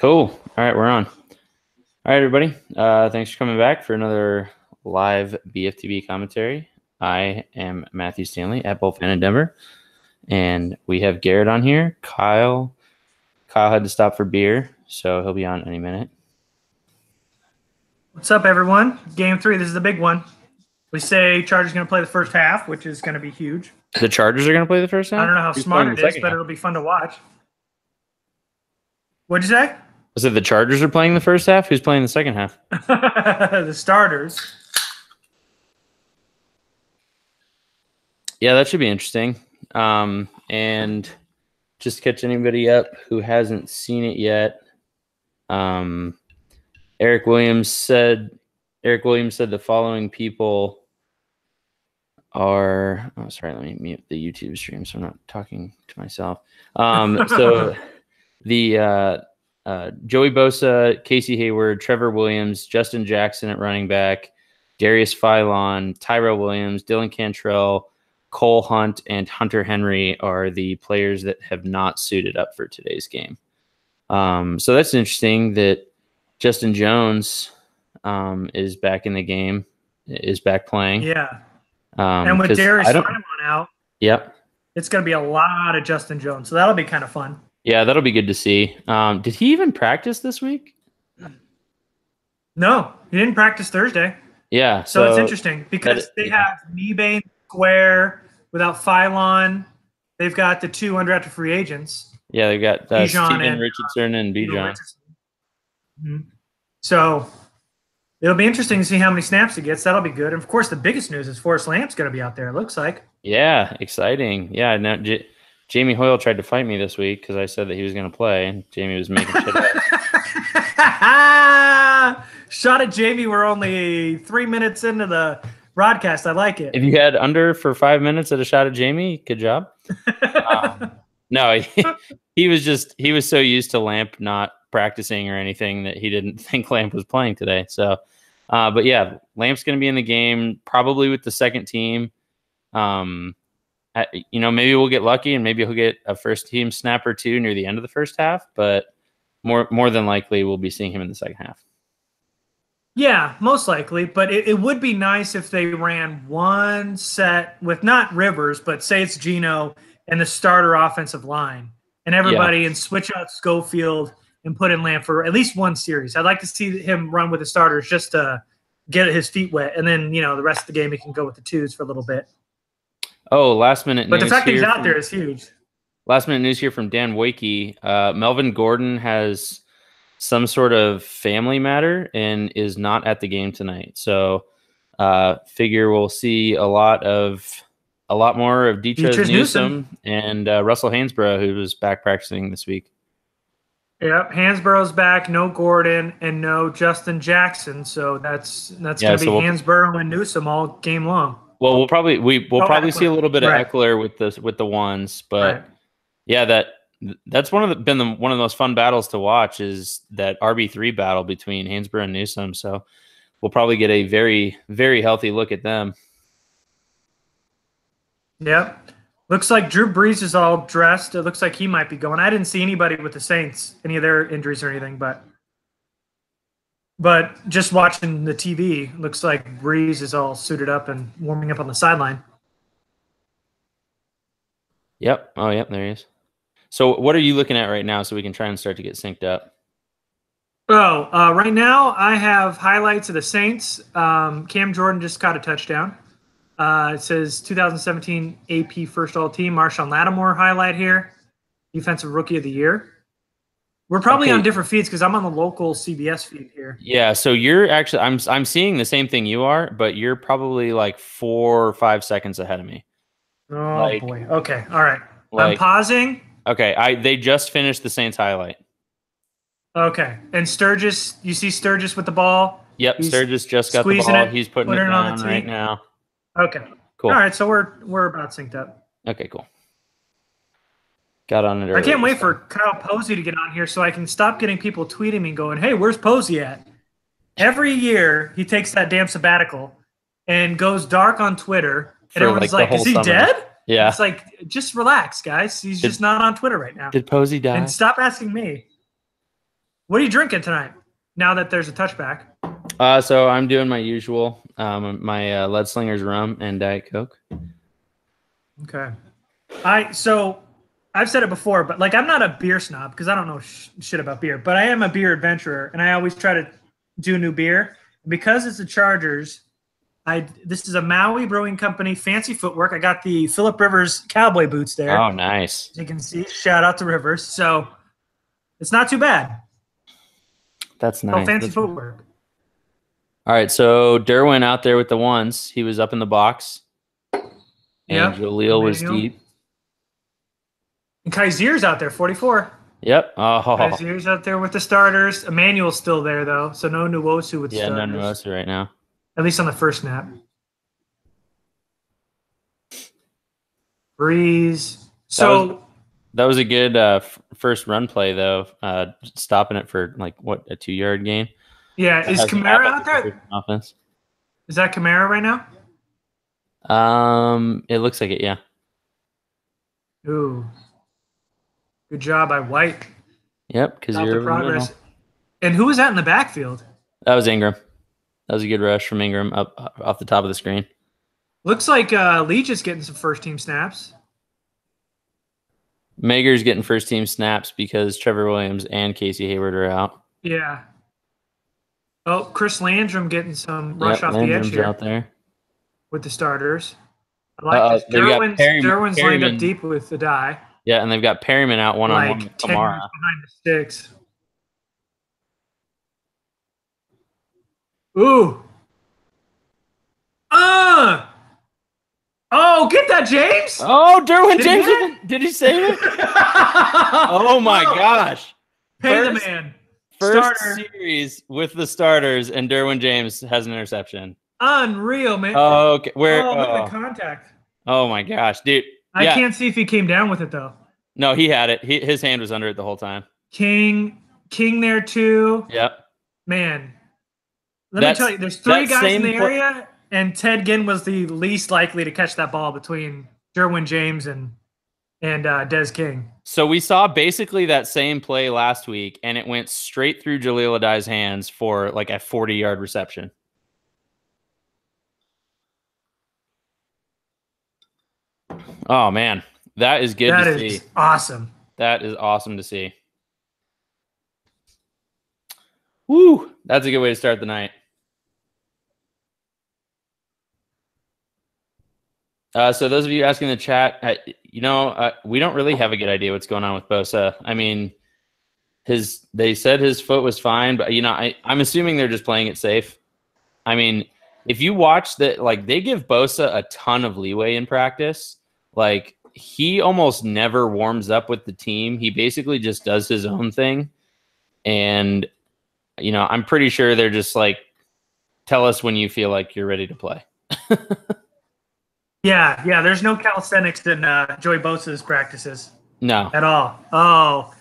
Cool. All right, we're on. All right, everybody. Thanks for coming back for another live BFTB commentary. I am Matthew Stanley at Bullpen in Denver, and we have Garrett on here. Kyle had to stop for beer, so he'll be on any minute. What's up, everyone? Game 3. This is the big one. We say Chargers going to play the first half, which is going to be huge. The Chargers are going to play the first half? I don't know how smart it is, but it'll be fun to watch. What'd you say? I said the Chargers are playing the first half? Who's playing the second half? The starters. Yeah, that should be interesting. And just to catch anybody up who hasn't seen it yet, Eric Williams said the following people are – oh, sorry, let me mute the YouTube stream so I'm not talking to myself. So the Joey Bosa, Casey Hayward, Trevor Williams, Justin Jackson at running back, Darius Philon, Tyrell Williams, Dylan Cantrell, Cole Hunt, and Hunter Henry are the players that have not suited up for today's game. So that's interesting that Justin Jones is back in the game, is back playing. Yeah. And with Darius Philon out, yep, it's going to be a lot of Justin Jones. So that'll be kind of fun. Yeah, that'll be good to see. Did he even practice this week? No, he didn't practice Thursday. Yeah. So it's interesting because they have Mebane Square without Philon. They've got the two undrafted free agents. Yeah, they've got Steven Richardson and Bijan. Mm-hmm. So it'll be interesting to see how many snaps he gets. That'll be good. And, of course, the biggest news is Forrest Lamp's going to be out there, it looks like. Yeah, exciting. Yeah, now Jamie Hoyle tried to fight me this week because I said that he was going to play, and Jamie was making shit up. Shot at Jamie. We're only 3 minutes into the broadcast. I like it. If you had under for 5 minutes at a shot at Jamie, good job. No, he was so used to Lamp not practicing or anything that he didn't think Lamp was playing today. So, but yeah, Lamp's going to be in the game probably with the second team. Maybe we'll get lucky and maybe he'll get a first team snap or two near the end of the first half, but more than likely we'll be seeing him in the second half. Yeah, most likely. But it would be nice if they ran one set with not Rivers, but say it's Geno and the starter offensive line and everybody and switch out Schofield and put in Lamp for at least one series. I'd like to see him run with the starters just to get his feet wet. And then, the rest of the game he can go with the twos for a little bit. Oh, last minute news. But the fact that he's out there is huge. Last minute news here from Dan Wakey. Melvin Gordon has some sort of family matter and is not at the game tonight. So figure we'll see a lot more of Deatrice Newsome and Russell Hansbrough, who was back practicing this week. Yep, Hansborough's back, no Gordon, and no Justin Jackson. So that's going to be Hansbrough and Newsome all game long. Well, we'll probably see a little bit of Eckler with the ones, but yeah, that's one of the most fun battles to watch is that RB3 battle between Hansbrough and Newsome. So we'll probably get a very, very healthy look at them. Yep. Looks like Drew Brees is all dressed. It looks like he might be going. I didn't see anybody with the Saints, any of their injuries or anything, but just watching the TV, looks like Brees is all suited up and warming up on the sideline. Yep. Oh, yep, there he is. So what are you looking at right now so we can try and start to get synced up? Right now I have highlights of the Saints. Cam Jordan just caught a touchdown. It says 2017 AP First All Team. Marshawn Lattimore highlight here. Defensive Rookie of the Year. We're probably on different feeds because I'm on the local CBS feed here. Yeah, so you're actually I'm seeing the same thing you are, but you're probably like 4 or 5 seconds ahead of me. Oh boy. Okay. All right. I'm pausing. Okay. They just finished the Saints highlight. Okay. And Sturgis, you see Sturgis with the ball? Yep. Sturgis just got the ball. He's putting it down right now. Okay. Cool. All right. So we're about synced up. Okay. Cool. Got on it early. I can't wait for Kyle Posey to get on here so I can stop getting people tweeting me going, "Hey, where's Posey at?" Every year he takes that damn sabbatical and goes dark on Twitter, and everyone's like, "Is he dead?" Yeah. It's like, just relax, guys. He's just not on Twitter right now. Did Posey die? And stop asking me. What are you drinking tonight? Now that there's a touchback. So I'm doing my usual, my Lead Slingers rum and Diet Coke. Okay. So I've said it before, but like I'm not a beer snob because I don't know shit about beer, but I am a beer adventurer, and I always try to do new beer. Because it's the Chargers, this is a Maui Brewing Company, fancy footwork. I got the Phillip Rivers cowboy boots there. Oh, nice. As you can see, shout out to Rivers. So it's not too bad. That's nice. Fancy footwork. All right, so Derwin out there with the ones. He was up in the box. And Jaleel was deep. And Kazier's out there, 44. Yep. Oh. Kazier's out there with the starters. Emmanuel's still there, though, so no Nwosu with the starters. Yeah, no Nwosu right now. At least on the first snap. Breeze. So that was a good first run play, though. Stopping it for, like, what, a 2-yard gain? Yeah. Is Kamara out there? Offense. Is that Kamara right now? It looks like it, yeah. Ooh. Good job by White. Yep, because you're the progress. And who was that in the backfield? That was Ingram. That was a good rush from Ingram up off the top of the screen. Looks like Leach is getting some first-team snaps. Mager's getting first-team snaps because Trevor Williams and Casey Hayward are out. Yeah. Oh, Chris Landrum getting some rush off the edge here. Out there with the starters. I like this. Derwin's lined up deep with the die. Yeah, and they've got Perryman out one-on-one with Kamara. Behind the sticks. Ooh. Oh, get that, James. Oh, Derwin James. Did he save it? Oh, my gosh. Pay the man. First series with the starters, and Derwin James has an interception. Unreal, man. Oh, okay. Look at the contact. Oh, my gosh, dude. I can't see if he came down with it, though. No, he had it. His hand was under it the whole time. King there, too. Yep. Man. Let me tell you, there's 3 guys in the area, and Ted Ginn was the least likely to catch that ball between Derwin James and Des King. So we saw basically that same play last week, and it went straight through Jaleel Adai's hands for like a 40-yard reception. Oh, man. That is good to see. That is awesome. That is awesome to see. Woo! That's a good way to start the night. So those of you asking in the chat, we don't really have a good idea what's going on with Bosa. I mean, they said his foot was fine, but I'm assuming they're just playing it safe. I mean, if you watch that, like they give Bosa a ton of leeway in practice. Like he almost never warms up with the team. He basically just does his own thing. And, I'm pretty sure they're just like, tell us when you feel like you're ready to play. Yeah. There's no calisthenics in Joey Bosa's practices. No. At all. Oh,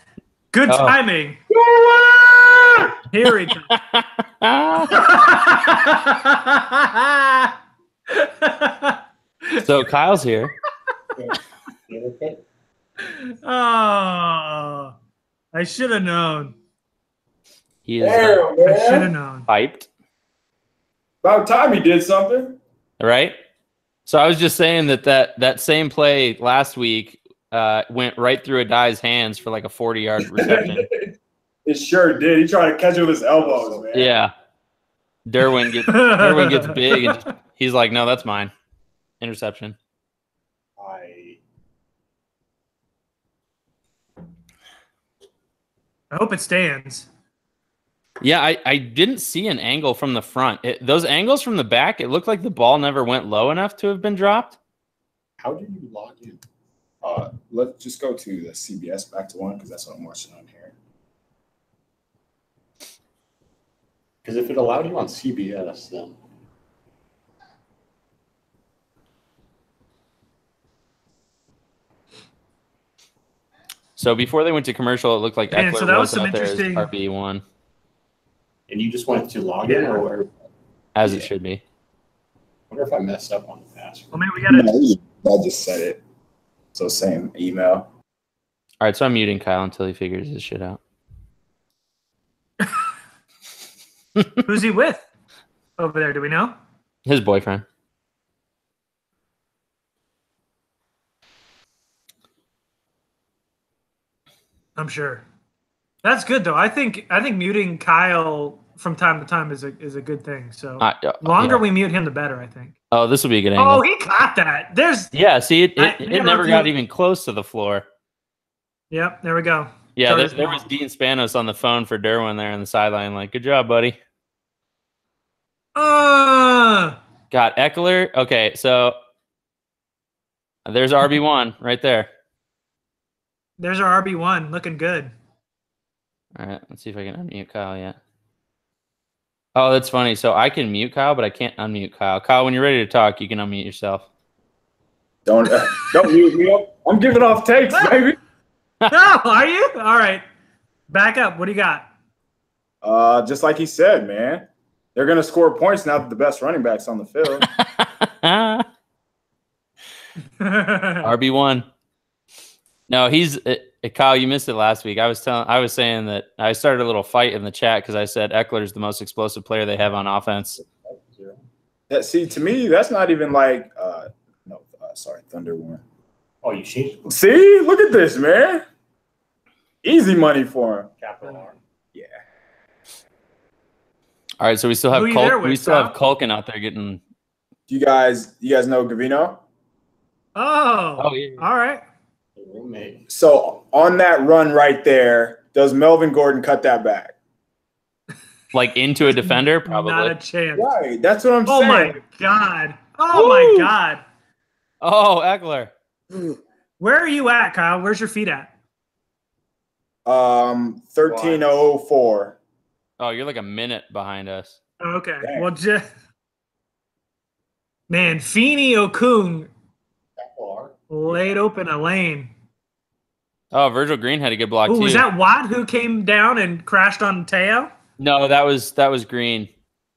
good timing. Here we go. So Kyle's here. Oh, I should have known. He is I should have known. Hyped. About time he did something. Right? So I was just saying that same play last week went right through Adai's hands for like a 40-yard reception. It sure did. He tried to catch it with his elbows, man. Yeah. Derwin gets big, and he's like, no, that's mine. Interception. I hope it stands. Yeah, I didn't see an angle from the front. Those angles from the back, it looked like the ball never went low enough to have been dropped. How did you log in? Let's just go to the CBS back to one because that's what I'm watching on here. Because if it allowed you on CBS, then. So before they went to commercial, it looked like Eckler so that was some out there as interesting RB1. And you just went to log in, or as it should be. I wonder if I messed up on the password. Well, maybe we got it. I just said it. So same email. All right, so I'm muting Kyle until he figures his shit out. Who's he with over there? Do we know? His boyfriend. I'm sure. That's good though. I think muting Kyle from time to time is a good thing. So longer we mute him, the better. I think. Oh, this will be a good angle. Oh, he caught that. See, it never got even close to the floor. Yep, there we go. Yeah, there was Dean Spanos on the phone for Derwin there on the sideline. Like, good job, buddy. Got Eckler. Okay, so there's RB1 right there. There's our RB1 looking good. All right, let's see if I can unmute Kyle yet. Oh, that's funny. So I can mute Kyle, but I can't unmute Kyle. Kyle, when you're ready to talk, you can unmute yourself. Don't mute me up. I'm giving off takes, baby. No, are you? All right. Back up. What do you got? Just like he said, man. They're going to score points now that the best running back's on the field. RB1. No, he's Kyle, you missed it last week. I was saying that I started a little fight in the chat because I said Eckler's the most explosive player they have on offense. See, to me, that's not even like Thunder won. Oh, you see? See, look at this, man. Easy money for him. Capital R. Yeah. All right, so we still have Culkin out there getting. Do you guys know Gavino? Oh yeah. All right. So on that run right there, does Melvin Gordon cut that back? Like into a defender? Probably. Not a chance. Right. That's what I'm saying. Oh my God. Oh my God. Oh, Eckler. Where are you at, Kyle? Where's your feet at? 13:04. Oh, you're like a minute behind us. Okay. Dang. Well, man, Feeney Okung laid open a lane. Oh, Virgil Green had a good block too. Was that Watt who came down and crashed on Teo? No, that was Green.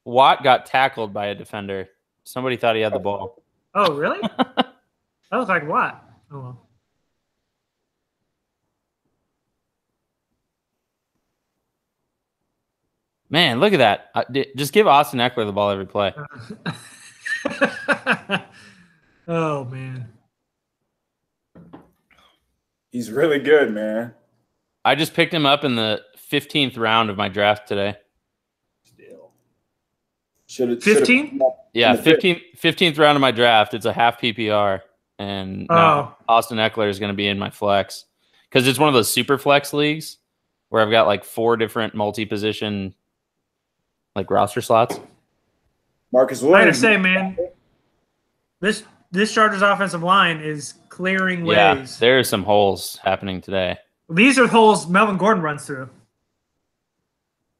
Watt got tackled by a defender. Somebody thought he had the ball. Oh, really? That looked like Watt. Oh well. Man, look at that. Just give Austin Eckler the ball every play. Oh, man. He's really good, man. I just picked him up in the 15th round of my draft today. Still. 15? Yeah, 15th round of my draft. It's a half PPR. And now Austin Eckler is going to be in my flex. Because it's one of those super flex leagues where I've got like 4 different multi-position like roster slots. Marcus Williams. I gotta say, man, this Chargers offensive line is clearing ways. Yeah, there are some holes happening today. These are holes Melvin Gordon runs through.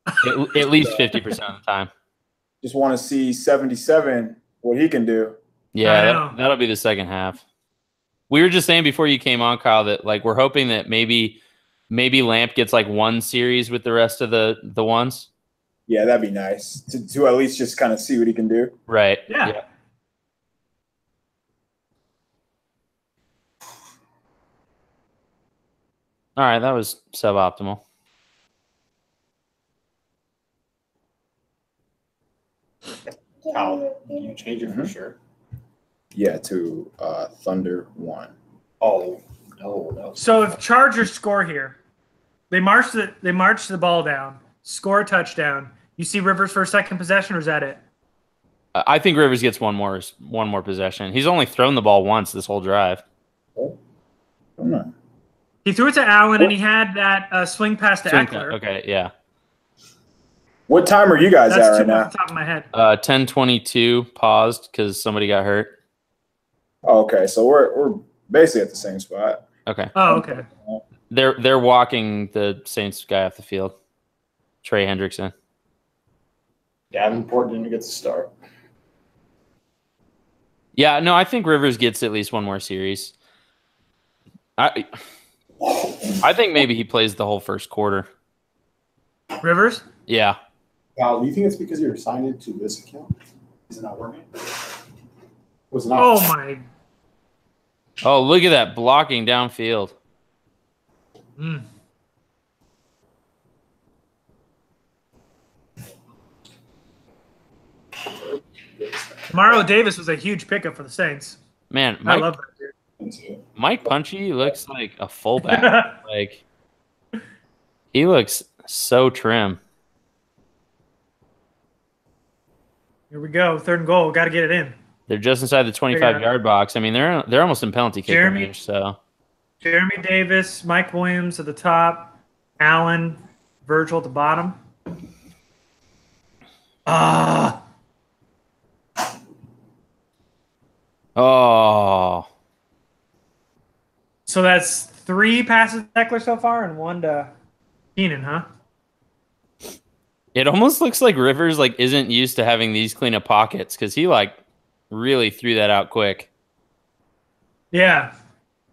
At least 50% of the time. Just want to see 77 what he can do. Yeah, that'll be the second half. We were just saying before you came on, Kyle, that like we're hoping that maybe Lamp gets like 1 series with the rest of the ones. Yeah, that'd be nice to at least just kind of see what he can do. Right. Yeah. All right, that was suboptimal. How you change it for sure? Yeah, to Thunder 1. Oh no. So if Chargers score here, they march the ball down, score a touchdown. You see Rivers for a second possession, or is that it? I think Rivers gets one more possession. He's only thrown the ball once this whole drive. Oh. Come on. He threw it to Allen, and he had that swing pass to Eckler. Okay, yeah. What time are you guys at right now? Off the top of my head. 10:22 paused because somebody got hurt. Oh, okay, so we're basically at the same spot. Okay. Oh, okay. They're walking the Saints guy off the field, Trey Hendrickson. Davenport didn't get the start. Yeah, no, I think Rivers gets at least one more series. I think maybe he plays the whole first quarter. Rivers? Yeah. Kyle, do you think it's because you're signed into this account? Is it not working? Was it not? Oh my! Oh, look at that blocking downfield. Mario Davis was a huge pickup for the Saints. Man, I love that dude. Mike Punchy looks like a fullback. Like he looks so trim. Here we go. 3rd and goal. Got to get it in. They're just inside the 25-yard box. I mean, they're almost in penalty kick range. So Jeremy Davis, Mike Williams at the top, Allen, Virgil at the bottom. Oh. So that's 3 passes to Eckler so far and 1 to Keenan, huh? It almost looks like Rivers like isn't used to having these clean up pockets because he like really threw that out quick. Yeah.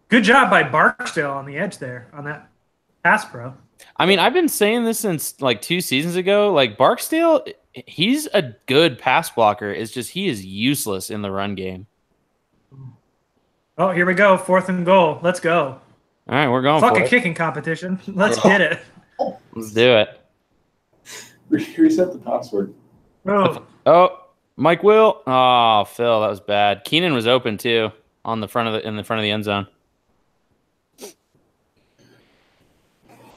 Good job by Barksdale on the edge there on that pass pro. I mean, I've been saying this since like 2 seasons ago. Like Barksdale, he's a good pass blocker. It's just he is useless in the run game. Oh, here we go. 4th and goal. Let's go. All right, we're going Fuck for a it. kicking competition. Let's get it. Let's do it. Reset the password. Oh, Mike Will. Oh, Phil, that was bad. Keenan was open too on the front of in the front of the end zone.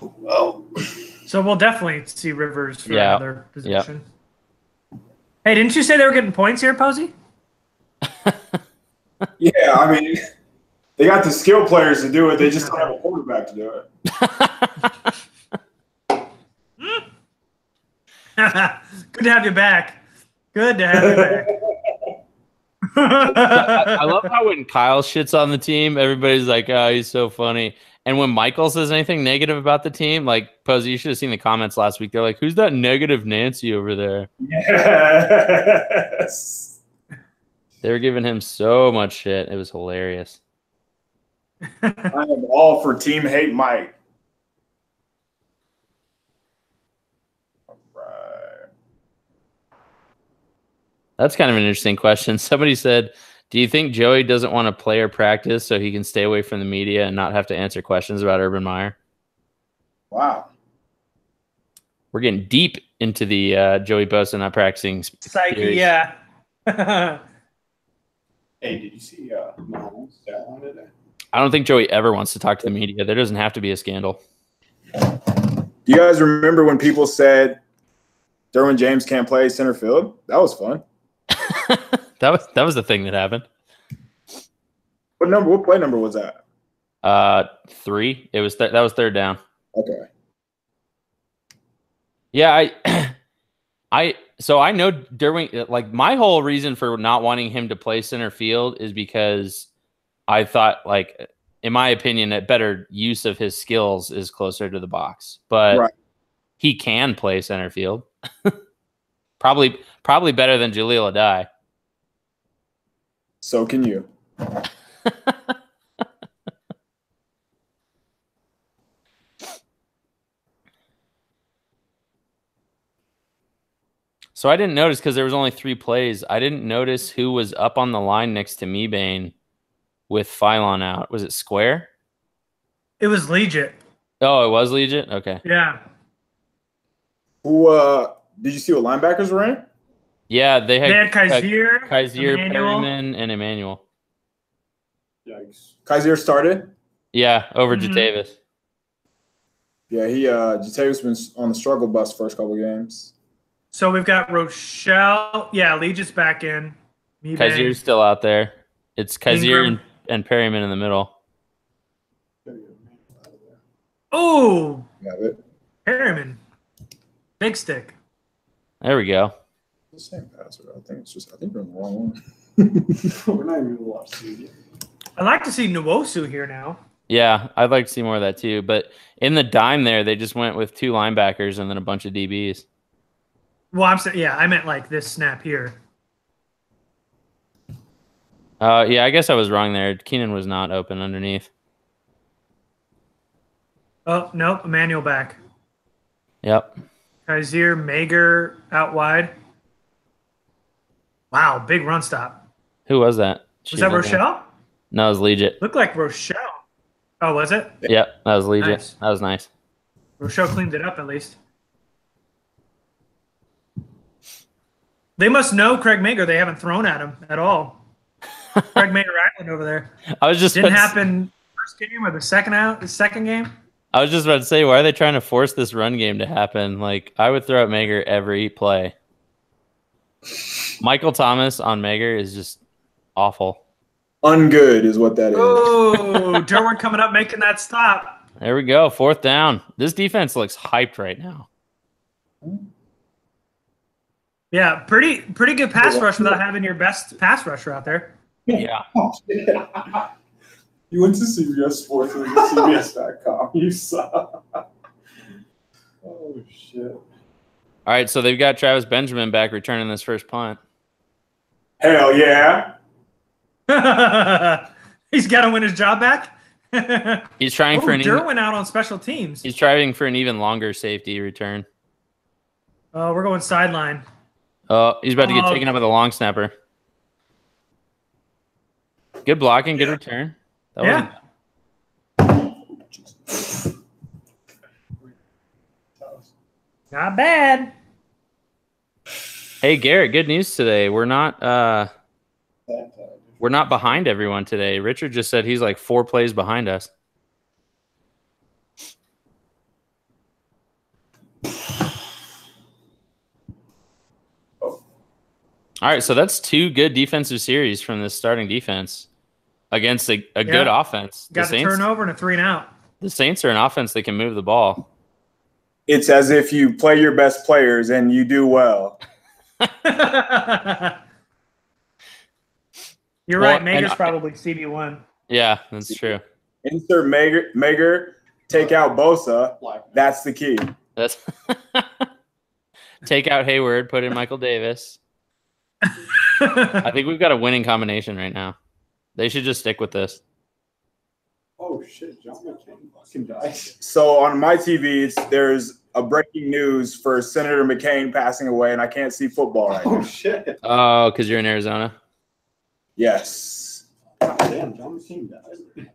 Well, so we'll definitely see Rivers for another position. Yep. Hey, didn't you say they were getting points here, Posey? Yeah, I mean, they got the skill players to do it. They just don't have a quarterback to do it. Good to have you back. Good to have you back. I love how when Kyle shits on the team, everybody's like, "Oh, he's so funny." And when Michael says anything negative about the team, like Posey, you should have seen the comments last week. They're like, "Who's that negative Nancy over there?" Yes. They were giving him so much shit. It was hilarious. I am all for Team Hate Mike. All right. That's kind of an interesting question. Somebody said, do you think Joey doesn't want to play or practice so he can stay away from the media and not have to answer questions about Urban Meyer? Wow. We're getting deep into the Joey Bosa not practicing Psyche, series. yeah. Hey, did you see Mahomes' stat line today? I don't think Joey ever wants to talk to the media. There doesn't have to be a scandal. Do you guys remember when people said Derwin James can't play center field? That was fun. that was the thing that happened. What play number was that? 3. It was that was 3rd down. Okay. Yeah, so I know Derwin, like my whole reason for not wanting him to play center field is because I thought, like, in my opinion, a better use of his skills is closer to the box. But he can play center field. probably better than Jaleel Adai. So can you. So I didn't notice because there was only 3 plays. I didn't notice who was up on the line next to Mebane with Phylon out. Was it Square? It was Legit. Oh, it was Legit? Okay. Yeah. Who did you see what linebackers were in? Yeah, they had Kaiser, Emmanuel. Perryman, and Emmanuel. Yikes. Kaiser started? Yeah, over Jatavis. Yeah, Jatavis been on the struggle bus first couple games. So we've got Rochelle. Yeah, Legit's back in. Kaiser's still out there. It's Kaiser and Perryman in the middle. Oh, Perryman. Big stick. There we go. The same password. I think we're in the wrong one. We're not even going to watch TV. I'd like to see Nwosu here now. Yeah, I'd like to see more of that too. But in the dime there, they just went with 2 linebackers and then a bunch of DBs. Well, I'm saying, yeah, I meant like this snap here. Yeah, I guess I was wrong there. Keenan was not open underneath. Oh, nope, Emmanuel back. Yep. Kaiser, Mager out wide. Wow, big run stop. Who was that? Was that Rochelle? No, it was Legit. Looked like Rochelle. Oh, was it? Yep, that was Legit. Nice. That was nice. Rochelle cleaned it up at least. They must know Craig Mager. They haven't thrown at him at all. Craig Mager Island over there. I was just didn't happen first game or the second game. I was just about to say, why are they trying to force this run game to happen? Like, I would throw at Mager every play. Michael Thomas on Mager is just awful. Ungood is what that is. Oh, Derwin coming up, making that stop. There we go. 4th down. This defense looks hyped right now. Yeah, pretty good pass rush without having your best pass rusher out there. Yeah. You went to CBS Sports and CBS.com. You suck. Oh, shit. All right, so they've got Travis Benjamin back returning this first punt. Hell yeah. He's got to win his job back. He's trying for an Derwin out on special teams. He's trying for an even longer safety return. Oh, we're going sideline. Oh, he's about to get taken up with a long snapper. Good blocking, good return. That Not bad. Hey, Garrett, good news today. We're not behind everyone today. Richard just said he's like 4 plays behind us. All right, so that's 2 good defensive series from this starting defense against a good offense. Got the turnover and a 3-and-out. The Saints are an offense that can move the ball. It's as if you play your best players and you do well. You're right. Mager's probably CB1. Yeah, that's true. Insert Mager, take out Bosa. That's the key. That's take out Hayward, put in Michael Davis. I think we've got a winning combination right now. They should just stick with this. Oh, shit. John McCain fucking died. So on my TV, there's a breaking news for Senator McCain passing away, and I can't see football right now. Oh, shit. Oh, because you're in Arizona? Yes. God damn, John McCain died.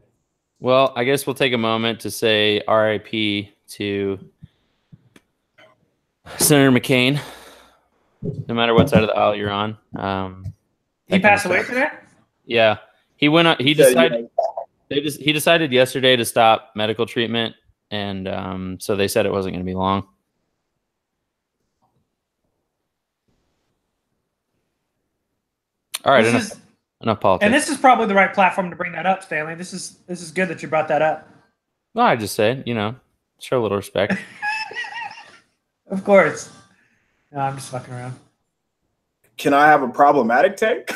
Well, I guess we'll take a moment to say RIP to Senator McCain, no matter what side of the aisle you're on. He passed away today? Yeah. He went. He decided. He decided yesterday to stop medical treatment, and so they said it wasn't going to be long. All right, enough politics. And this is probably the right platform to bring that up, Stanley. This is good that you brought that up. Well, I just said, show a little respect. Of course. No, I'm just fucking around. Can I have a problematic take?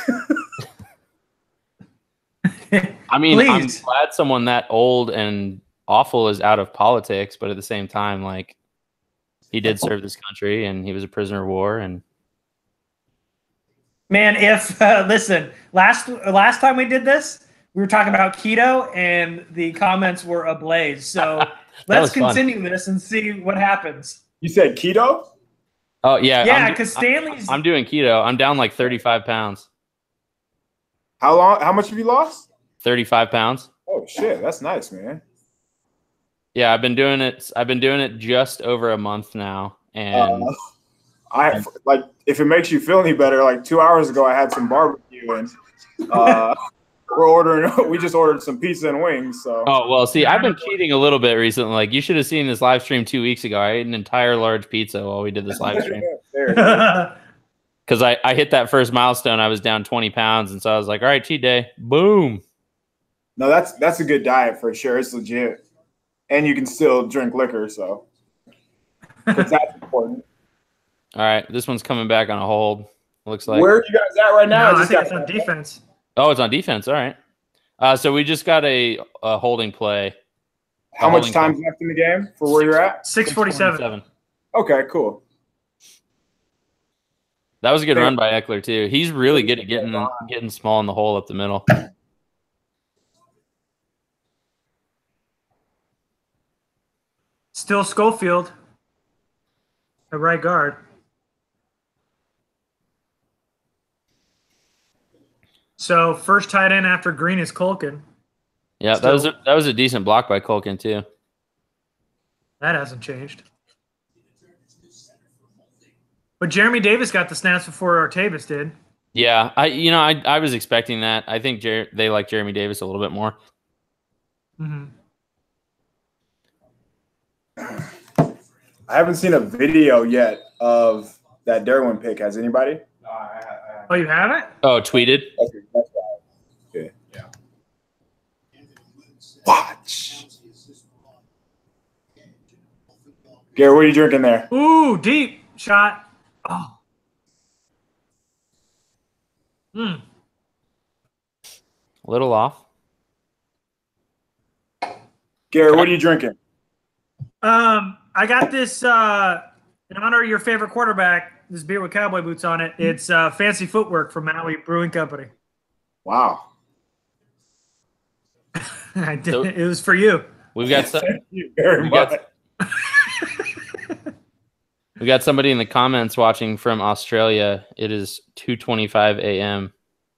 I mean, Please. I'm glad someone that old and awful is out of politics, but at the same time, like, he did serve this country and he was a prisoner of war. And man, if listen, last time we did this, we were talking about keto and the comments were ablaze. So let's continue this and see what happens. You said keto? Oh yeah, yeah, because Stanley's. I'm doing keto. I'm down like 35 pounds. How much have you lost? 35 pounds. Oh shit, that's nice, man. Yeah, I've been doing it just over a month now, and I like, if it makes you feel any better, like 2 hours ago I had some barbecue and we just ordered some pizza and wings. So well, see, I've been cheating a little bit recently. Like, you should have seen this live stream 2 weeks ago. I ate an entire large pizza while we did this live stream. Because I hit that first milestone. I was down 20 pounds, and so I was like, all right, cheat day. Boom. No, that's a good diet for sure. It's legit. And you can still drink liquor, so that's important. All right, this one's coming back on a hold. Looks like. Where are you guys at right now? No, I think it's on defense. Oh, it's on defense. All right. So we just got a holding play. How much time's left in the game for where you're at? 6:47. Okay, cool. That was a good run by Eckler too. He's really good at getting small in the hole up the middle. Still Schofield, the right guard. So first tight end after Green is Culkin. Yeah, that was a decent block by Culkin too. That hasn't changed. But Jeremy Davis got the snaps before Artavis did. Yeah, I was expecting that. I think they like Jeremy Davis a little bit more. Mm-hmm. I haven't seen a video yet of that Derwin pick. Has anybody? No, I Oh, you haven't? Oh, tweeted? Okay, that's right. Yeah. Watch. Garrett, what are you drinking there? Ooh, deep shot. Oh. A little off. Garrett, what are you drinking? I got this in honor of your favorite quarterback. This beer with cowboy boots on it. It's Fancy Footwork from Maui Brewing Company. Wow. I did. It was for you. We've got Thank you very much. We got somebody in the comments watching from Australia. It is 2:25 a.m.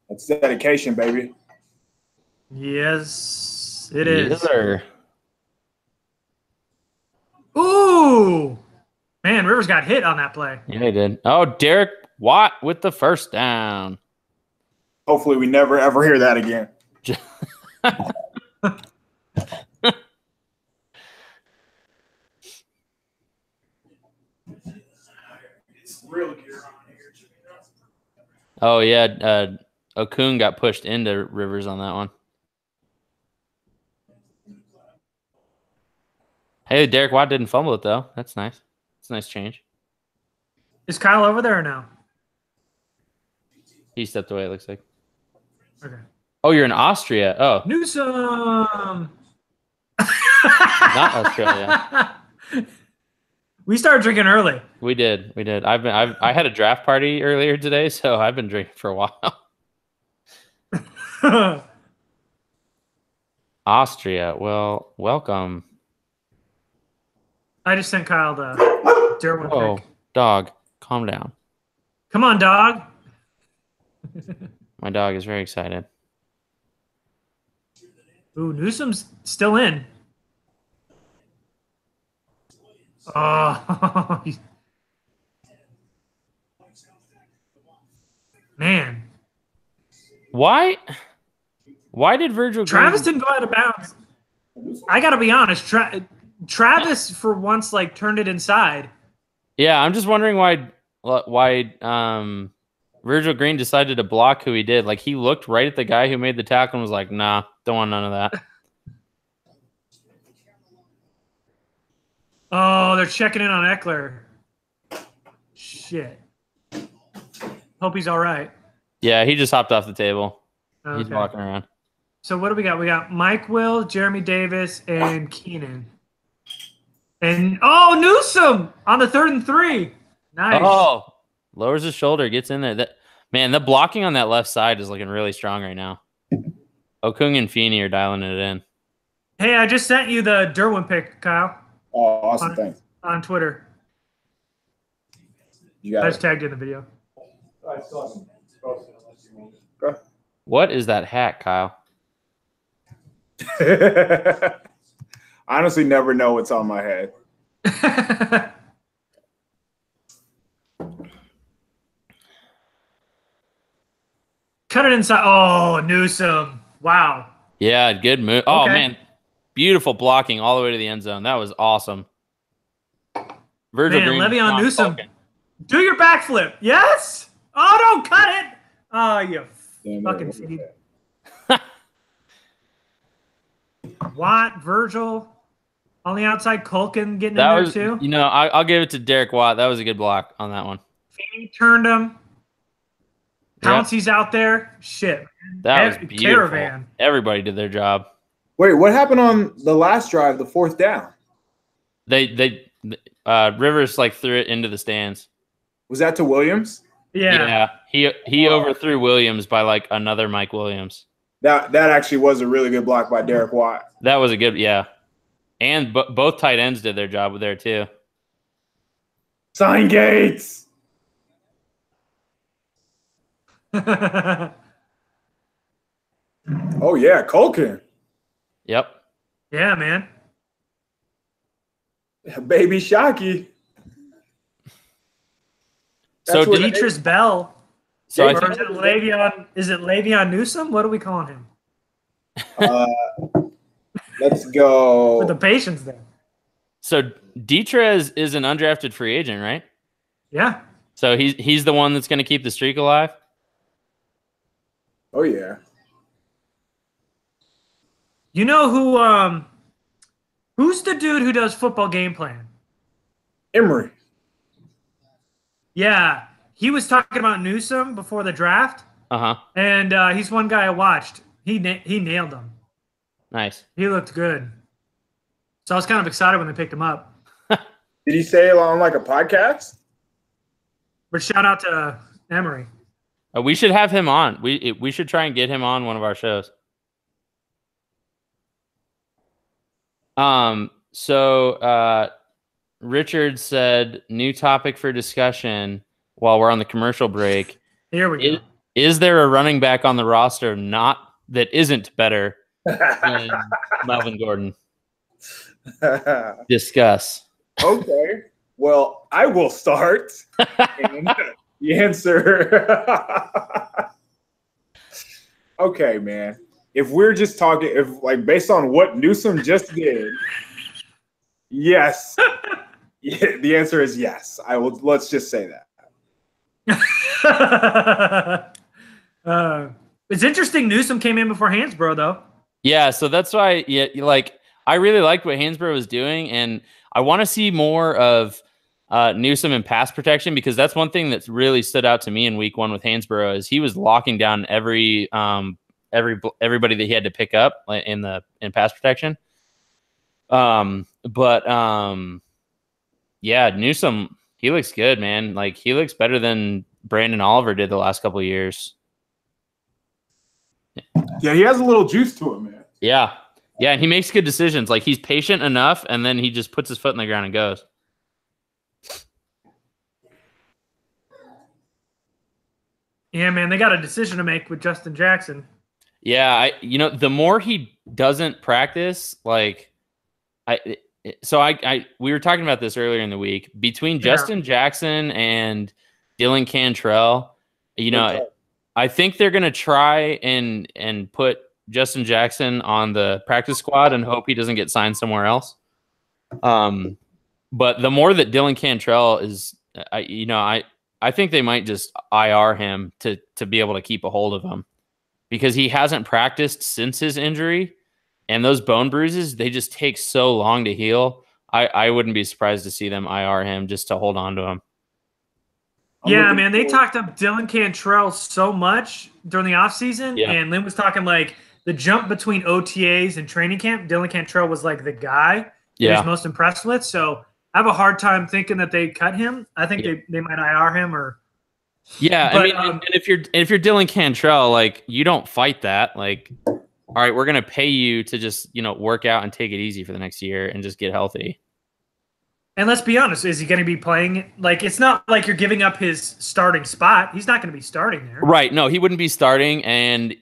That's dedication, baby. Yes, it is. Yes, sir. Ooh, man, Rivers got hit on that play. Yeah, he did. Oh, Derek Watt with the first down. Hopefully, we never ever hear that again. Oh yeah, Okung got pushed into Rivers on that one. Hey, Derek Watt didn't fumble it though. That's nice. It's a nice change. Is Kyle over there or no? He stepped away. It looks like. Okay. Oh, you're in Austria. Oh, Newsome. not Australia. We started drinking early. We did. I had a draft party earlier today, so I've been drinking for a while. Austria. Well, welcome. I just sent Kyle the Derwin Oh, pick. dog, calm down. Come on, dog. My dog is very excited. Ooh, Newsome's still in. Oh, man. Why did Virgil Travis Green... didn't go out of bounds. I got to be honest. Travis, for once, turned it inside. Yeah, I'm just wondering why Virgil Green decided to block who he did. Like, he looked right at the guy who made the tackle and was like, nah, don't want none of that. Oh, they're checking in on Eckler. Shit. Hope he's all right. Yeah, he just hopped off the table. Okay. He's walking around. So what do we got? We got Mike Will, Jeremy Davis, and Keenan. And, Newsome on the 3rd and 3. Nice. Oh, lowers his shoulder, gets in there. Man, the blocking on that left side is looking really strong right now. Okung and Feeney are dialing it in. Hey, I just sent you the Derwin pick, Kyle. Oh, awesome. Thanks. On Twitter. You got I it. just tagged you in the video. I still haven't posted it unless you want it. Okay. What is that hat, Kyle? I honestly never know what's on my head. Cut it inside. Oh, Newsome. Wow. Yeah, good move. Oh, Okay. man. Beautiful blocking all the way to the end zone. That was awesome. Virgil Man, Green. Le'Veon Newsome. Falcon. Do your backflip. Yes. Oh, don't cut it. Oh, you Damn, fucking what feed. was Watt, Virgil on the outside. Culkin getting That in was, there too. I'll give it to Derek Watt. That was a good block on that one. Feeney turned him. Pouncey's out there. Shit. That was beautiful. Caravan. Everybody did their job. Wait, what happened on the last drive, the 4th down? Rivers threw it into the stands. Was that to Williams? Yeah. He overthrew Williams by another Mike Williams. That actually was a really good block by Derek Watt. That was a good, yeah. And both tight ends did their job there too. Sign Gates. Oh yeah, Culkin. Yep. Yeah, man. Baby Shocky. So Deatrice Bell. So Or is it Le'Veon? Is it Le'Veon Newsom? What are we calling him? Let's go. With the patience there. So Deatrice is an undrafted free agent, right? Yeah. So he's the one that's going to keep the streak alive? Oh, yeah. You know who's the dude who does football game plan? Emory. Yeah. He was talking about Newsom before the draft. Uh-huh. And he's one guy I watched. He nailed him. Nice. He looked good. So I was kind of excited when they picked him up. Did he say it on like a podcast? But shout out to Emory. We should have him on. We should try and get him on one of our shows. So Richard said, new topic for discussion while we're on the commercial break. Here we go. Is there a running back on the roster that isn't better than Melvin Gordon? Discuss. Okay. Well, I will start. And the answer. Okay, man. If we're just talking, based on what Newsom just did, yes. Yeah, the answer is yes. I will. Let's just say that. It's interesting. Newsom came in before Hansbrough, though. Yeah, so that's why. Yeah, I really liked what Hansbrough was doing, and I want to see more of Newsom in pass protection, because that's one thing that's really stood out to me in week 1 with Hansbrough is he was locking down everybody that he had to pick up in pass protection. Yeah, Newsom, he looks good, man. Like, he looks better than Brandon Oliver did the last couple of years. Yeah, he has a little juice to him, man. Yeah, and he makes good decisions. Like, he's patient enough, and then he just puts his foot in the ground and goes. Yeah, man, they got a decision to make with Justin Jackson. Yeah, the more he doesn't practice, we were talking about this earlier in the week, between Justin Jackson and Dylan Cantrell, I think they're going to try and put Justin Jackson on the practice squad and hope he doesn't get signed somewhere else. But the more that Dylan Cantrell is, I think they might just IR him to be able to keep a hold of him, because he hasn't practiced since his injury, and those bone bruises, they just take so long to heal. I wouldn't be surprised to see them IR him just to hold on to him. Yeah, man, they talked up Dylan Cantrell so much during the offseason, and Lynn was talking like the jump between OTAs and training camp. Dylan Cantrell was like the guy he was most impressed with. So I have a hard time thinking that they cut him. I think they might IR him or. Yeah, but, and if you're Dylan Cantrell, like, you don't fight that. Like, all right, we're gonna pay you to just work out and take it easy for the next year and just get healthy. And let's be honest, is he going to be playing? Like, it's not like you're giving up his starting spot. He's not going to be starting there. Right. No, he wouldn't be starting. And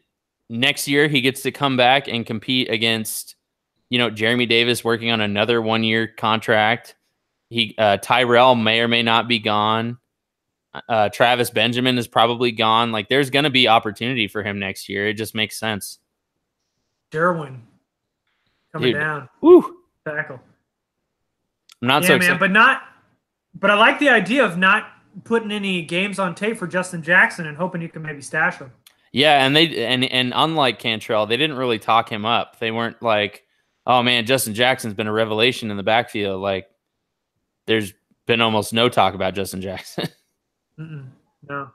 next year he gets to come back and compete against, Jeremy Davis working on another 1-year contract. Tyrell may or may not be gone. Travis Benjamin is probably gone. Like, there's going to be opportunity for him next year. It just makes sense. Derwin coming down. Woo. Tackle. I'm not so excited. But I like the idea of not putting any games on tape for Justin Jackson and hoping you can maybe stash him. Yeah, and unlike Cantrell, they didn't really talk him up. They weren't like, oh man, Justin Jackson's been a revelation in the backfield. Like, there's been almost no talk about Justin Jackson. No.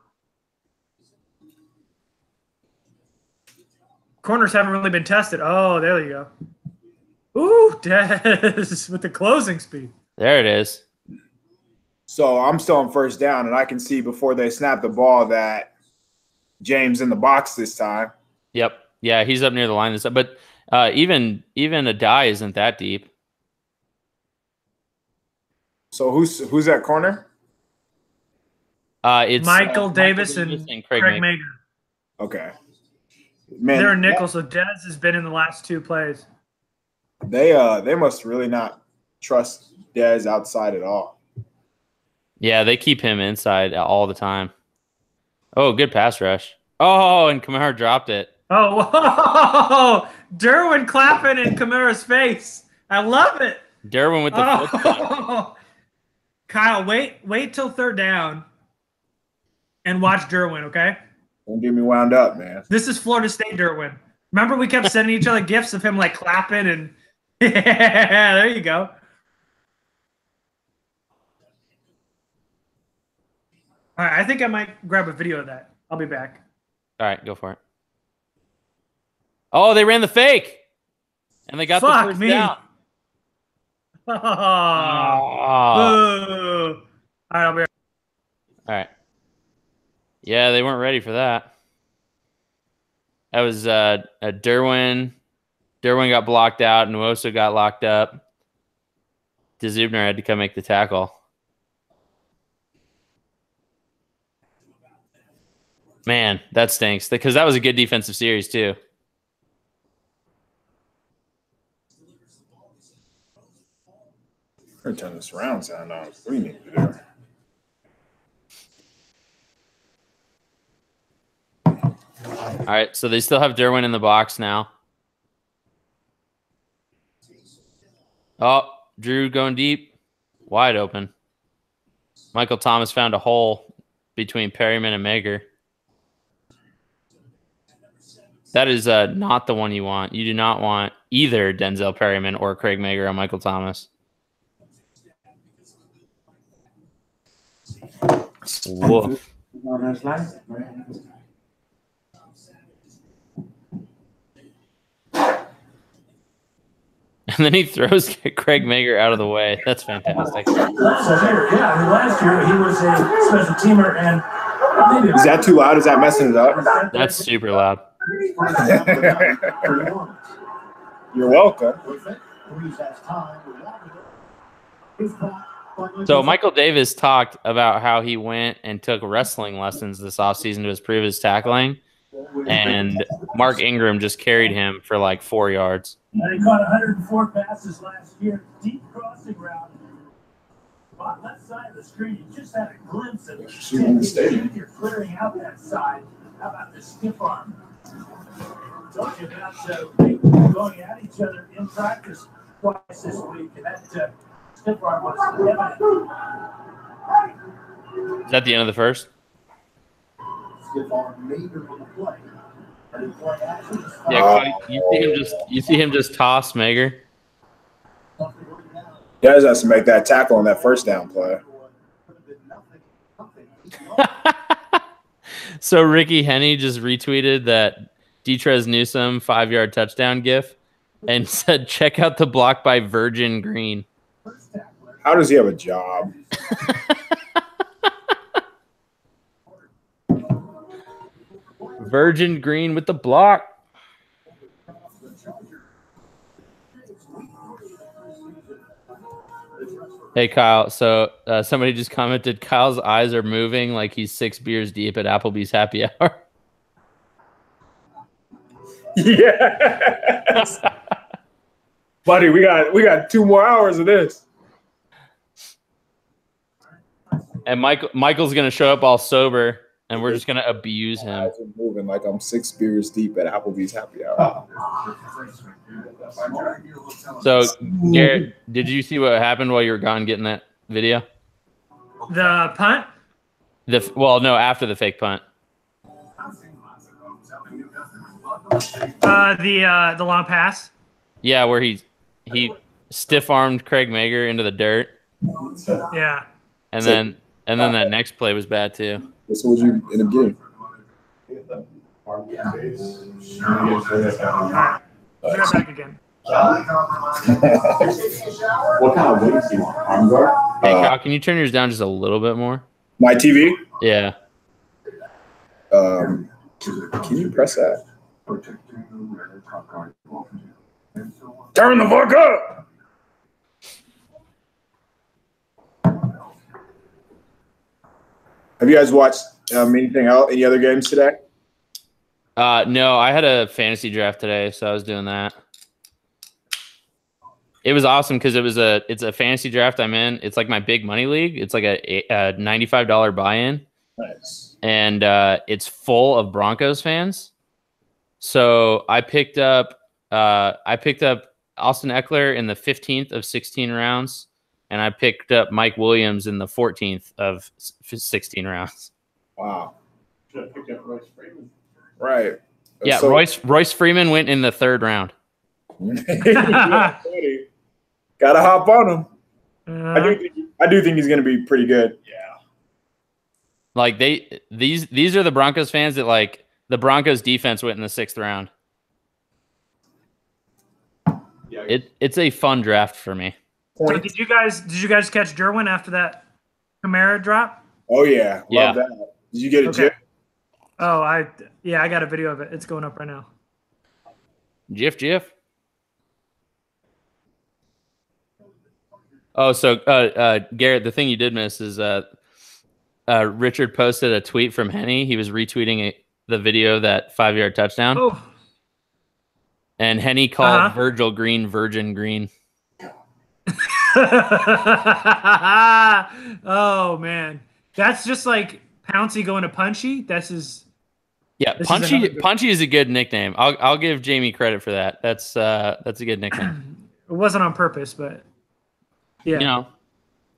Corners haven't really been tested. Oh, there you go. Ooh, Dez with the closing speed. There it is. So I'm still on first down, and I can see before they snap the ball that James in the box this time. Yep. Yeah, he's up near the line this time. But even a die isn't that deep. So who's that corner? It's Michael Davis and Craig Mager. Okay. Man, they're nickel, so Dez has been in the last 2 plays. They must really not trust Dez outside at all. Yeah, they keep him inside all the time. Oh, good pass rush. Oh, and Kamara dropped it. Oh, whoa. Derwin clapping in Kamara's face. I love it. Derwin with the foot. Kyle, wait till third down and watch Derwin, okay? Don't get me wound up, man. This is Florida State Derwin. Remember we kept sending each other gifs of him like clapping and yeah, there you go. All right, I think I might grab a video of that. I'll be back. All right, go for it. Oh, they ran the fake. And they got the first down. Oh. All right, I'll be right. All right. Yeah, they weren't ready for that. That was a Derwin. Derwin got blocked out. Nwosu got locked up. DeZubner had to come make the tackle. Man, that stinks because that was a good defensive series too. We're turn this around, sound on. What do you need to do? All right, so they still have Derwin in the box now. Oh, Drew going deep. Wide open. Michael Thomas found a hole between Perryman and Mager. That is not the one you want. You do not want either Denzel Perryman or Craig Mager on Michael Thomas. Woof. And then he throws Craig Mager out of the way. That's fantastic. So here, yeah, I mean, last year he was a special teamer, and is that too loud? Is that messing it up? That's super loud. You're welcome. So Michael Davis talked about how he went and took wrestling lessons this offseason to improve his tackling, and Mark Ingram just carried him for like 4 yards. And he caught 104 passes last year, deep crossing route. On left side of the screen, you just had a glimpse of it. You're clearing out that side. How about the stiff arm? Talking about going at each other in practice twice this week, and that stiff arm was evident. Is that the end of the first? Stiff arm Mager on the play. Yeah, you see him just toss Mager. He does have to make that tackle on that first down play. So Ricky Henney just retweeted that Detrez Newsome 5-yard touchdown gif and said, check out the block by Virgin Green. How does he have a job? Virgin Green with the block. Hey, Kyle. So somebody just commented, Kyle's eyes are moving like he's 6 beers deep at Applebee's happy hour. Yes. Buddy, we got 2 more hours of this. And Michael's going to show up all sober, and we're just going to abuse him. Eyes are moving like I'm 6 beers deep at Applebee's happy hour. So, Garrett, did you see what happened while you were gone getting that video? The punt? After the fake punt. The long pass? Yeah, where he stiff-armed Craig Mager into the dirt. Yeah. And then that next play was bad too. So what did you end up getting? Back again. What kind of wings do you want? Arm guard? Hey, Kyle, can you turn yours down just a little bit more? My TV? Yeah. Can you press that? Turn the fuck up! Have you guys watched anything else? Any other games today? No, I had a fantasy draft today, so I was doing that. It was awesome because it's a fantasy draft I'm in. It's like my big money league. It's like a $95 buy-in. Nice. And it's full of Broncos fans. So I picked up Austin Eckler in the 15th of 16 rounds, and I picked up Mike Williams in the 14th of 16 rounds. Wow. Should have picked up Royce Freeman. Right. Yeah, So, Royce Freeman went in the 3rd round. Gotta hop on him. I do think he's gonna be pretty good. Yeah. Like these are the Broncos fans that like the Broncos defense went in the 6th round. Yeah. It's a fun draft for me. So did you guys catch Derwin after that Kamara drop? Oh yeah, love that. Did you get a GIF? Oh, I got a video of it. It's going up right now. GIF. Oh, so Garrett, the thing you did miss is Richard posted a tweet from Henny. He was retweeting the video of that 5-yard touchdown. Oh. And Henny called Virgil Green Virgin Green. Oh man, that's just like Pouncey going to Punchy. That's his. Yeah, Punchy is a good nickname. I'll give Jamie credit for that. That's a good nickname. It wasn't on purpose, but yeah, you know,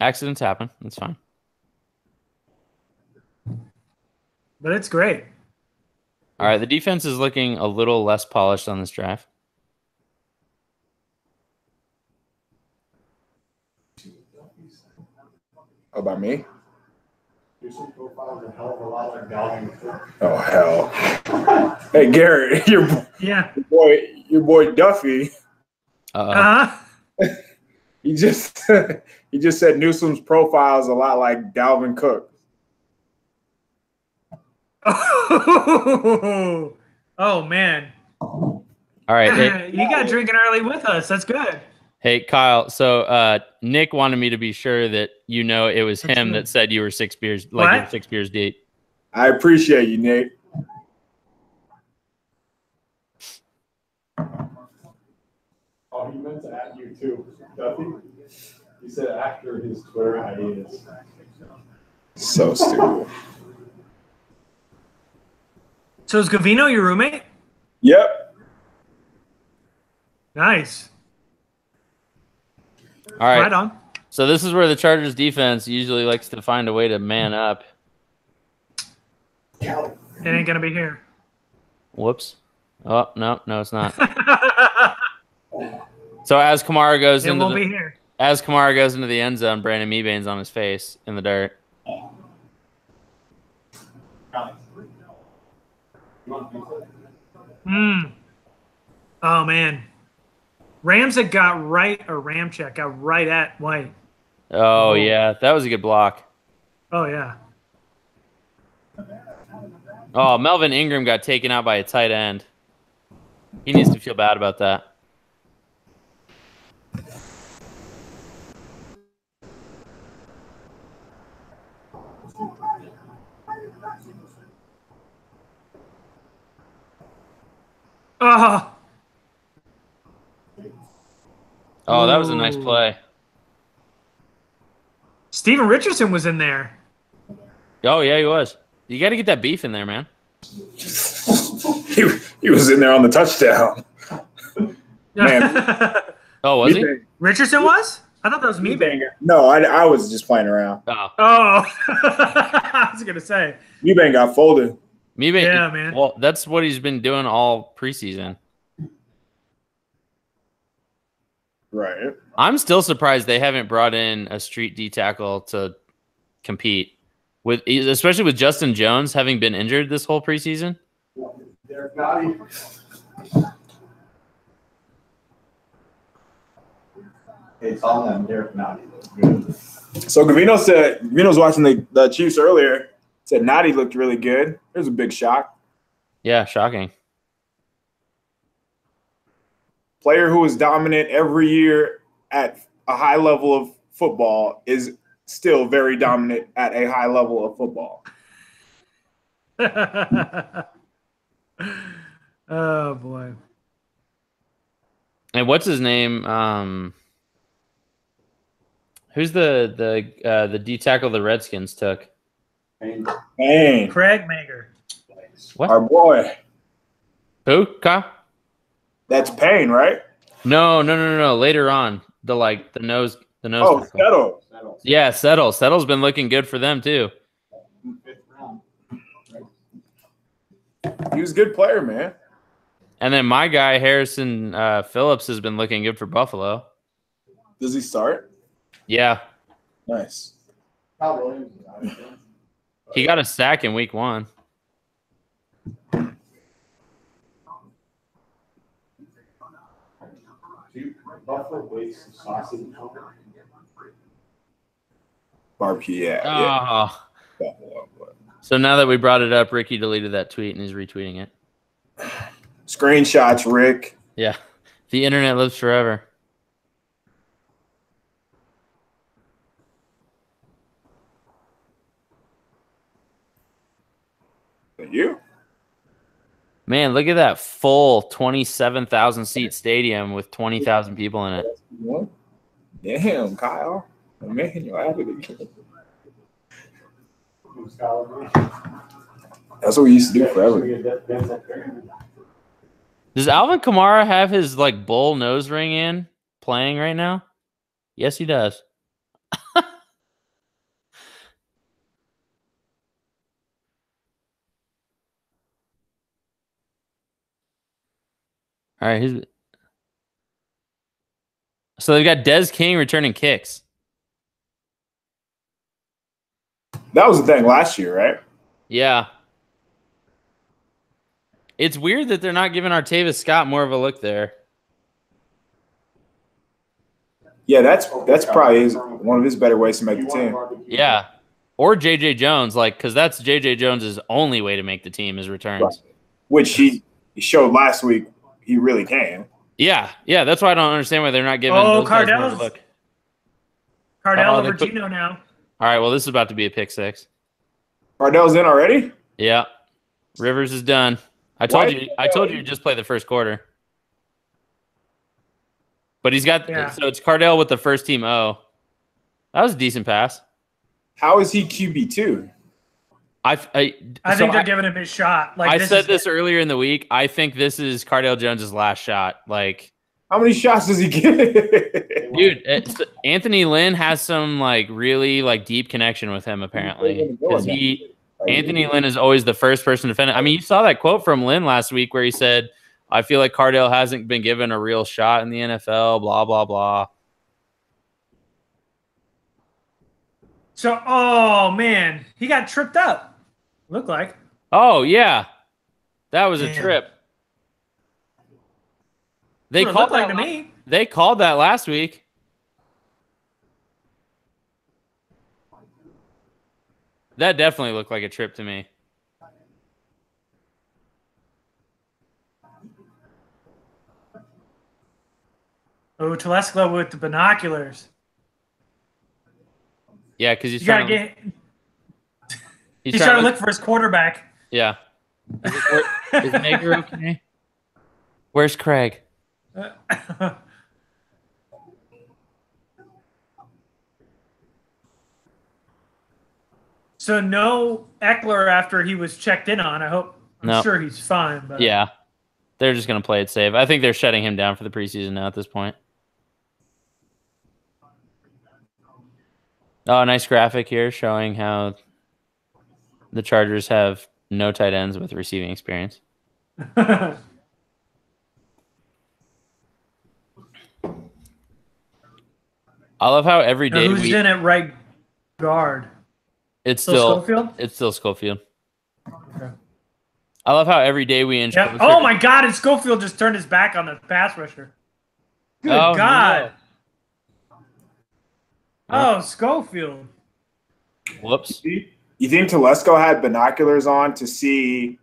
accidents happen. That's fine. But it's great. All right, the defense is looking a little less polished on this draft. About me? Oh hell! Hey Garrett, your boy Duffy. He just said Newsom's profile is a lot like Dalvin Cook. Oh man! All right, hey, you got drinking early with us. That's good. Hey Kyle, so Nick wanted me to be sure that you know it was him that said you were 6 beers, like you're 6 beers deep. I appreciate you, Nate. Oh, he meant to add you too, Duffy. He said after his Twitter hiatus. So stupid. So is Gavino your roommate? Yep. Nice. All right. Right on. So this is where the Chargers defense usually likes to find a way to man up. It ain't gonna be here. Whoops. Oh no, it's not. So as Kamara goes It won't be here. As Kamara goes into the end zone, Brandon Meebane's on his face in the dirt. Oh man. Ramczyk got right at White. Oh yeah, that was a good block. Oh yeah. Oh, Melvin Ingram got taken out by a tight end. He needs to feel bad about that. Oh, that was a nice play. Steven Richardson was in there. Oh, yeah, he was. You got to get that beef in there, man. He was in there on the touchdown. Man. Oh, was he? Richardson was? I thought that was Meebang. No, I was just playing around. Oh. I was going to say. Meebang got folded. Meebang, yeah, man. Well, that's what he's been doing all preseason. Right. I'm still surprised they haven't brought in a street D tackle to compete with, especially with Justin Jones having been injured this whole preseason. Derek Nottie. It's on them, Derek Nottie. So Gavino's watching the Chiefs earlier. Said Nottie looked really good. There's a big shock. Yeah, shocking. Player who is dominant every year at a high level of football is still very dominant at a high level of football. Oh boy. And what's his name? Who's the D tackle the Redskins took? Payne. Craig Mager. What? Our boy. Who? Ka? That's Payne, right? No. Later on, the nose. Oh, tackle. Settle. Yeah, Settle. Settle's been looking good for them too. He was a good player, man. And then my guy Harrison Phillips has been looking good for Buffalo. Does he start? Yeah, Nice. he got a sack in week 1. Buffalo wakes sausage. Barbecue, yeah. Oh. Buffalo, but- So now that we brought it up, Ricky deleted that tweet and is retweeting it. Screenshots, Rick. Yeah, the internet lives forever. You? Man, look at that full 27,000 seat stadium with 20,000 people in it. Damn, Kyle. Man, you're at it again. That's what we used to do forever. Does Alvin Kamara have his bull nose ring in playing right now? Yes, he does. All right, so they've got Des King returning kicks. That was the thing last year, right? Yeah. It's weird that they're not giving Artavis Scott more of a look there. Yeah, that's probably one of his better ways to make the team. Yeah. Or J.J. Jones, because that's J.J. Jones' only way to make the team is returns. Right. Which he showed last week he really can. Yeah, that's why I don't understand why they're not giving those guys more of a look. Cardell over Gino now. All right, well, this is about to be a pick 6. Cardell's in already? Yeah. Rivers is done. I told you to just play the first quarter. But he's got so it's Cardell with the first team O. That was a decent pass. How is he QB2? I think they're giving him his shot. I said this earlier in the week. I think this is Cardell Jones' last shot. How many shots does he get? Dude, Anthony Lynn has some really deep connection with him apparently. Because Anthony Lynn is always the first person to defend it. I mean, you saw that quote from Lynn last week where he said, I feel like Cardell hasn't been given a real shot in the NFL, blah, blah, blah. So, oh, man. He got tripped up. Looked like. Oh, yeah. That was a trip. They called that to me. They called that last week. That definitely looked like a trip to me. Oh, Telesco with the binoculars. Yeah, because he's trying to look for his quarterback. Yeah. Is Mager okay? Where's Craig? So no Eckler after he was checked in on. I'm sure he's fine. But yeah, they're just going to play it safe. I think they're shutting him down for the preseason now at this point. Oh, nice graphic here showing how the Chargers have no tight ends with receiving experience. I love how every day who's in at right guard? It's still Schofield. It's still Schofield. Okay. I love how every day we inch. Yep. Oh my God! And Schofield just turned his back on the pass rusher. Good God! No. Oh, Schofield. Whoops. You think Telesco had binoculars on to see?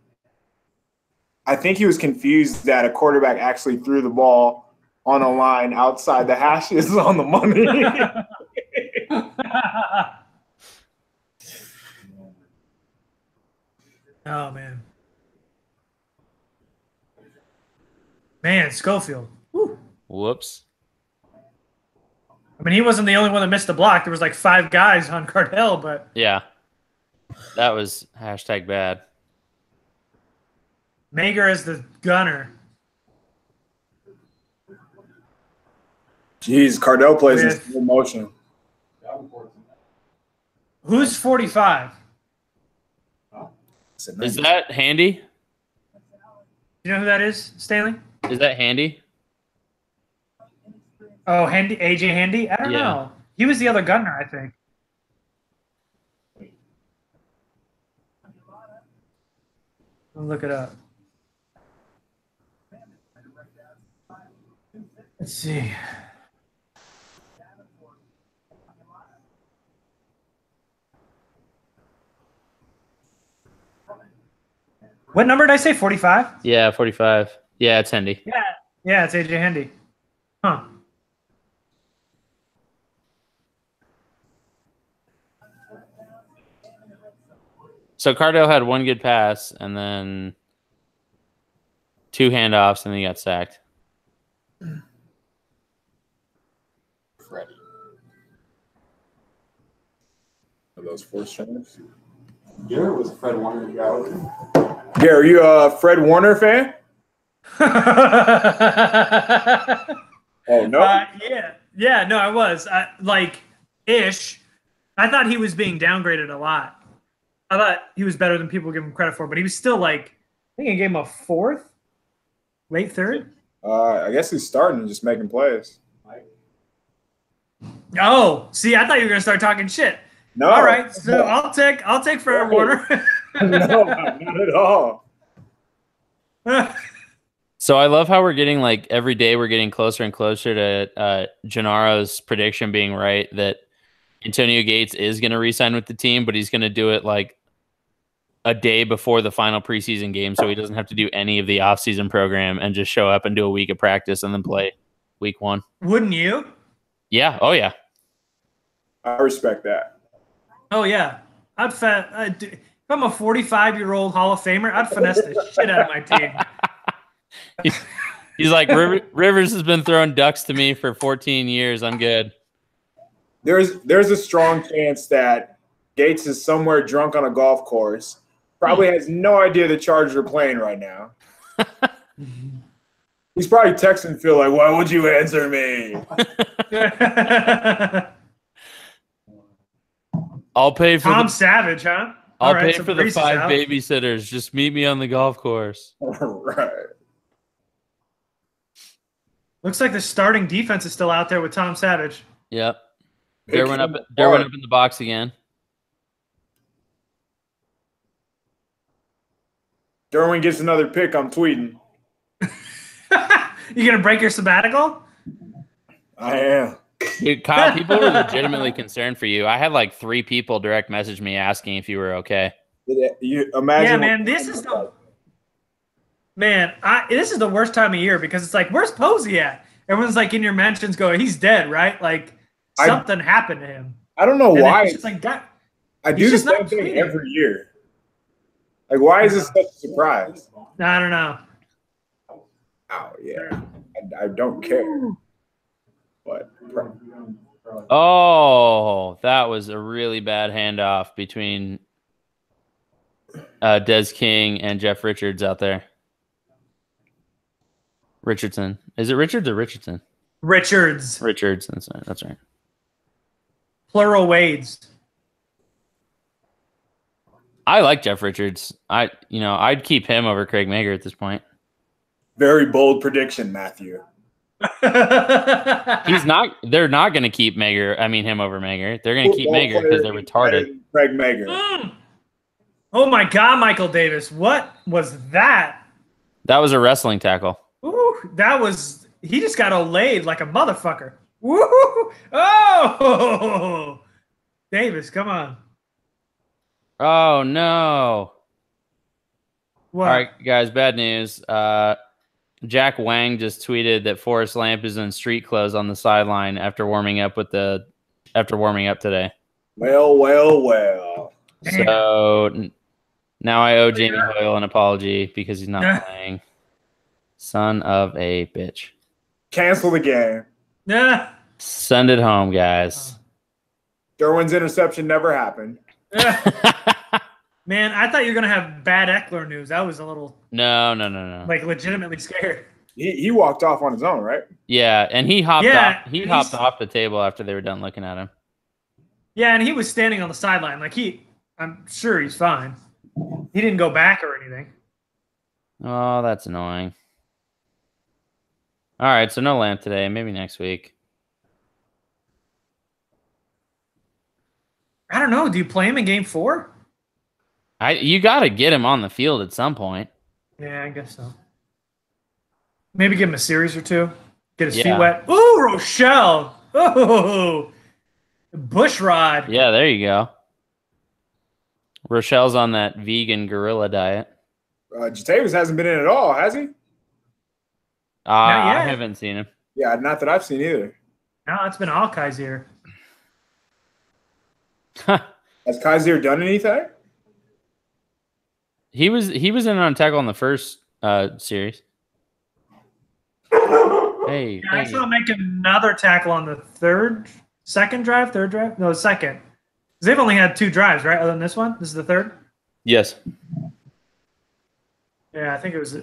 I think he was confused that a quarterback actually threw the ball on a line outside the hashes on the money. Oh, man. Man, Schofield. Woo. Whoops. I mean, he wasn't the only one that missed the block. There was like 5 guys on Cardell, but Yeah. That was #bad. Mager is the gunner. Jeez, Cardell plays in slow motion. Who's 45? Is that Handy? You know who that is, Stanley? Is that Handy? Oh, Handy, AJ Handy? I don't know. He was the other gunner, I think. I'll look it up. Let's see. What number did I say? 45? Yeah, 45. Yeah, it's Handy. Yeah, it's AJ Handy. Huh. So Cardell had 1 good pass and then 2 handoffs, and then he got sacked. Freddie. Are those 4 stringers? Garrett was a Fred Warner guy. Garrett, are you a Fred Warner fan? Oh, no? Yeah, no, I was. Ish. I thought he was being downgraded a lot. I thought he was better than people give him credit for, but he was still I think I gave him a 4th? Late 3rd? I guess he's starting and just making plays. Oh, see, I thought you were going to start talking shit. No. All right, so I'll take Fred Warner. No, not at all. So I love how we're getting every day we're getting closer and closer to Gennaro's prediction being right that Antonio Gates is going to re-sign with the team, but he's going to do it a day before the final preseason game, so he doesn't have to do any of the offseason program and just show up and do a week of practice and then play week 1. Wouldn't you? Yeah. Oh, yeah. I respect that. Oh, yeah. If I'm a 45-year-old Hall of Famer, I'd finesse the shit out of my team. He's like, Rivers has been throwing ducks to me for 14 years. I'm good. There's a strong chance that Gates is somewhere drunk on a golf course, probably has no idea the Chargers are playing right now. He's probably texting Phil like, "Why would you answer me?" I'll pay for Tom Savage, huh? I'll pay for the 5 babysitters. Just meet me on the golf course. Right. Looks like the starting defense is still out there with Tom Savage. Yep. Derwin up in the box again. Derwin gets another pick. I'm tweeting. You gonna break your sabbatical? I am. Dude, Kyle, people were legitimately concerned for you. I had 3 people direct message me asking if you were okay. You imagine? Yeah, man. This is the worst time of year because it's where's Posey at? Everyone's in your mentions going, he's dead, right? Something happened to him. I don't know why. It's just I do the same thing every year. Why is this such a surprise? I don't know. Oh yeah, I don't care. But oh, that was a really bad handoff between Des King and Jeff Richards out there. Richardson. Is it Richards or Richardson? Richards. That's right. Plural Wades. I like Jeff Richards. I'd keep him over Craig Mager at this point. Very bold prediction, Matthew. He's not. They're not going to keep him over Mager. They're going to keep Mager because they're retarded. Craig Mager. Oh my God, Michael Davis! What was that? That was a wrestling tackle. Ooh, he just got laid like a motherfucker. Woo! Oh, Davis, come on. Oh no! What? All right, guys. Bad news. Jack Wang just tweeted that Forrest Lamp is in street clothes on the sideline after warming up today. Well. So now I owe Jamie Hoyle an apology because he's not playing. Son of a bitch. Cancel the game. Yeah. Send it home, guys. Derwin's interception never happened. Man, I thought you were gonna have bad Eckler news. That was a little No. like legitimately scared. He walked off on his own, right? Yeah, and he hopped Yeah, off. He hopped off the table after they were done looking at him. Yeah, and he was standing on the sideline. Like I'm sure he's fine. He didn't go back or anything. Oh, that's annoying. All right, so no Lamp today. Maybe next week. I don't know. Do you play him in game 4? You got to get him on the field at some point. Yeah, I guess so. Maybe give him a series or two. Get his feet Yeah. wet. Ooh, Rochelle. Oh, Bushrod. Yeah, there you go. Rochelle's on that vegan gorilla diet. Jatavis hasn't been in at all, has he? I yet. haven't seen him. Yeah, not that I've seen either. No, it's been all Kaiser. Has Kaiser done anything? He was in on tackle on the first series. Hey, I saw him make another tackle on the second drive. No, second. 'Cause they've only had 2 drives, right? Other than this one, this is the third. Yes. Yeah, I think it was.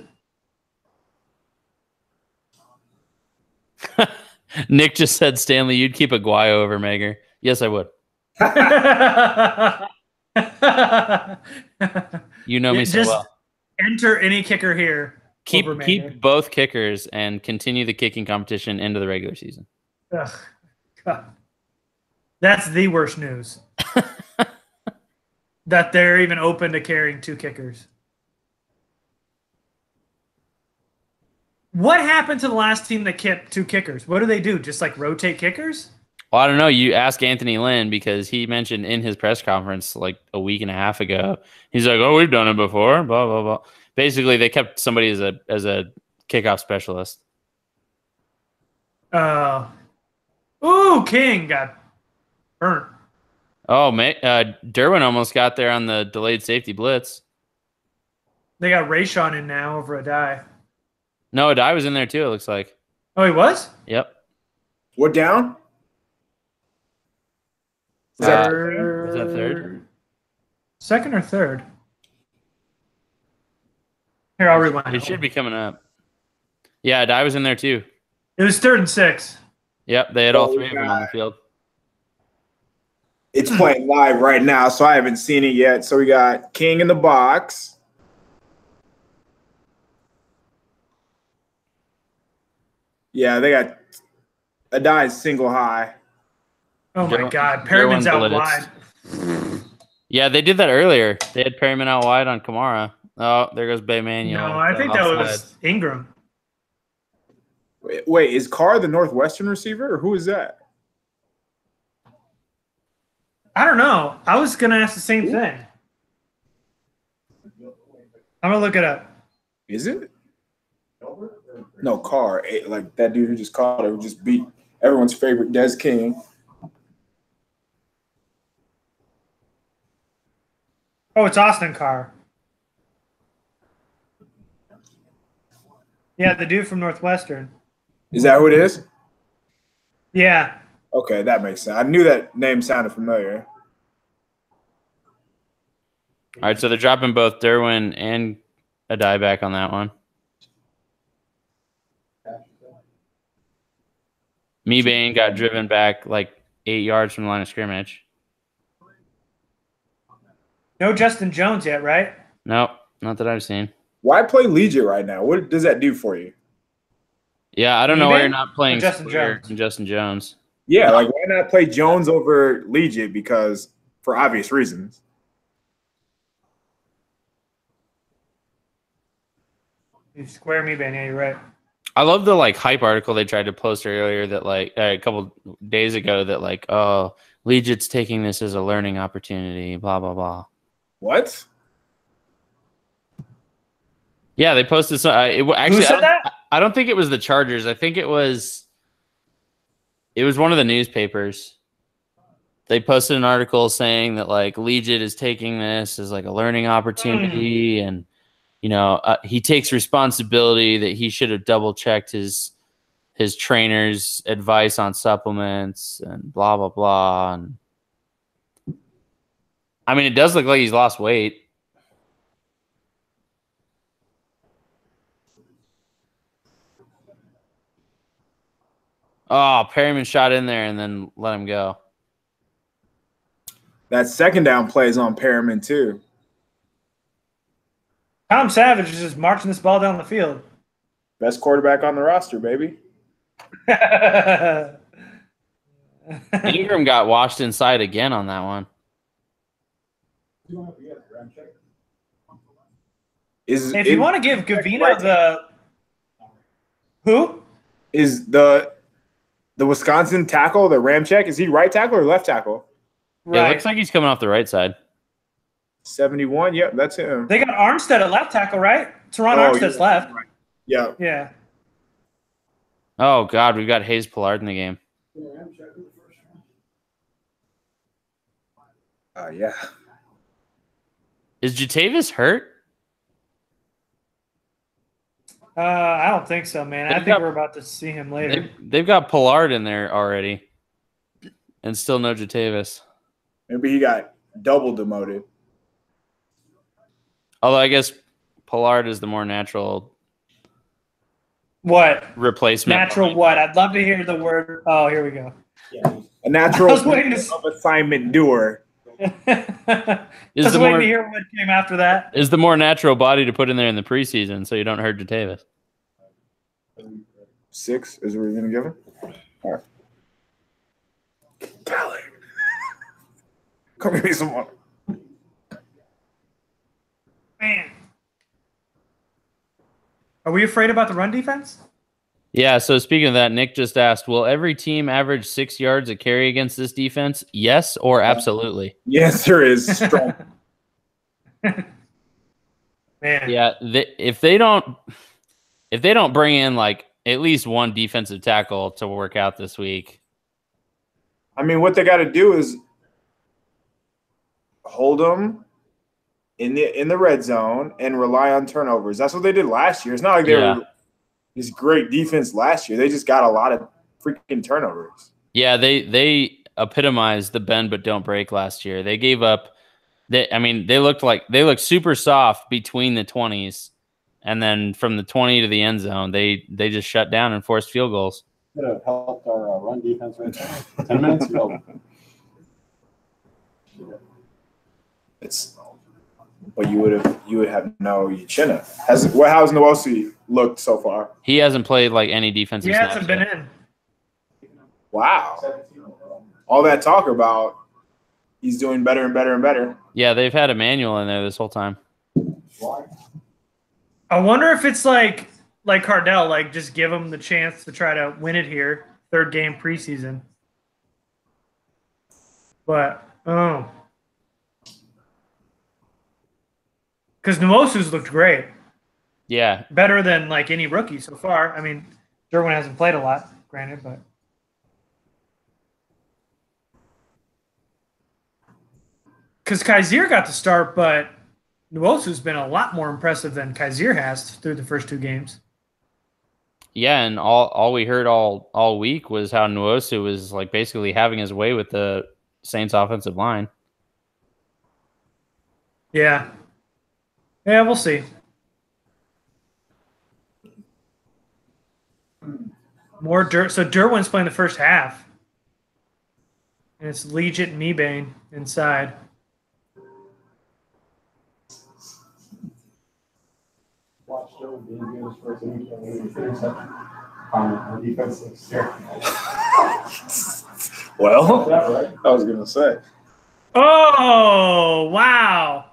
Nick just said, Stanley, you'd keep a Guayo over Mager. Yes, I would. You know me so Just well. enter any kicker here. Keep both kickers and continue the kicking competition into the regular season. Ugh, God. That's the worst news. That they're even open to carrying 2 kickers. What happened to the last team that kept 2 kickers? What do they do? Just like rotate kickers? Well, I don't know. You ask Anthony Lynn because he mentioned in his press conference like a week and a half ago. He's like, "Oh, we've done it before." Blah blah blah. Basically, they kept somebody as a kickoff specialist. King got burnt. Oh, Derwin almost got there on the delayed safety blitz. They got Rayshon in now over Adai. No, Adai was in there too. It looks like. Oh, he was? Yep. What down? Was that third? Second or third? Here, I'll rewind. It should be coming up. Yeah, Adai was in there too. It was 3rd and 6. Yep, they had all 3 of them on the field. It's playing live right now, so I haven't seen it yet. So we got King in the box. Yeah, they got Adai's single high. Oh, my God. Perryman's out wide. Yeah, they did that earlier. They had Perryman out wide on Kamara. Oh, there goes Bay Manuel. No, I think that was Ingram. Wait, is Carr the Northwestern receiver, or who is that? I don't know. I was going to ask the same thing. I'm going to look it up. Is it? No, Carr. Like that dude who just caught it, who just beat everyone's favorite Des King. Oh, it's Austin Carr. Yeah, the dude from Northwestern. Is that who it is? Yeah. Okay, that makes sense. I knew that name sounded familiar. All right, so they're dropping both Derwin and Adai back on that one. Mebane got driven back like 8 yards from the line of scrimmage. No Justin Jones yet, right? Nope, not that I've seen. Why play Legit right now? What does that do for you? Yeah, I don't know why you're not playing Justin Jones. and Justin Jones. Yeah, like why not play Jones over Legit? Because for obvious reasons. You square me, Ben. Yeah, you're right. I love the like hype article they tried to post earlier that like a couple days ago that like, oh, Legit's taking this as a learning opportunity, blah blah blah. What? Yeah, they posted some. Who said that? I don't think it was the Chargers. I think it was one of the newspapers. They posted an article saying that like Legit is taking this as like a learning opportunity, and you know he takes responsibility that he should have double checked his his trainer's advice on supplements and blah, blah, blah. And I mean, it does look like he's lost weight. Oh, Perryman shot in there and then let him go. That second down play is on Perryman, too. Tom Savage is just marching this ball down the field. Best quarterback on the roster, baby. Ingram got washed inside again on that one. If you want to give Gavino the who is the Wisconsin tackle, the Ramczyk, is he right tackle or left tackle? Right. Yeah, it looks like he's coming off the right side. 71, yep, that's him. They got Armstead at left tackle, right? Teron Armstead's left. Right. Yeah. Yeah. Oh, God, we've got Hayes Pollard in the game. Yeah. Is Jatavis hurt? I don't think so, man. I think we're about to see him later. They've got Pollard in there already, and still no Jatavis. Maybe he got double demoted. Although I guess Pollard is the more natural replacement. Natural what? I'd love to hear the word. Oh, here we go. Yeah. A natural assignment doer. I was waiting to hear what came after that. Is the more natural body to put in there in the preseason so you don't hurt Jatavis. 6 is what we're going to give him? All right. Golly. Come give me some more. Man. Are we afraid about the run defense? Yeah, so speaking of that, Nick just asked, will every team average 6 yards a carry against this defense? Yes or absolutely? Yes, there is. Strong. Man. Yeah, if they don't bring in like at least one defensive tackle to work out this week. I mean, what they got to do is hold them in the red zone and rely on turnovers. That's what they did last year. It's not like they were this great defense last year. They just got a lot of freaking turnovers. Yeah, they epitomized the bend but don't break last year. They gave up. They looked super soft between the 20s, and then from the 20 to the end zone, they just shut down and forced field goals. Could have helped our run defense right there. 10 minutes ago. But you would have no, you shouldn't have. How's Nwosu looked so far? He hasn't played like any defensive snaps. He hasn't been in. Wow. All that talk about he's doing better and better and better. Yeah, they've had Emmanuel in there this whole time. I wonder if it's like Cardell, like just give him the chance to try to win it here, third game preseason. But because Nwosu's looked great. Yeah. Better than like any rookie so far. I mean, Derwin hasn't played a lot, granted, but because Kaiser got to start, but Nwosu's been a lot more impressive than Kaiser has through the first 2 games. Yeah, and all we heard all week was how Nwosu was like basically having his way with the Saints offensive line. Yeah. Yeah, we'll see. More Dirt. So Derwin's playing the first half. And it's Legit and Mebane inside. Watch Joe being good as first interception. Our defense looks terrible. Well, Right? I was going to say. Oh, wow.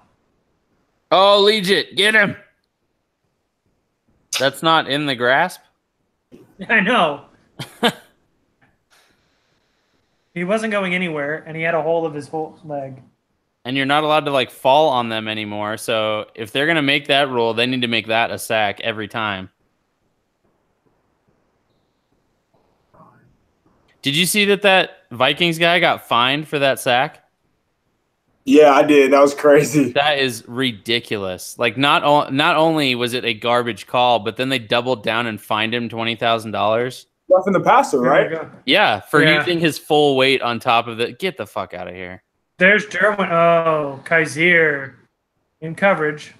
Oh, Legit, get him. That's not in the grasp. I know. He wasn't going anywhere, and he had a hold of his whole leg. And you're not allowed to like fall on them anymore. So if they're going to make that rule, they need to make that a sack every time. Did you see that Vikings guy got fined for that sack? Yeah, I did. That was crazy. That is ridiculous. Like not only was it a garbage call, but then they doubled down and fined him $20,000. roughing the passer, right? Yeah, for using his full weight on top of it. Get the fuck out of here. There's Derwin. Oh, Kaiser in coverage.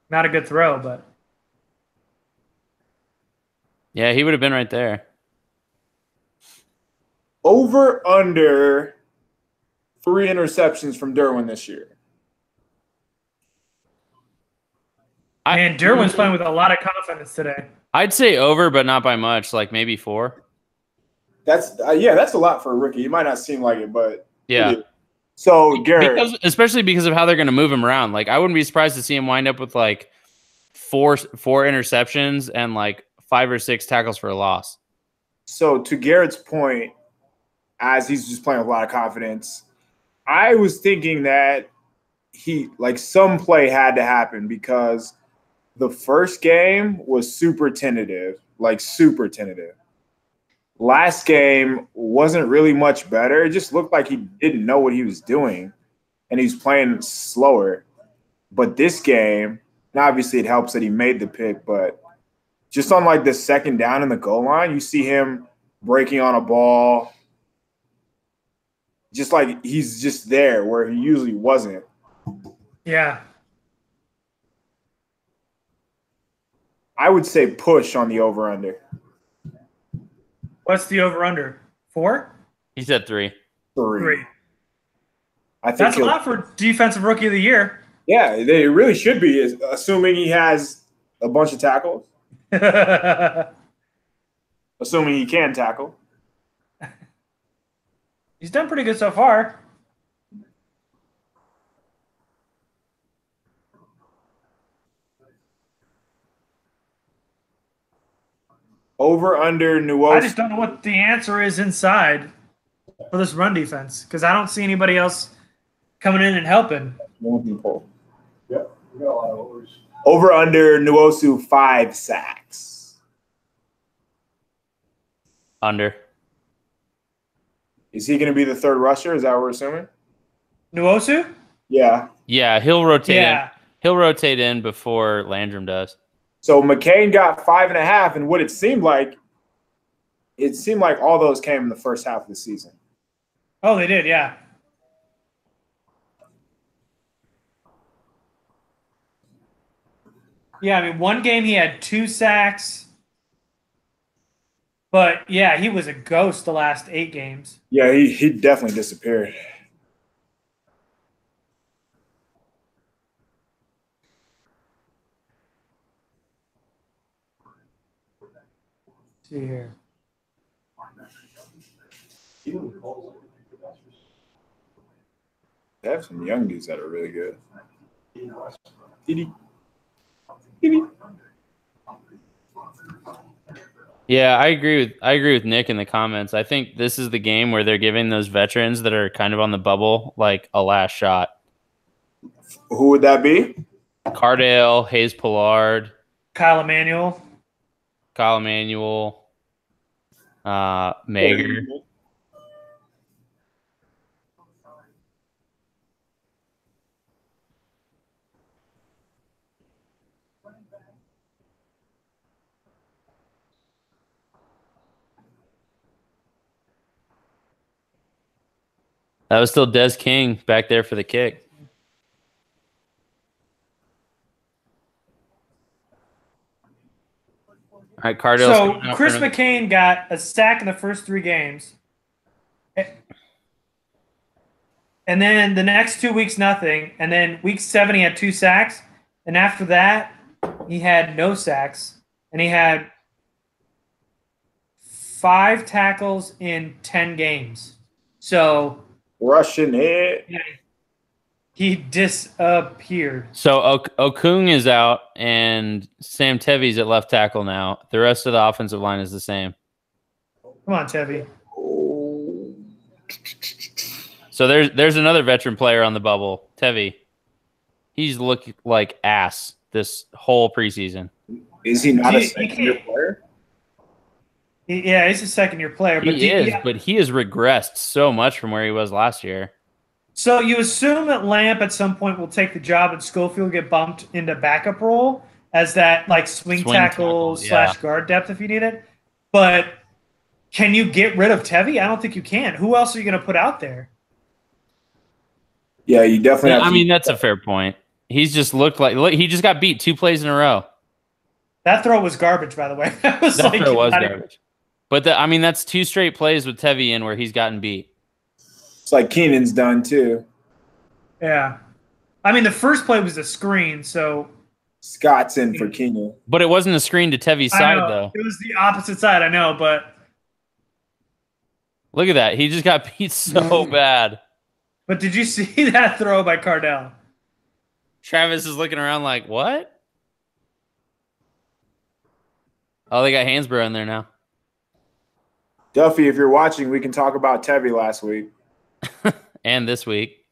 Not a good throw, but. Yeah, he would have been right there. Over under 3 interceptions from Derwin this year. And Derwin's playing with a lot of confidence today. I'd say over, but not by much. Like maybe 4. That's that's a lot for a rookie. It might not seem like it, but yeah. So Garrett, especially because of how they're going to move him around. Like I wouldn't be surprised to see him wind up with like four interceptions and like 5 or 6 tackles for a loss. So to Garrett's point, as he's just playing with a lot of confidence, I was thinking that some play had to happen because the first game was super tentative. Last game wasn't really much better. It just looked like he didn't know what he was doing, and he's playing slower. But this game, and obviously it helps that he made the pick, but just on like the second down in the goal line, you see him breaking on a ball, just like he's just there where he usually wasn't. Yeah. I would say push on the over-under. What's the over-under? 4? He said 3. 3. I think that's a lot for defensive rookie of the year. Yeah, they really should be, assuming he has a bunch of tackles. Assuming he can tackle. He's done pretty good so far. Over under Nuosu. I just don't know what the answer is inside for this run defense because I don't see anybody else coming in and helping. Yeah, we got a lot of overs. Over under Nuosu 5 sacks. Under. Is he going to be the third rusher? Is that what we're assuming? Nuosu? Yeah. Yeah, he'll rotate in. He'll rotate in before Landrum does. So McCain got 5.5, and what it seemed like all those came in the first half of the season. Oh, they did, yeah. Yeah, I mean, one game he had 2 sacks. But, yeah, he was a ghost the last 8 games. Yeah, he definitely disappeared. See here. They have some young dudes that are really good. Yeah, I agree with Nick in the comments. I think this is the game where they're giving those veterans that are kind of on the bubble like a last shot. Who would that be? Cardale, Hayes Pollard, Kyle Emanuel, Mager. That was still Des King back there for the kick. All right, Cardale. So Chris McCain got a sack in the first 3 games. And then the next 2 weeks, nothing. And then week 7, he had 2 sacks. And after that, he had no sacks. And he had 5 tackles in 10 games. So rushing it. Yeah, he disappeared. So Okung is out, and Sam Tevi's at left tackle now. The rest of the offensive line is the same. Come on, Tevi. So there's another veteran player on the bubble, Tevi. He's looked like ass this whole preseason. Is he not a second-year player? Yeah, he's a second-year player. But he has regressed so much from where he was last year. So you assume that Lamp at some point will take the job and Schofield get bumped into backup role as that like swing tackle / guard depth if you need it. But can you get rid of Tevy? I don't think you can. Who else are you going to put out there? Yeah, you definitely have to. I mean, that's a fair point. He's just looked like he just got beat 2 plays in a row. That throw was garbage, by the way. That throw was garbage. But I mean, that's 2 straight plays with Tevy in where he's gotten beat. It's like Keenan's done too. Yeah. I mean, the first play was a screen, so Scott's in for Keenan. But it wasn't a screen to Tevy's side, though. It was the opposite side, I know, but look at that. He just got beat so bad. But did you see that throw by Cardell? Travis is looking around like, what? Oh, they got Hansbrough in there now. Duffy, if you're watching, we can talk about Tevy last week. And this week.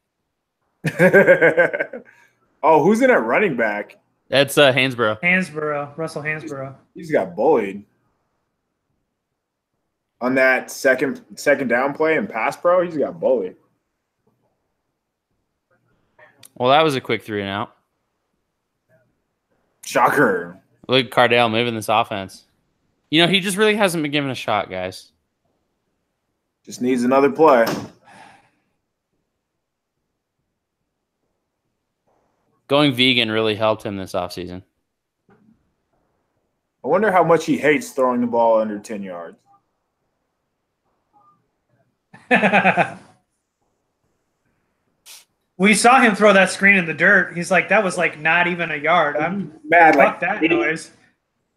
Oh, who's in at running back? That's Hansbrough. Russell Hansbrough. He's got bullied. On that second down play and pass pro, he's got bullied. Well, that was a quick 3 and out. Shocker. Look at Cardell moving this offense. You know, he just really hasn't been given a shot, guys. Just needs another play. Going vegan really helped him this offseason. I wonder how much he hates throwing the ball under 10 yards. We saw him throw that screen in the dirt. He's like, that was like not even a yard. I'm mad. Fuck that noise.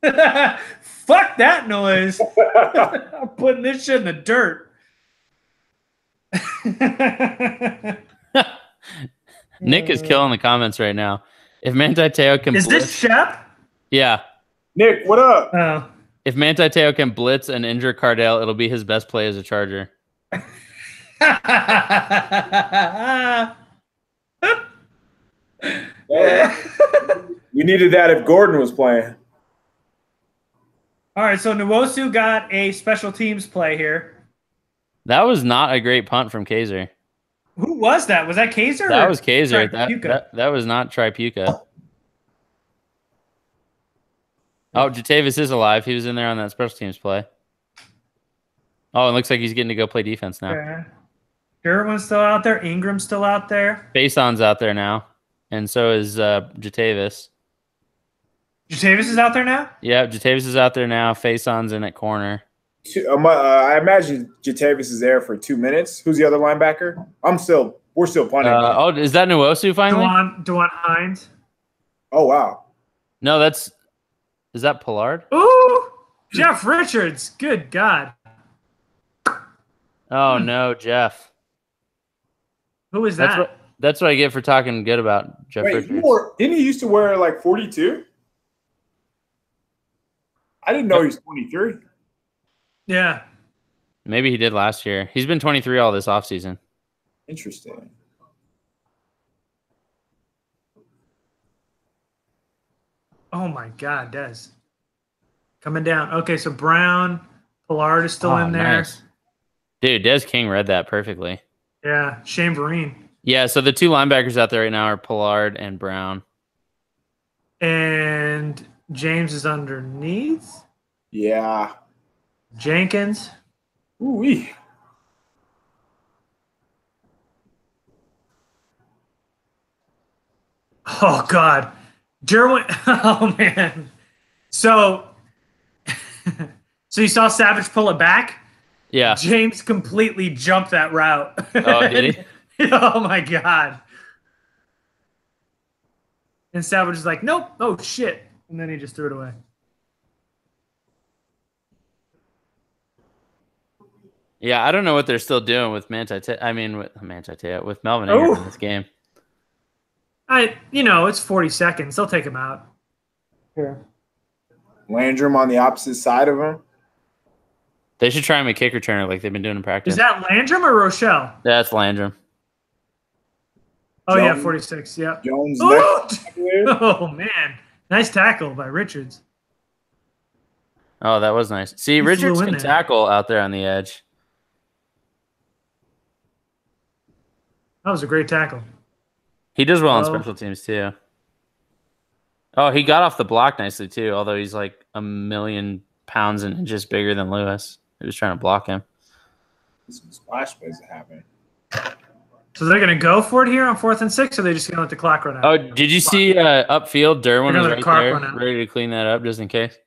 Fuck that noise. I'm putting this shit in the dirt. Nick is killing the comments right now. If Manti Te'o can blitz, this Shep? Yeah. Nick, what up? Oh. If Manti Te'o can blitz and injure Cardell, it'll be his best play as a Charger. You needed that if Gordon was playing. All right, so Nwosu got a special teams play here. That was not a great punt from Kaiser. Who was that? Was that Kaiser? That was Kaiser. That was not Tripuka. Oh, Jatavis is alive. He was in there on that special teams play. Oh, it looks like he's getting to go play defense now. Okay. Derwin's still out there. Ingram's still out there. Faison's out there now. And so is Jatavis. Jatavis is out there now? Yeah, Jatavis is out there now. Faison's in at corner. I imagine Jatavis is there for 2 minutes. Who's the other linebacker? We're still punting. Is that Nwosu finally? Dewan Hines. Oh, wow. No, is that Pollard? Ooh, Jeff Richards. Good God. Oh, no, Jeff. Who is that? That's what I get for talking good about Jeff Richards. Didn't he used to wear like 42? I didn't know he was 23. Yeah. Maybe he did last year. He's been 23 all this offseason. Interesting. Oh, my God, Des. Coming down. Okay, so Brown, Pollard is still in there. Nice. Dude, Des King read that perfectly. Yeah, Shane Vereen. Yeah, so the 2 linebackers out there right now are Pollard and Brown. And James is underneath. Yeah. Jenkins. Ooh-wee. Oh, God. Derwin. Oh, man. So you saw Savage pull it back? Yeah. James completely jumped that route. Oh, did he? Oh, my God. And Savage is like, nope. Oh, shit. And then he just threw it away. Yeah, I don't know what they're still doing with with Melvin Ingram in this game. It's 40 seconds. They'll take him out. Here. Landrum on the opposite side of him. They should try him a kick returner like they've been doing in practice. Is that Landrum or Rochelle? That's Landrum. Oh, Jones, yeah, 46. Yeah. Jones. Oh, man. Nice tackle by Richards. Oh, that was nice. See, Richards can tackle out there on the edge. That was a great tackle. He does well on special teams, too. Oh, he got off the block nicely, too, although he's like 1,000,000 pounds and inches bigger than Lewis. They're just trying to block him. Some splash plays that happen. So they're going to go for it here on 4th and 6, or are they just going to let the clock run out? Oh, did you see upfield? Derwin was right there, run out. ready to clean that up just in case.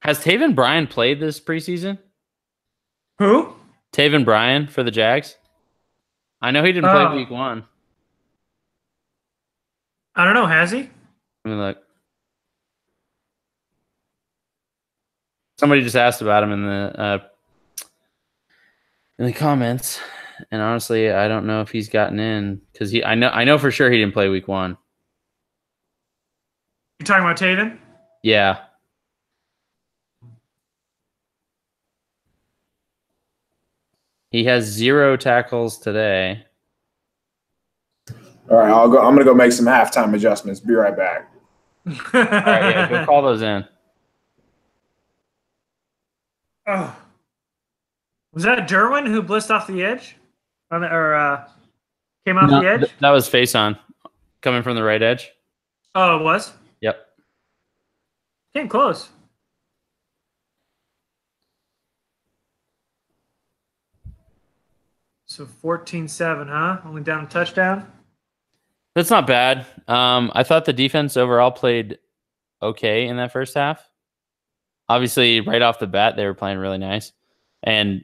Has Taven Bryan played this preseason? Who? Taven Bryan for the Jags. I know he didn't play week 1. I don't know. Has he? Let me look. Somebody just asked about him in the comments, and honestly, I don't know if he's gotten in because I know for sure he didn't play week 1. You're talking about Taven? Yeah. He has 0 tackles today. All right, I'm gonna go make some halftime adjustments. Be right back. All right, yeah, go call those in. Oh, was that Derwin who blitzed off the edge, came off the edge? That was face on, coming from the right edge. Oh, it was. Yep. Came close. So 14-7, huh? Only down a touchdown. That's not bad. I thought the defense overall played okay in that first half. Obviously, right off the bat, they were playing really nice. And,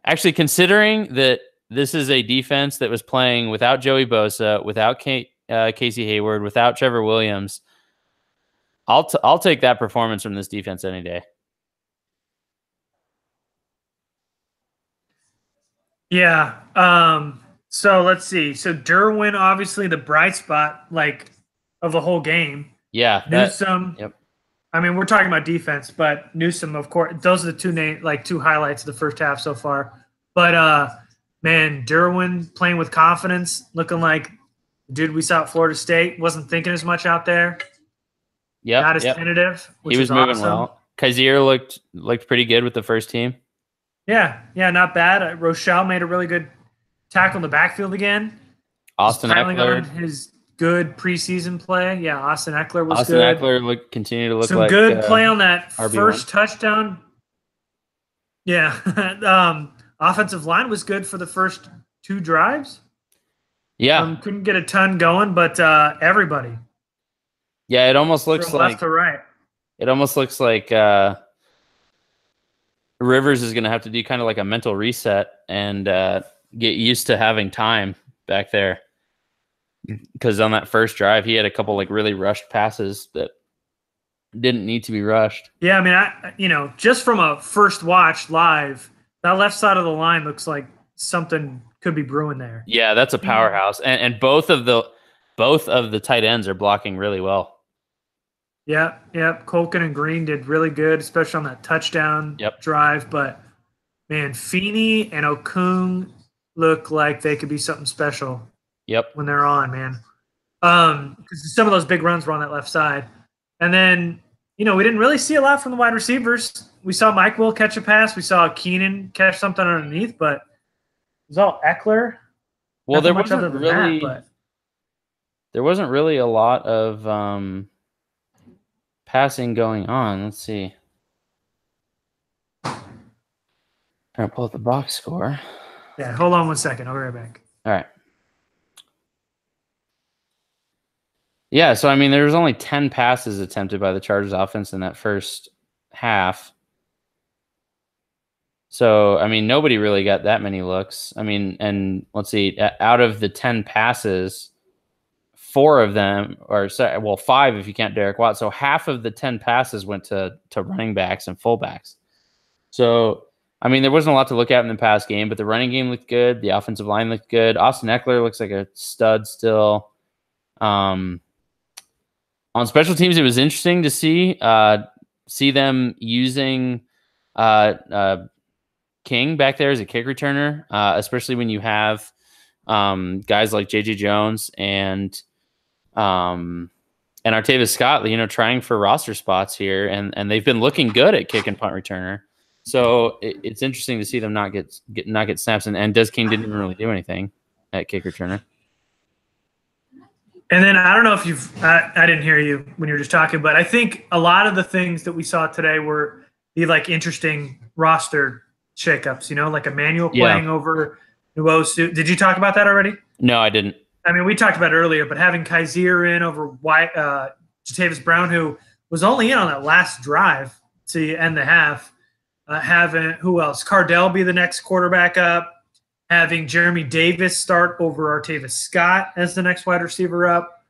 actually considering that this is a defense that was playing without Joey Bosa, without Casey Hayward, without Trevor Williams, I'll take that performance from this defense any day. Yeah. So let's see. So Derwin, obviously the bright spot, of the whole game. Yeah. Newsome. Yep. I mean, we're talking about defense, but Newsome, of course, those are the two highlights of the first half so far. But man, Derwin playing with confidence, looking like the dude we saw at Florida State, wasn't thinking as much out there. Yeah. Not as tentative. He was moving well. Kaiser looked pretty good with the first team. Yeah, not bad. Rochelle made a really good tackle in the backfield again. Austin Eckler. On his good preseason play. Yeah, Austin Eckler was good. Austin Eckler continued to look some like good play on that RB1. First touchdown. Yeah. Offensive line was good for the first 2 drives. Yeah. Couldn't get a ton going, but everybody. Yeah, it almost looks from left to right. It almost looks like Rivers is going to have to do kind of like a mental reset and get used to having time back there. Because on that first drive, he had a couple really rushed passes that didn't need to be rushed. Yeah, I mean, just from a first watch live, that left side of the line looks like something could be brewing there. Yeah, that's a powerhouse, and both of the tight ends are blocking really well. Yep. Colkin and Green did really good, especially on that touchdown drive. But, man, Feeney and Okung look like they could be something special when they're on, man. Because some of those big runs were on that left side. And then, we didn't really see a lot from the wide receivers. We saw Mike Will catch a pass. We saw Keenan catch something underneath, but it was all Eckler. Well, there wasn't really a lot of passing going on. Let's see. Trying to pull up the box score. Yeah, hold on 1 second. I'll be right back. All right. Yeah, so I mean, there was only 10 passes attempted by the Chargers offense in that first half. So, I mean, nobody really got that many looks. I mean, and let's see, out of the 10 passes, 4 of them, or 5 if you count Derek Watt. So half of the 10 passes went to running backs and fullbacks. So, I mean, there wasn't a lot to look at in the past game, but the running game looked good. The offensive line looked good. Austin Eckler looks like a stud still. On special teams, it was interesting to see them using King back there as a kick returner, especially when you have guys like J.J. Jones and Artavis Scott, trying for roster spots here, and they've been looking good at kick and punt returner. So it's interesting to see them not get snaps, and Des King didn't even really do anything at kick returner. And then I don't know if you've I didn't hear you when you were just talking, but I think a lot of the things that we saw today were the like interesting roster shakeups. Like Emmanuel playing over Nwosu. Did you talk about that already? No, I didn't. I mean, we talked about it earlier, but having Kaiser in over Jatavis Brown, who was only in on that last drive to end the half. Having who else? Cardell be the next quarterback up. Having Jeremy Davis start over Artavis Scott as the next wide receiver up.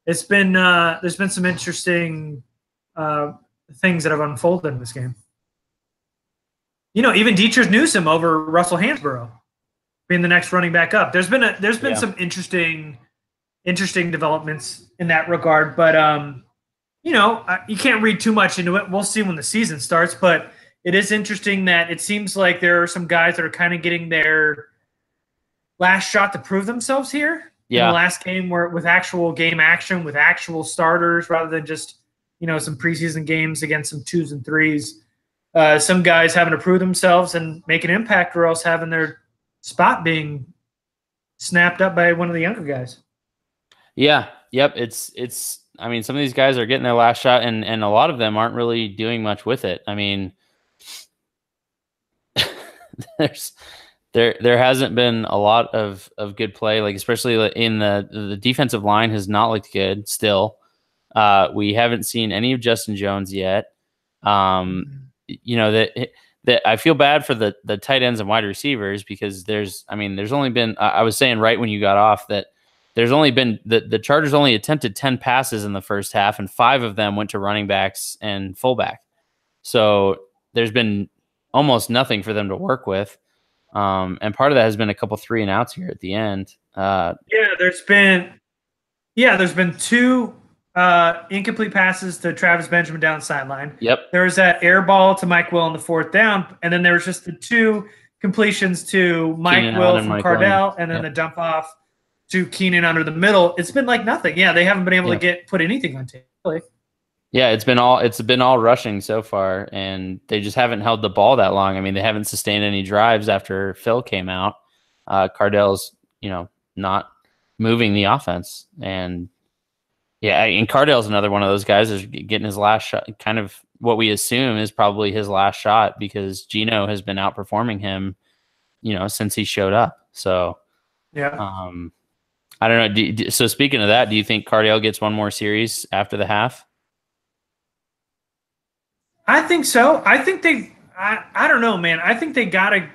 It's been there's been some interesting things that have unfolded in this game. Even Dietrich Newsom over Russell Hansborough being the next running back up. There's been some interesting developments in that regard, but you can't read too much into it. We'll see when the season starts, but it is interesting that it seems like there are some guys that are kind of getting their last shot to prove themselves here in the last game, where with actual game action, with actual starters, rather than just some preseason games against some 2s and 3s. Some guys having to prove themselves and make an impact, or else having their spot being snapped up by one of the younger guys. Yeah. Yep. It's. I mean, some of these guys are getting their last shot, and a lot of them aren't really doing much with it. I mean, there hasn't been a lot of good play, like especially in the defensive line has not looked good still. We haven't seen any of Justin Jones yet. That I feel bad for the tight ends and wide receivers, because there's only been, I was saying right when you got off that there's only been the Chargers only attempted 10 passes in the first half, and 5 of them went to running backs and fullback. So there's been almost nothing for them to work with. And part of that has been a couple 3-and-outs here at the end. There's been 2 incomplete passes to Travis Benjamin down the sideline. Yep. There was that air ball to Mike Will on the 4th down, and then there was just the 2 completions to Mike Will from Cardell, and then the dump off to Keenan under the middle. It's been like nothing. Yeah, they haven't been able to put anything on tape. Yeah, it's been all rushing so far, and they just haven't held the ball that long. I mean, they haven't sustained any drives after Phil came out. Cardell's, not moving the offense, and Cardell's another one of those guys is getting his last shot, kind of what we assume is probably his last shot, because Geno has been outperforming him, since he showed up. So, I don't know. So speaking of that, do you think Cardell gets one more series after the half? I think so. I think I don't know, man. I think they gotta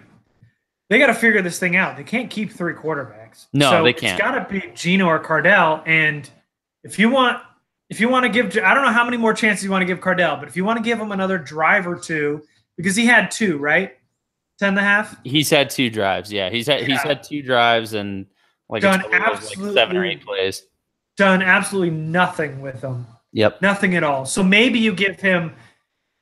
figure this thing out. They can't keep 3 quarterbacks. No, they can't. It's gotta be Geno or Cardell. And if you want to give, I don't know how many more chances you want to give Cardell, but if you want to give him another drive or 2, because he had 2, right? 10.5. He's had 2 drives. Yeah, he's had 2 drives and done absolutely 7 or 8 plays. Done absolutely nothing with them. Yep, nothing at all. So maybe you give him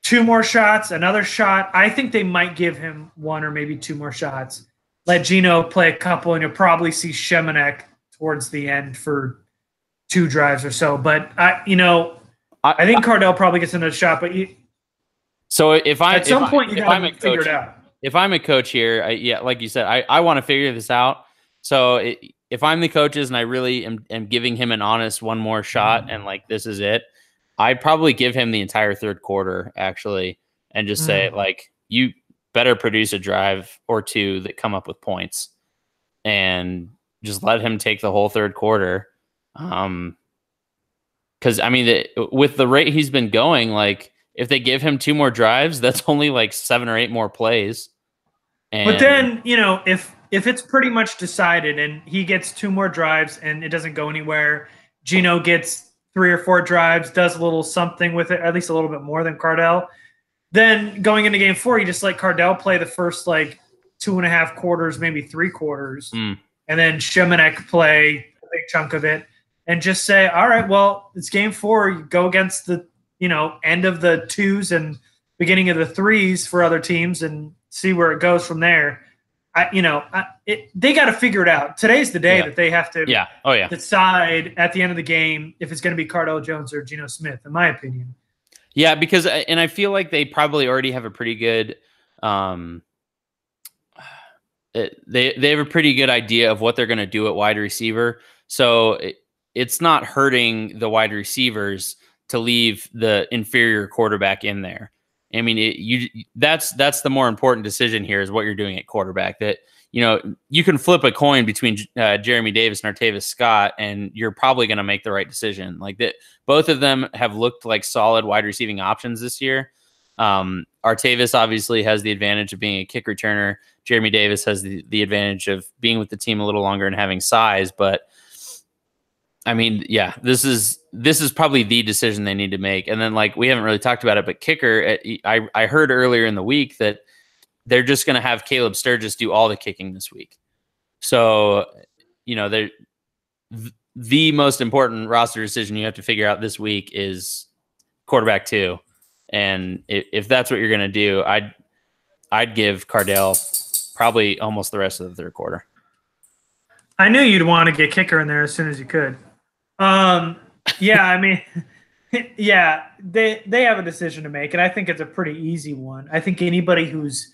2 more shots, another shot. I think they might give him 1 or maybe 2 more shots. Let Geno play a couple, and you'll probably see Shemenek towards the end for 2 drives or so. But I think Cardell probably gets another shot. But at some point you got to figure it out. If I'm a coach here, like you said, I want to figure this out. So if I'm the coaches and I really am giving him an honest 1 more shot, and this is it, I'd probably give him the entire 3rd quarter, actually, and just say, you better produce a drive or 2 that come up with points, and just let him take the whole 3rd quarter. Because, with the rate he's been going, if they give him 2 more drives, that's only 7 or 8 more plays. But then, if it's pretty much decided and he gets 2 more drives and it doesn't go anywhere, Geno gets 3 or 4 drives, does a little something with it, at least a little bit more than Cardell. Then going into game 4, you just let Cardell play the first 2.5 quarters, maybe 3 quarters, and then Shemenek play a big chunk of it, and just say, all right, well, it's game 4. You go against the end of the 2s and beginning of the 3s for other teams, and see where it goes from there. They got to figure it out. Today's the day that they have to decide at the end of the game if it's going to be Cardell Jones or Geno Smith, in my opinion. Yeah, because I feel like they probably already have a pretty good They have a pretty good idea of what they're going to do at wide receiver. So it's not hurting the wide receivers to leave the inferior quarterback in there. I mean, that's the more important decision here is what you're doing at quarterback. That, you can flip a coin between Jeremy Davis and Artavis Scott, and you're probably going to make the right decision. Like that, both of them have looked like solid wide receiving options this year. Artavis obviously has the advantage of being a kick returner. Jeremy Davis has the advantage of being with the team a little longer and having size. But I mean, yeah, this is probably the decision they need to make. And then, like, we haven't really talked about it, but kicker, I heard earlier in the week that they're just going to have Caleb Sturgis do all the kicking this week. So, the most important roster decision you have to figure out this week is quarterback 2. And if that's what you're going to do, I'd give Cardell probably almost the rest of the third quarter. I knew you'd want to get kicker in there as soon as you could. Yeah, I mean, yeah, they have a decision to make, and I think it's a pretty easy one. I think anybody who's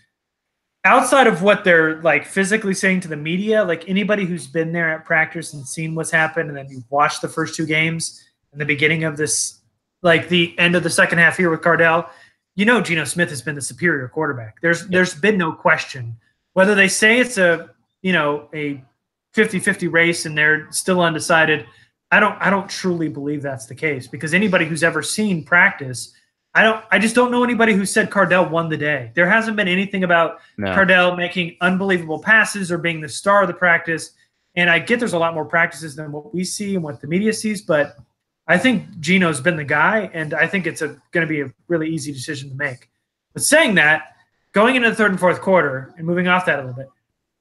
outside of what they're like physically saying to the media, like anybody who's been there at practice and seen what's happened, and then you've watched the first 2 games and the beginning of this, like the end of the second half here with Cardell, Geno Smith has been the superior quarterback. There's been no question. Whether they say it's a 50-50 race and they're still undecided, I don't truly believe that's the case, because anybody who's ever seen practice, I just don't know anybody who said Cardell won the day. There hasn't been anything about Cardell making unbelievable passes or being the star of the practice. And I get there's a lot more practices than what we see and what the media sees, but I think Geno's been the guy, and I think it's going to be a really easy decision to make. But saying that, going into the third and fourth quarter and moving off that a little bit,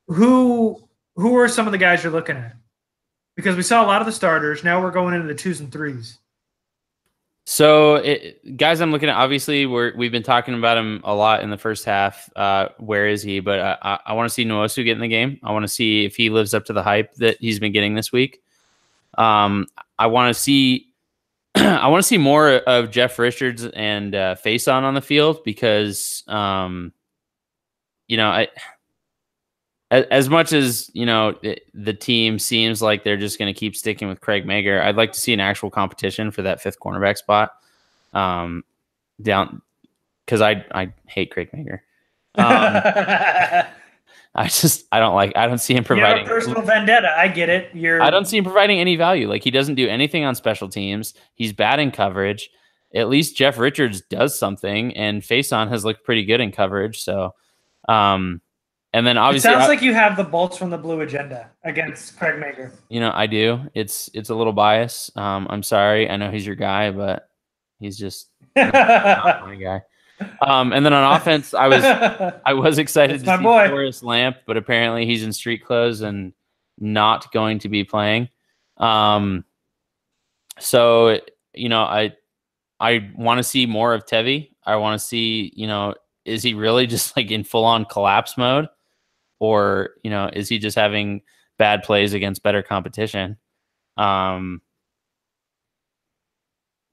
who are some of the guys you're looking at? Because we saw a lot of the starters. Now we're going into the 2s and 3s. So, guys, I'm looking at, obviously, we've been talking about him a lot in the first half. Where is he? But I want to see Nwosu get in the game. I want to see if he lives up to the hype that he's been getting this week. I want to see more of Jeff Richards and Faison on the field, because as much as the team seems like they're just going to keep sticking with Craig Mager, I'd like to see an actual competition for that 5th cornerback spot. Down, because I hate Craig Mager. I don't see him providing. You have a personal vendetta. I get it. I don't see him providing any value. Like, he doesn't do anything on special teams. He's bad in coverage. At least Jeff Richards does something, and Faison has looked pretty good in coverage. So, and then obviously, it sounds like you have the bolts from the blue agenda against Craig Mager. I do. It's a little bias. I'm sorry. I know he's your guy, but he's just not my guy. And then on offense, I was excited to see Forrest Lamp, but apparently he's in street clothes and not going to be playing. So I want to see more of Tevi. I want to see, is he really just like in full on collapse mode, or is he just having bad plays against better competition?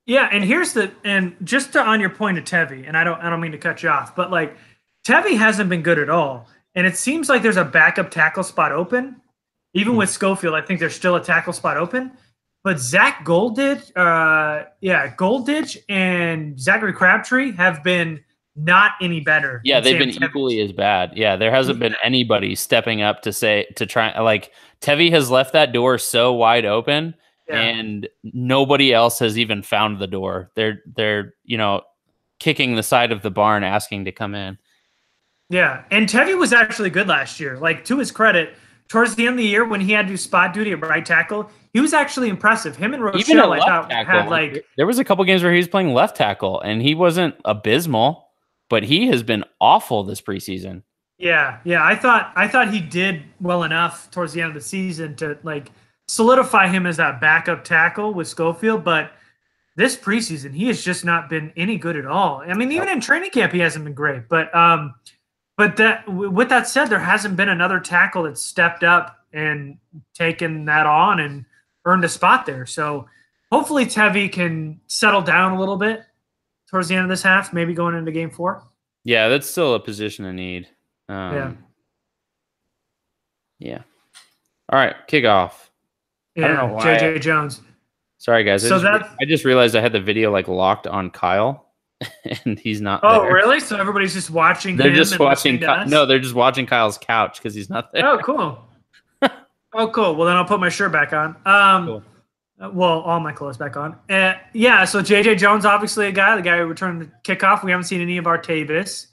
Yeah, and just on your point of Tevi, and I don't mean to cut you off, but like Tevi hasn't been good at all, and it seems like there's a backup tackle spot open. Even with Schofield, I think there's still a tackle spot open. But Zach Golditch and Zachary Crabtree have been not any better. Yeah, they've been equally as bad. Yeah, there hasn't been anybody stepping up to try. Like, Tevi has left that door so wide open. Yeah. And nobody else has even found the door. They're kicking the side of the barn asking to come in. Yeah, and Tevi was actually good last year. Like, to his credit, towards the end of the year when he had to do spot duty at right tackle, he was actually impressive. Him and Rochelle, I thought, had like... There was a couple games where he was playing left tackle, and he wasn't abysmal, but he has been awful this preseason. Yeah. I thought he did well enough towards the end of the season to like solidify him as that backup tackle with Schofield, but this preseason he has just not been any good at all. I mean, even in training camp he hasn't been great. But with that said, there hasn't been another tackle that stepped up and taken that on and earned a spot there. So hopefully Tevi can settle down a little bit towards the end of this half, maybe going into game 4. Yeah, that's still a position of need. Yeah. Yeah. All right, kickoff. I don't know Yeah, why. JJ Jones. Sorry, guys. So I just realized I had the video like locked on Kyle, and he's not Oh, there. really? So everybody's just watching They're him just and watching. listening to us? No, they're just watching Kyle's couch because he's not there. Oh, cool. Oh, cool. Well, then I'll put my shirt back on. Cool. Well, all my clothes back on. Yeah, so JJ Jones, obviously the guy who returned the kickoff. We haven't seen any of Artavis.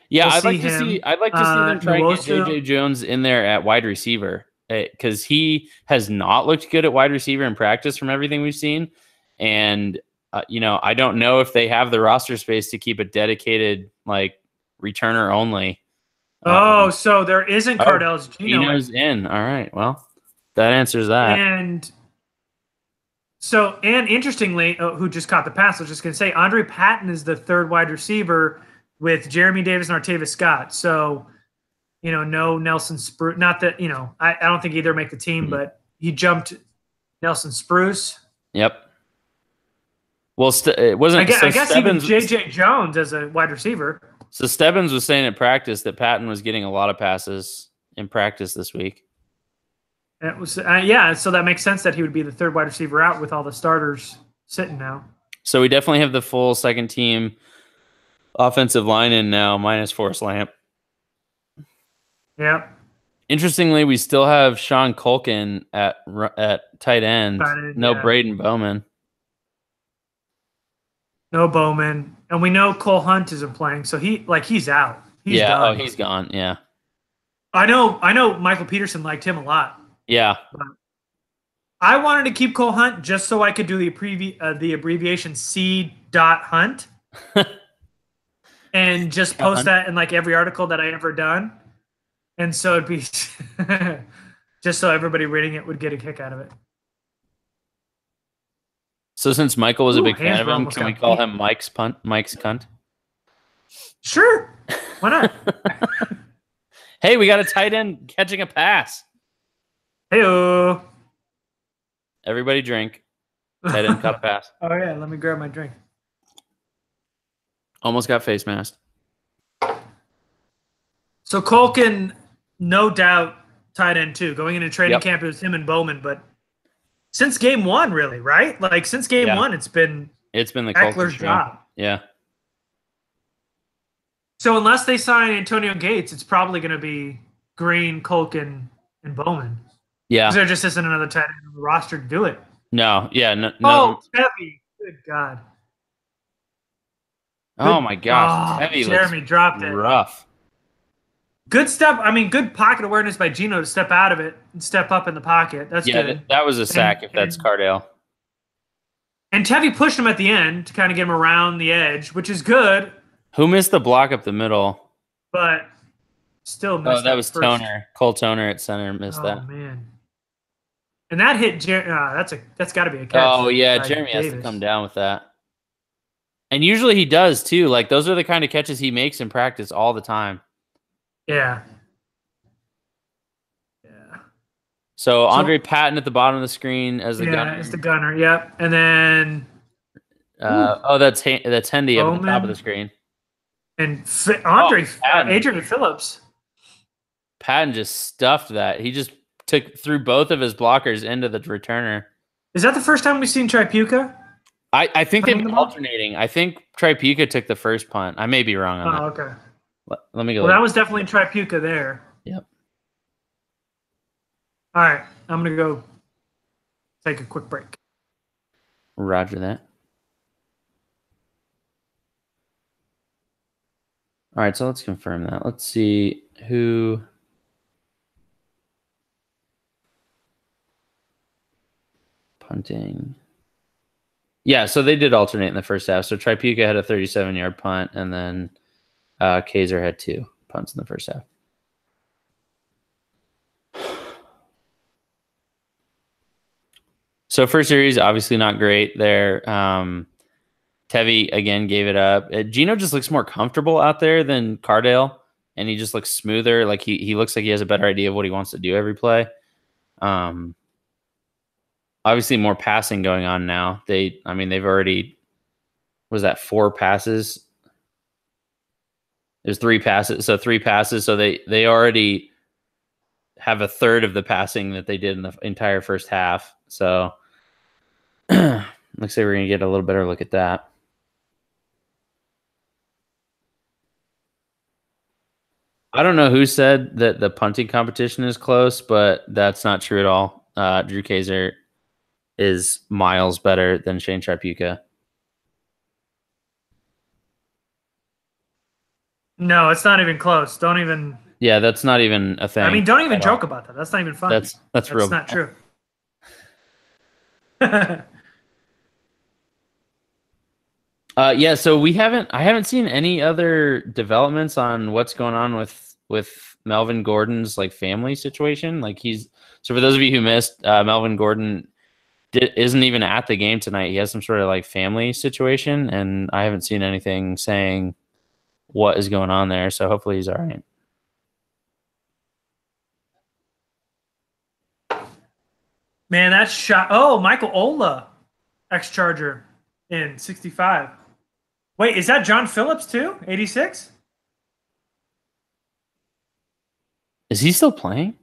Yeah, We'll I'd like to see them try and get JJ Jones in there at wide receiver because he has not looked good at wide receiver in practice from everything we've seen. And, I don't know if they have the roster space to keep a dedicated, like, returner only. So there isn't Cardell's Gino. Gino's in. All right. Well, that answers that. And interestingly, who just caught the pass, I was just going to say, Andre Patton is the third wide receiver with Jeremy Davis and Artavis Scott. So, no Nelson Spruce. Not that, I don't think either make the team, but he jumped Nelson Spruce. Yep. Well, it wasn't. I guess even JJ Jones as a wide receiver. So Stebbins was saying at practice that Patton was getting a lot of passes in practice this week. It was so that makes sense that he would be the third wide receiver out with all the starters sitting now. So we definitely have the full second team offensive line in now, minus Forrest Lamp. Yep. Interestingly, we still have Sean Culkin at tight end. No Braden Bowman. No Bowman. And we know Cole Hunt isn't playing, so he's out. He's done. He's gone. Yeah. I know Michael Peterson liked him a lot. Yeah. I wanted to keep Cole Hunt just so I could do the abbreviation C.Hunt and just post that in like every article that I ever done. And so it'd be just so everybody reading it would get a kick out of it. So since Michael was a big fan of him, can we call him Mike's cunt? Sure. Why not? Hey, we got a tight end catching a pass. Hey-o. Everybody drink. Tight end caught a pass. Oh, yeah. Let me grab my drink. Almost got face masked. So Culkin, no doubt, tight end too. Going into training camp, it was him and Bowman, but since game one, really, right? Like since game one, it's been the Eckler's job. Yeah. So unless they sign Antonio Gates, it's probably going to be Green, Culkin, and Bowman. Yeah. Because there just isn't another tight end on the roster to do it. No. Yeah. No. Oh, Tevy. Good God. Oh my gosh. Tevy Jeremy dropped it. Rough. Good good pocket awareness by Gino to step out of it and step up in the pocket. That's good. That was a sack if that's Cardale. And Tevy pushed him at the end to kind of get him around the edge, which is good. Who missed the block up the middle? But still missed that was Toner. Cole Toner at center missed that. Oh, man. And that hit that's got to be a catch. Oh, yeah. Jeremy has to come down with that. And usually he does, too. Like, those are the kind of catches he makes in practice all the time. Yeah. So Andre Patton at the bottom of the screen as the gunner. Yeah, it's the gunner. Yep. And then that's Hendy up at the top of the screen. And Adrian Phillips. Patton just stuffed that. He just threw both of his blockers into the returner. Is that the first time we've seen Tripucka? I think they've been alternating. I think Tripucka took the first punt. I may be wrong on that. Oh, okay. Let me go. Well, that was definitely Tripucka there. Yep. All right. I'm going to go take a quick break. Roger that. All right, so let's confirm that. Let's see who... Punting. Yeah, so they did alternate in the first half. So Tripucka had a 37-yard punt, and then Kaiser had 2 punts in the first half. So first series, obviously not great there. Tevy, again, gave it up. Gino just looks more comfortable out there than Cardale, and he just looks smoother. Like he looks like he has a better idea of what he wants to do every play. Obviously more passing going on now. They've already, was that 4 passes? There's 3 passes. So 3 passes. So they already have a third of the passing that they did in the entire first half. So looks like we're going to get a little better look at that. I don't know who said that the punting competition is close, but that's not true at all. Drew Kaiser is miles better than Shane Tripucka. No, it's not even close. Don't even. Yeah, that's not even a thing. I mean, don't even joke about that. That's not even fun. That's real. Not true. Yeah, so I haven't seen any other developments on what's going on with Melvin Gordon's like family situation. Like so for those of you who missed, Melvin Gordon isn't even at the game tonight. He has some sort of like family situation, and I haven't seen anything saying what is going on there. So hopefully he's all right. Man, that's shot. Oh, Michael Ola, ex-Charger in 65. Wait, is that John Phillips too? 86? Is he still playing?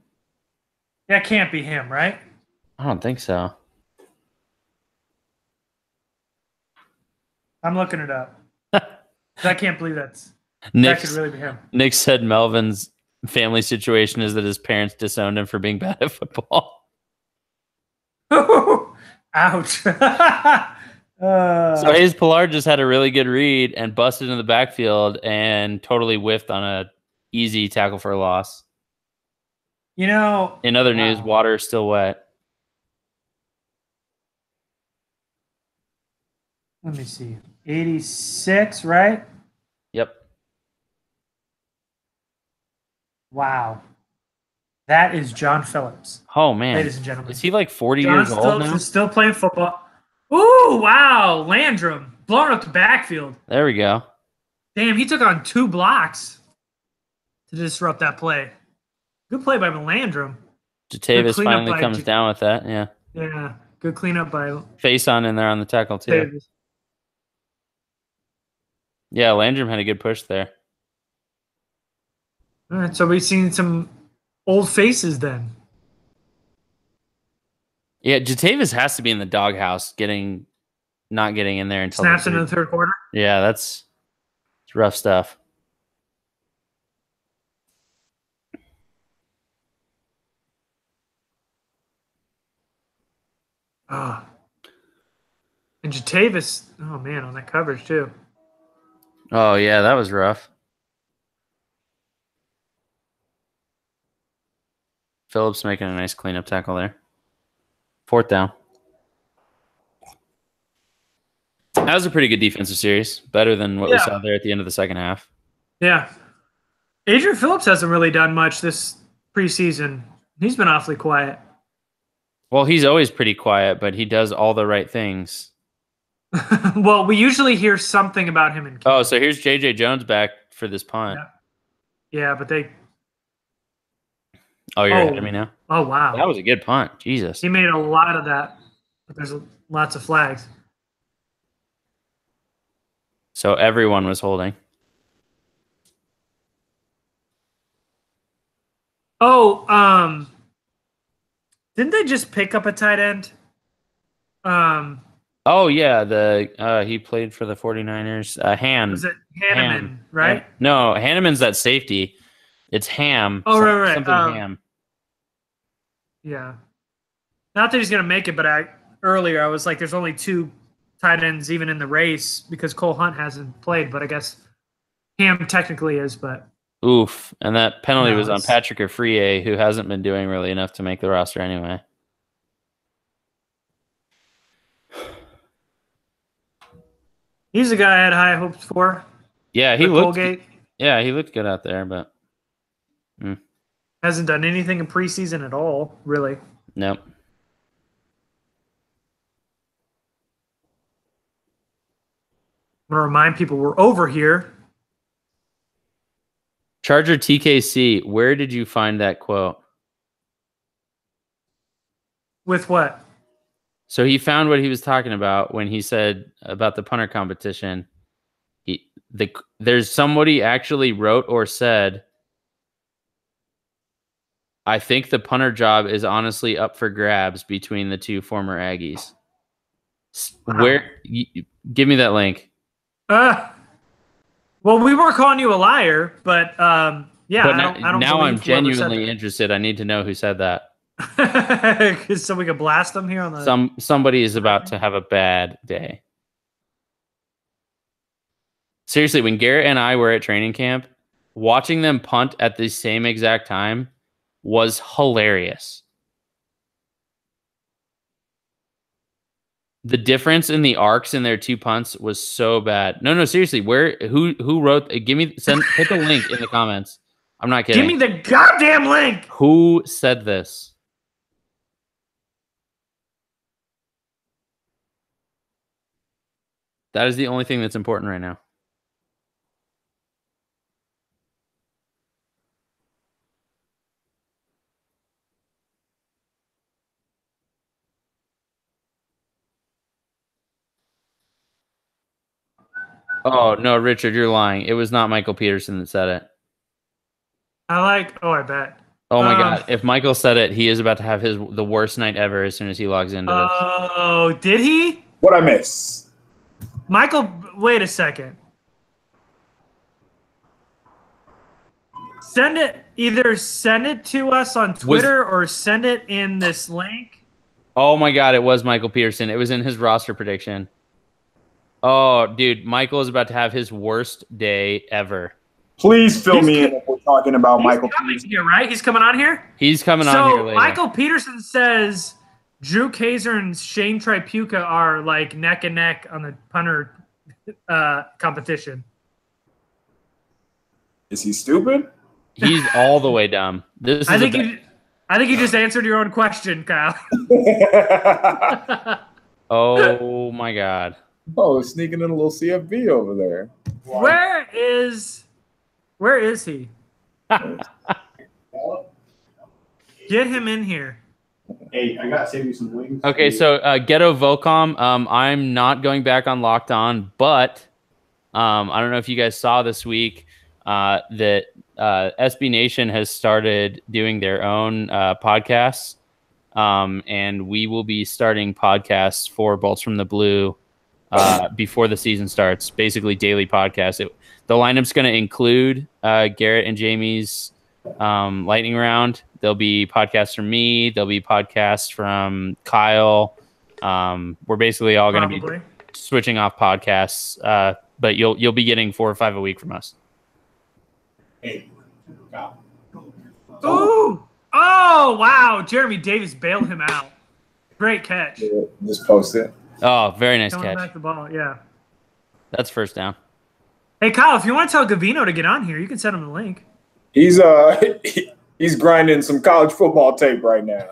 That can't be him, right? I don't think so. I'm looking it up. I can't believe that could really be him. Nick said Melvin's family situation is that his parents disowned him for being bad at football. Ouch. So Hayes Pilar just had a really good read and busted in the backfield and totally whiffed on a easy tackle for a loss. You know, in other news, water is still wet. Let me see. 86, right? Yep. Wow. That is John Phillips. Oh, man. Ladies and gentlemen. Is he like 40 years old now? John Phillips is still playing football. Ooh, wow. Landrum. Blowing up the backfield. There we go. Damn, he took on 2 blocks to disrupt that play. Good play by Landrum. Jatavis finally comes down with that, yeah. Yeah, good cleanup by... Face on in there on the tackle, too. Jatavis. Yeah, Landrum had a good push there. All right, so we've seen some old faces then. Yeah, Jatavis has to be in the doghouse, not getting in there until snaps into the third quarter. Yeah, it's rough stuff. And Jatavis, oh man, on that coverage too. Oh yeah, that was rough. Phillips making a nice cleanup tackle there. 4th down. That was a pretty good defensive series. Better than what we saw there at the end of the second half. Yeah. Adrian Phillips hasn't really done much this preseason. He's been awfully quiet. Well, he's always pretty quiet, but he does all the right things. Well, we usually hear something about him in camp. Oh, so here's J.J. Jones back for this punt. Yeah, but they... Oh, you're ahead of me now? Oh, wow. That was a good punt. Jesus. He made a lot of that, but there's lots of flags. So everyone was holding. Oh, didn't they just pick up a tight end? Oh, yeah, he played for the 49ers. Was it Hanneman, right? No, Hanneman's that safety. It's Ham. Oh, right. Something Ham. Yeah. Not that he's going to make it, but earlier I was like, there's only 2 tight ends even in the race because Cole Hunt hasn't played, but I guess Ham technically is, but... Oof. And that penalty was on Patrick Afriye, who hasn't been doing really enough to make the roster anyway. He's a guy I had high hopes for. Yeah, he looked good out there, but hasn't done anything in preseason at all, really. Nope. I'm going to remind people we're over here. Charger TKC, where did you find that quote? With what? So he found what he was talking about when he said about the punter competition. there's somebody actually wrote or said, I think the punter job is honestly up for grabs between the two former Aggies. Wow. Give me that link. Well, we weren't calling you a liar, but yeah, but I don't now I'm believe genuinely interested. I need to know who said that. So we could blast them here on the. Somebody is about to have a bad day. Seriously, when Garrett and I were at training camp, watching them punt at the same exact time was hilarious. The difference in the arcs in their two punts was so bad. No, seriously. Who wrote? Put the link in the comments. I'm not kidding. Give me the goddamn link. Who said this? That is the only thing that's important right now. Oh, no, Richard, you're lying. It was not Michael Peterson that said it. I bet. Oh, my God. If Michael said it, he is about to have the worst night ever as soon as he logs into this. Oh, did he? What'd I miss? Michael, wait a second. Either send it to us on Twitter or send it in this link. Oh, my God. It was Michael Peterson. It was in his roster prediction. Oh, dude, Michael is about to have his worst day ever. Please fill me in if we're talking about Michael Peterson. Here, right? He's coming on here? He's coming on here later. Michael Peterson says Drew Kaiser and Shane Tripucka are like neck and neck on the punter competition. Is he stupid? He's all the way dumb. I think you just answered your own question, Kyle. Oh, my God. Oh, sneaking in a little CFB over there. Wow. Where is he? Get him in here. Hey, I gotta save you some wings. Okay, so Ghetto Volcom, I'm not going back on Locked On, but I don't know if you guys saw this week that SB Nation has started doing their own podcasts, and we will be starting podcasts for Bolts from the Blue before the season starts, basically daily podcasts. The lineup's going to include Garrett and Jamie's lightning round. There'll be podcasts from me. There'll be podcasts from Kyle. We're basically all going to be switching off podcasts, but you'll be getting 4 or 5 a week from us. Hey, ooh! Oh wow! Jeremy Davis bailed him out. Great catch. Just post it. Oh, very nice Coming catch. back the ball, yeah. That's first down. Hey Kyle, if you want to tell Gavino to get on here, you can send him the link. He's grinding some college football tape right now.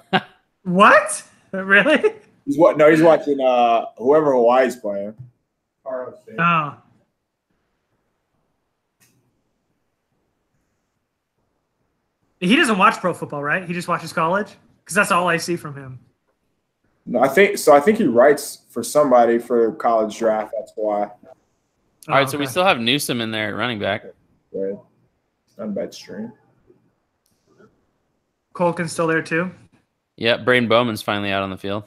What? Really? He's watching whoever Hawaii's playing. Oh. He doesn't watch pro football, right? He just watches college? Because that's all I see from him. No, I think he writes for somebody for college draft. That's why. All right, so we still have Newsom in there at running back. Right. Not a bad stream. Colkin's still there too? Yeah, Braden Bowman's finally out on the field.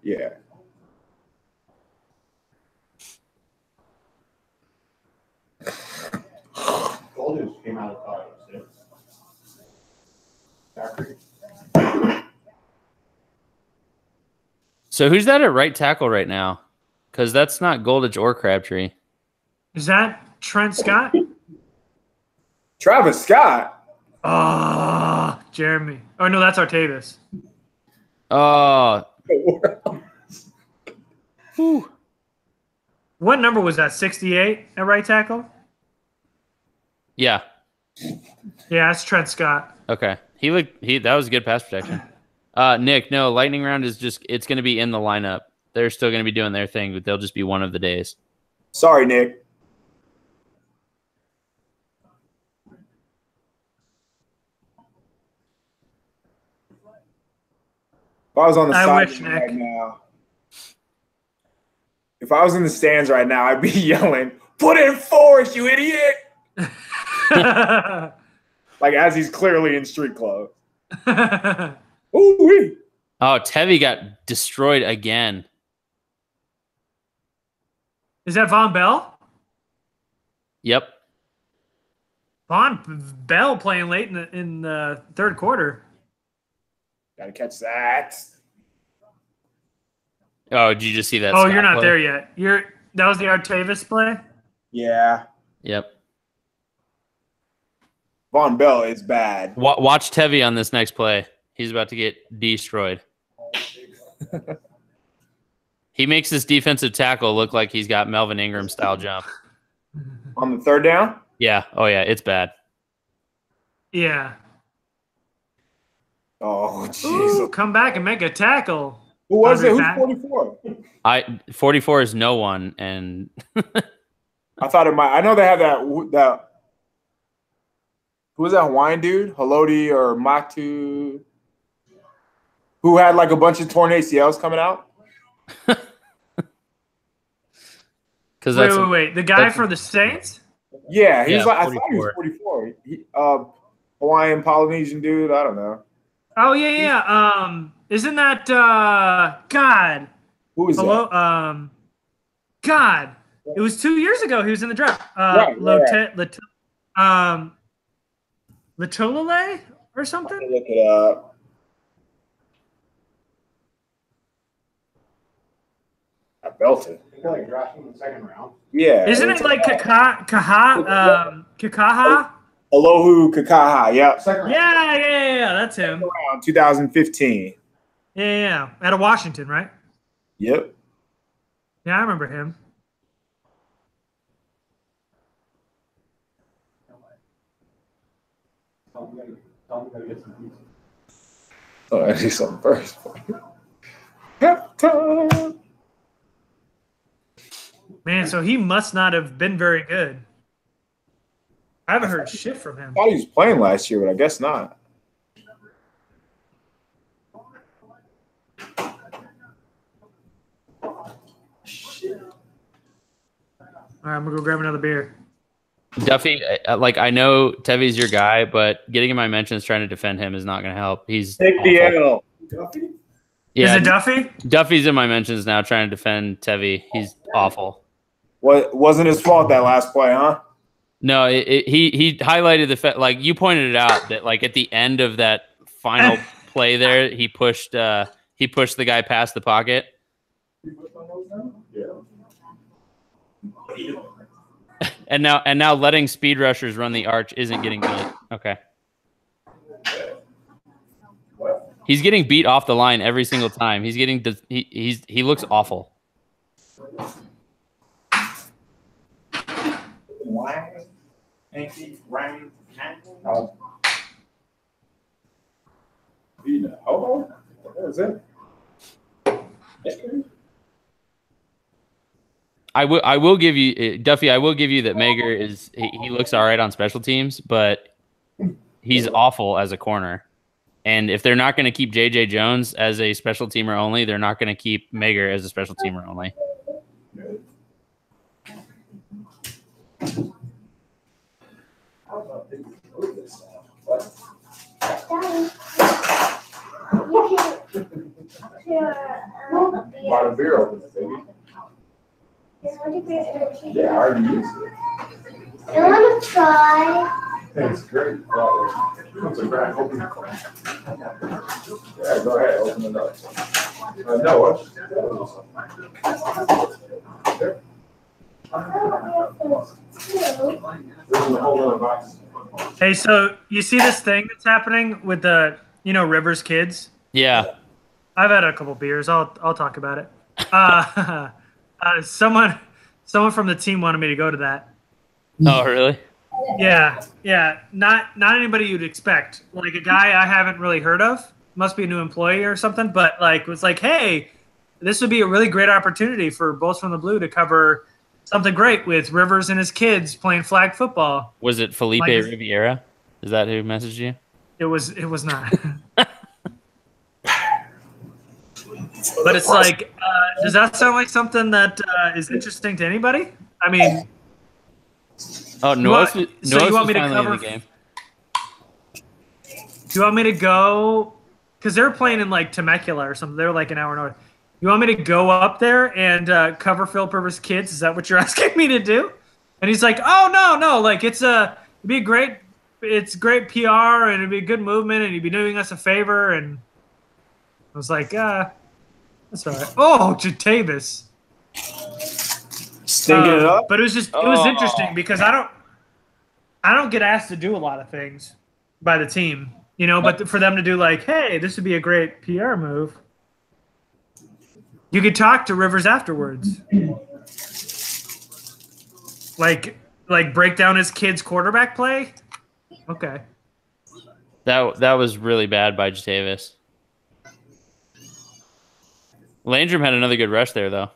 Yeah. Golden came out of college. So who's that at right tackle right now? Because that's not Goldage or Crabtree. Is that Trent Scott? Travis Scott. Oh, Jeremy. Oh, no, that's Artavis. Oh. Whew. What number was that? 68 at right tackle? Yeah. Yeah, that's Trent Scott. Okay. That was good pass protection. Nick, no, lightning round is it's going to be in the lineup. They're still going to be doing their thing, but they'll just be one of the days. Sorry, Nick. If I was on the side right now. if I was in the stands right now, I'd be yelling, "Put in force, you idiot!" Like as he's clearly in street clothes. Ooh-wee. Oh, Tevy got destroyed again. Is that Von Bell? Yep. Von Bell playing late in the third quarter. Gotta catch that. Oh, did you just see that? Oh, Scott you're not play? there yet. That was the Artavis play? Yeah. Yep. Von Bell is bad. Watch Tevy on this next play. He's about to get destroyed. He makes this defensive tackle look like he's got Melvin Ingram style jump. On the third down? Yeah. Oh, yeah. It's bad. Yeah. Oh, jeez. Ooh, come back and make a tackle. Who was it? Who's Pat. 44? 44 is no one, and I thought it might. I know they have that. Who was that Hawaiian dude? Haloti or Matu? Who had like a bunch of torn ACLs coming out? Wait. The guy for the Saints? Yeah, he's like. 44. I thought he was 44. Hawaiian Polynesian dude. I don't know. Oh yeah. Isn't that God? Who is that? God. It was 2 years ago. He was in the draft. Latolale or something. Look it up. I belted. You feel like drafting in the second round. Yeah. Isn't it like Kakaha? Alohu Kakaha. Yep. Second round. Yeah. That's him. Around 2015. Yeah. Out of Washington, right? Yep. Yeah, I remember him. Tell me gotta get some pizza. Oh, I need something first. Halftime. Man, so he must not have been very good. I haven't heard shit from him. I thought he was playing last year, but I guess not. All right, I'm going to go grab another beer. Duffy, I know Tevy's your guy, but getting in my mentions trying to defend him is not going to help. He's Take the L. Is it Duffy? Duffy's in my mentions now trying to defend Tevy. He's awful. What wasn't his fault that last play, huh? No, he highlighted the fact, like you pointed it out, that like at the end of that final play there, he pushed the guy past the pocket. Yeah. And now letting speed rushers run the arch isn't getting good. Okay. He's getting beat off the line every single time. He's getting he looks awful. I will give you Duffy. I will give you that Mager is he looks all right on special teams, but he's awful as a corner. And if they're not going to keep J.J. Jones as a special teamer only, they're not going to keep Mager as a special teamer only. Bought a beer over there, baby. Yeah, I already used it. I want to try. It's great. It's a grand opening. Yeah, go ahead, open it up. No, what? There. There's a whole other box. Hey, so you see this thing that's happening with the Rivers kids? Yeah. I've had a couple beers. I'll talk about it. Someone from the team wanted me to go to that. Oh, really? Yeah. Not anybody you'd expect. Like a guy I haven't really heard of. Must be a new employee or something. But was like, hey, this would be a really great opportunity for Bulls from the Blue to cover something great with Rivers and his kids playing flag football. Was it Felipe Riviera? Is that who messaged you? It was not. But it's like, does that sound like something that is interesting to anybody? I mean, Oh, Noah's you want me to finally in cover? the game. Do you want me to go? Because they're playing in like Temecula or something. They're like an hour north. You want me to go up there and cover Philip Rivers' kids? Is that what you're asking me to do? And he's like, oh no, like it'd be great. It's great PR and it'd be a good movement and you'd be doing us a favor. And I was like, that's all right. Oh, Jatavis. Stinking it up. But it was interesting because I don't get asked to do a lot of things by the team, you know, but for them to do like, hey, this would be a great PR move. You could talk to Rivers afterwards. Like break down his kid's quarterback play? Okay. That was really bad by Jatavis. Landrum had another good rush there, though.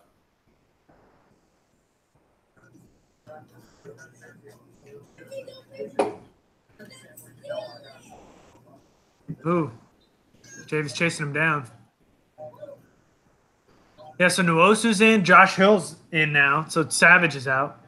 Ooh. Jatavis chasing him down. Yeah, so Nwosu's in. Josh Hill's in now. So Savage is out.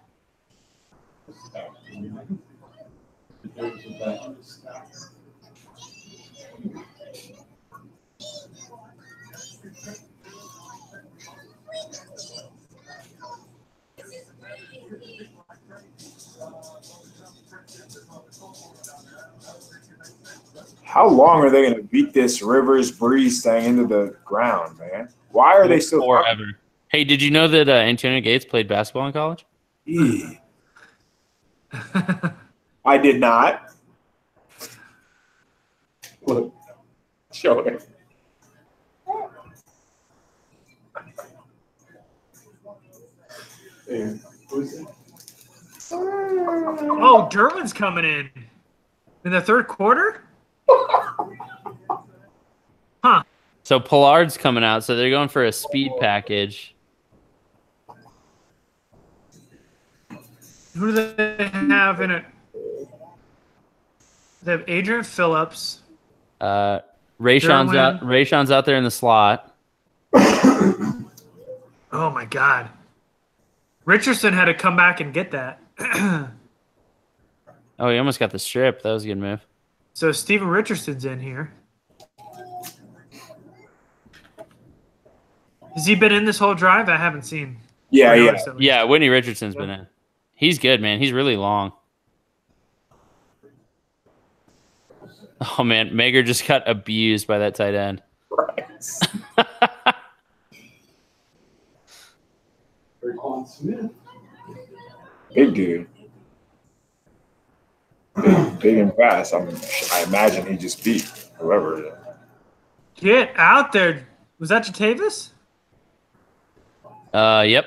How long are they going to beat this Rivers Breeze thing into the ground, man? Why are they still forever? Hey, did you know that Antonio Gates played basketball in college? I did not. Look, show it. Hey, who's it? Oh, Derwin's coming in the third quarter? Huh. So Pollard's coming out, so they're going for a speed package. Who do they have in it? They have Adrian Phillips. Rayshon's out there in the slot. Oh my God. Richardson had to come back and get that. Oh, he almost got the strip. That was a good move. So Steven Richardson's in here. Has he been in this whole drive? I haven't seen. Yeah, Whitney Richardson's been in. He's good, man. He's really long. Oh, man. Mager just got abused by that tight end. Right. Smith. Big dude. Big and fast. I imagine he just beat whoever. Get out there. Was that Jatavis? Yep.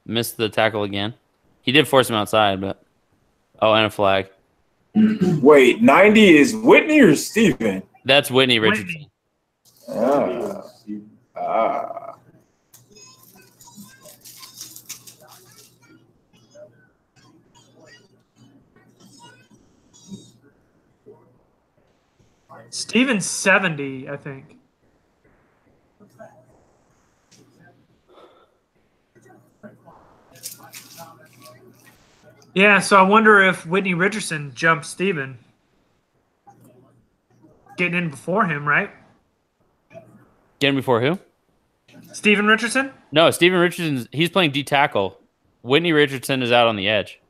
Missed the tackle again. He did force him outside, but... Oh, and a flag. Wait, 90 is Whitney or Steven? That's Whitney Richardson. Steven's 70, I think. Yeah, so I wonder if Whitney Richardson jumped Steven. Getting in before him, right? Getting before who? Steven Richardson? No, Steven Richardson, he's playing D tackle. Whitney Richardson is out on the edge.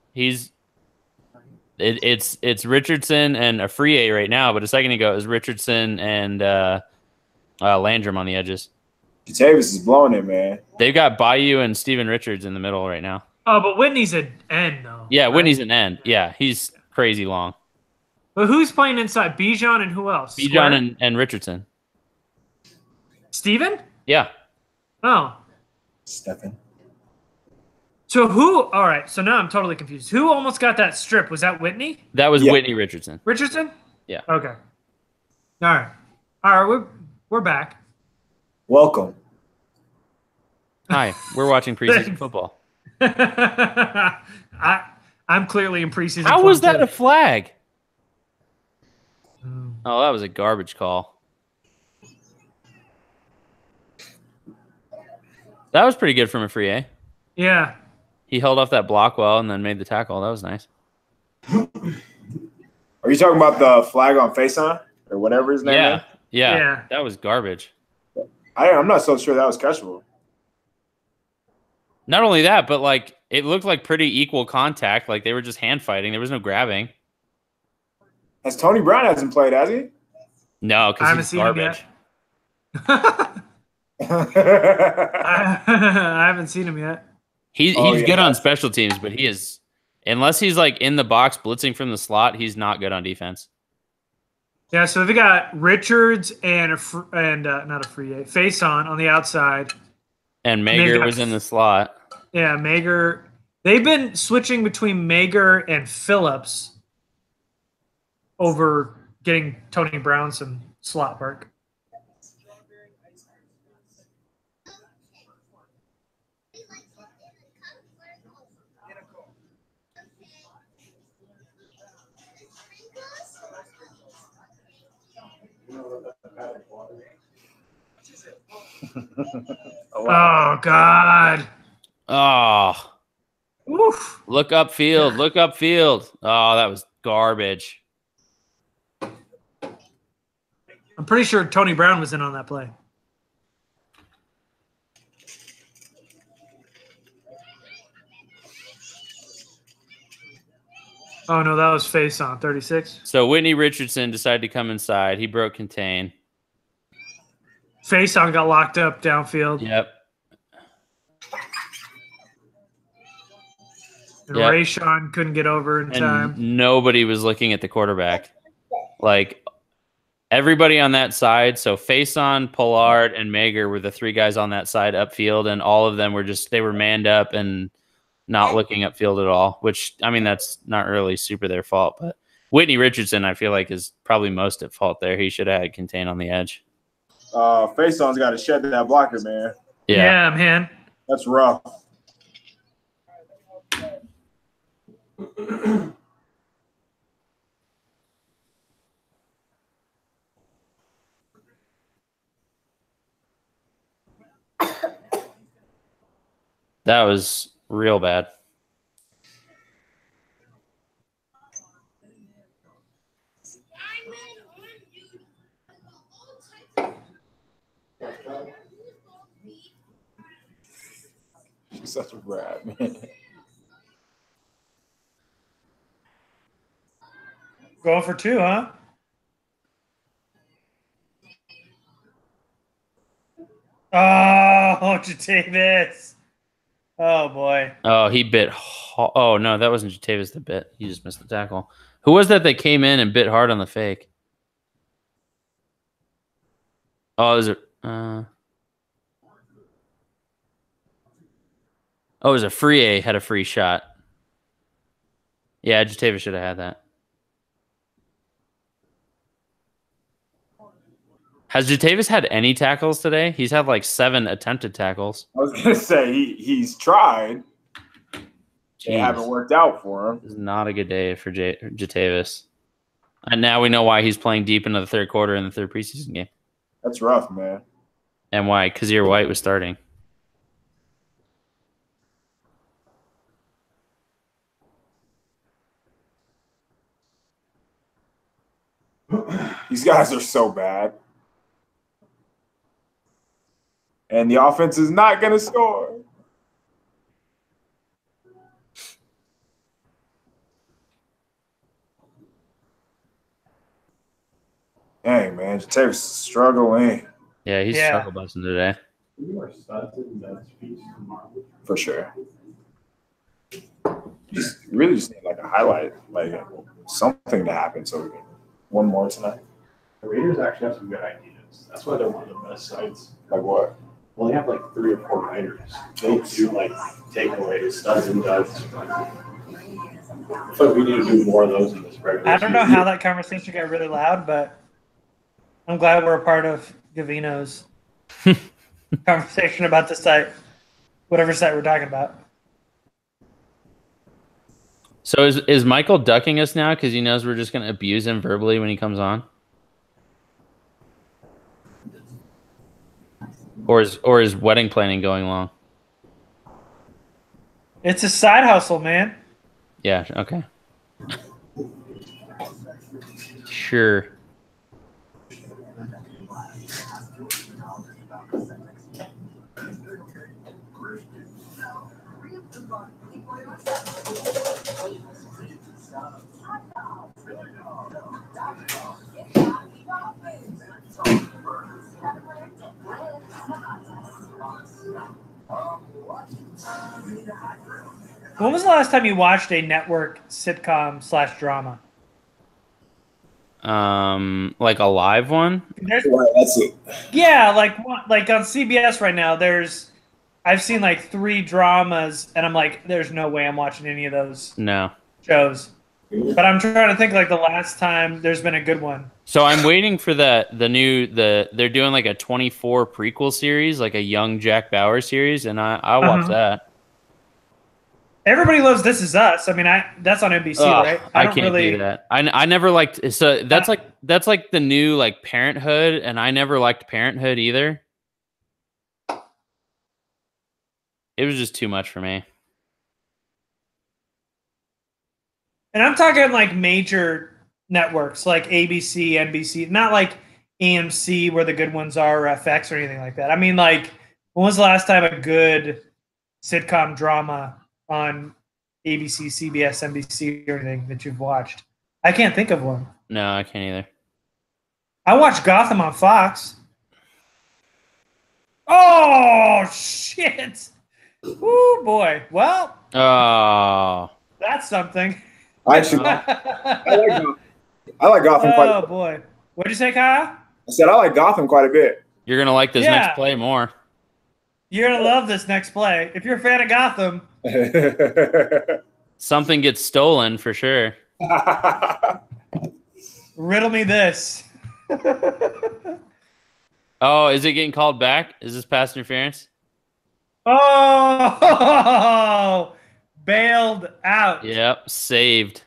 It's Richardson and a free A right now, but a second ago it was Richardson and Landrum on the edges. Jatavis is blowing it, man. They've got Bayou and Steven Richards in the middle right now. Oh, but Whitney's an end, though. Yeah, right? Whitney's an end. Yeah, he's crazy long. But who's playing inside? Bijan and who else? Bijan and Richardson. Steven? Yeah. Oh. Stephen. So who? All right. So now I'm totally confused. Who almost got that strip? Was that Whitney? That was Whitney Richardson. Richardson? Yeah. Okay. All right. We're back. Welcome. Hi. We're watching preseason football. I'm clearly in preseason. How was that a flag? Oh, that was a garbage call. That was pretty good from a free A. Yeah. He held off that block well and then made the tackle. That was nice. Are you talking about the flag on face-on or whatever his name is? Yeah. That was garbage. I'm not so sure that was catchable. Not only that, but like it looked like pretty equal contact. Like they were just hand fighting. There was no grabbing. As Tony Brown hasn't played, has he? No, because he's garbage. I haven't seen him yet. He's good on special teams, but he is, unless he's like in the box blitzing from the slot, he's not good on defense. Yeah, so we got Richards and not a free A, face on the outside. And Mager was in the slot. Yeah, Mager. They've been switching between Mager and Phillips over getting Tony Brown some slot work. Oh God! Oh, oof. Look upfield! Look upfield! Oh, that was garbage. I'm pretty sure Tony Brown was in on that play. Oh no, that was face on 36. So Whitney Richardson decided to come inside. He broke contain. Face on got locked up downfield. Yep. And Rayshawn couldn't get over in time. Nobody was looking at the quarterback. Like everybody on that side. So Faison, Pollard, and Mager were the three guys on that side upfield, and all of them were they were manned up and not looking upfield at all. Which I mean, that's not really super their fault. But Whitney Richardson, I feel like, is probably most at fault there. He should have had contain on the edge. Faison's got to shed that blocker, man. Yeah, man. That's rough. That was real bad. She's such a brat, man. Going for two, huh? Oh, Jatavis. Oh, boy. Oh, he bit. Oh, no, that wasn't Jatavis that bit. He just missed the tackle. Who was that came in and bit hard on the fake? Oh, it was a free A, had a free shot. Yeah, Jatavis should have had that. Has Jatavis had any tackles today? He's had like 7 attempted tackles. I was gonna say he's tried. They haven't worked out for him. It's not a good day for Jatavis. And now we know why he's playing deep into the third quarter in the third preseason game. That's rough, man. And why? Kazir White was starting. These guys are so bad. And the offense is not going to score. Dang, man. Jatavis is struggling. Yeah, he's struggle busting today. For sure. Really just need like a highlight, like something to happen so we can one more tonight. The Raiders actually have some good ideas. That's why they're one of the best sites. Like what? Well, they have like 3 or 4 writers. They do like takeaways, studs and duds. I feel like we need to do more of those in this regular I don't know how that conversation got really loud, but I'm glad we're a part of Gavino's conversation about the site, whatever site we're talking about. So is Michael ducking us now because he knows we're just going to abuse him verbally when he comes on? Or is wedding planning going long? It's a side hustle, man. Yeah. Okay. Sure. When was the last time you watched a network sitcom / drama? Like a live one? Right, that's it. Yeah, like on CBS right now. I've seen like 3 dramas, and I'm like, there's no way I'm watching any of those No. shows. But I'm trying to think like the last time there's been a good one. So I'm waiting for they're doing like a 24 prequel series, like a young Jack Bauer series, and I'll watch that. Everybody loves This Is Us. I mean, that's on NBC, right? I can't do that. I never liked. So that's like the new like Parenthood, and I never liked Parenthood either. It was just too much for me. And I'm talking like major networks like ABC, NBC, not like AMC where the good ones are, or FX or anything like that. I mean, like, when was the last time a good sitcom drama on ABC, CBS, NBC, or anything that you've watched? I can't think of one. No, I can't either. I watched Gotham on Fox. Oh, shit. Oh, boy. Well, that's something. I like Gotham quite a bit. Oh, boy. What'd you say, Kyle? I said I like Gotham quite a bit. You're gonna like this next play more. You're going to love this next play. If you're a fan of Gotham. Something gets stolen for sure. Riddle me this. Oh, is it getting called back? Is this pass interference? Oh, bailed out. Yep, saved.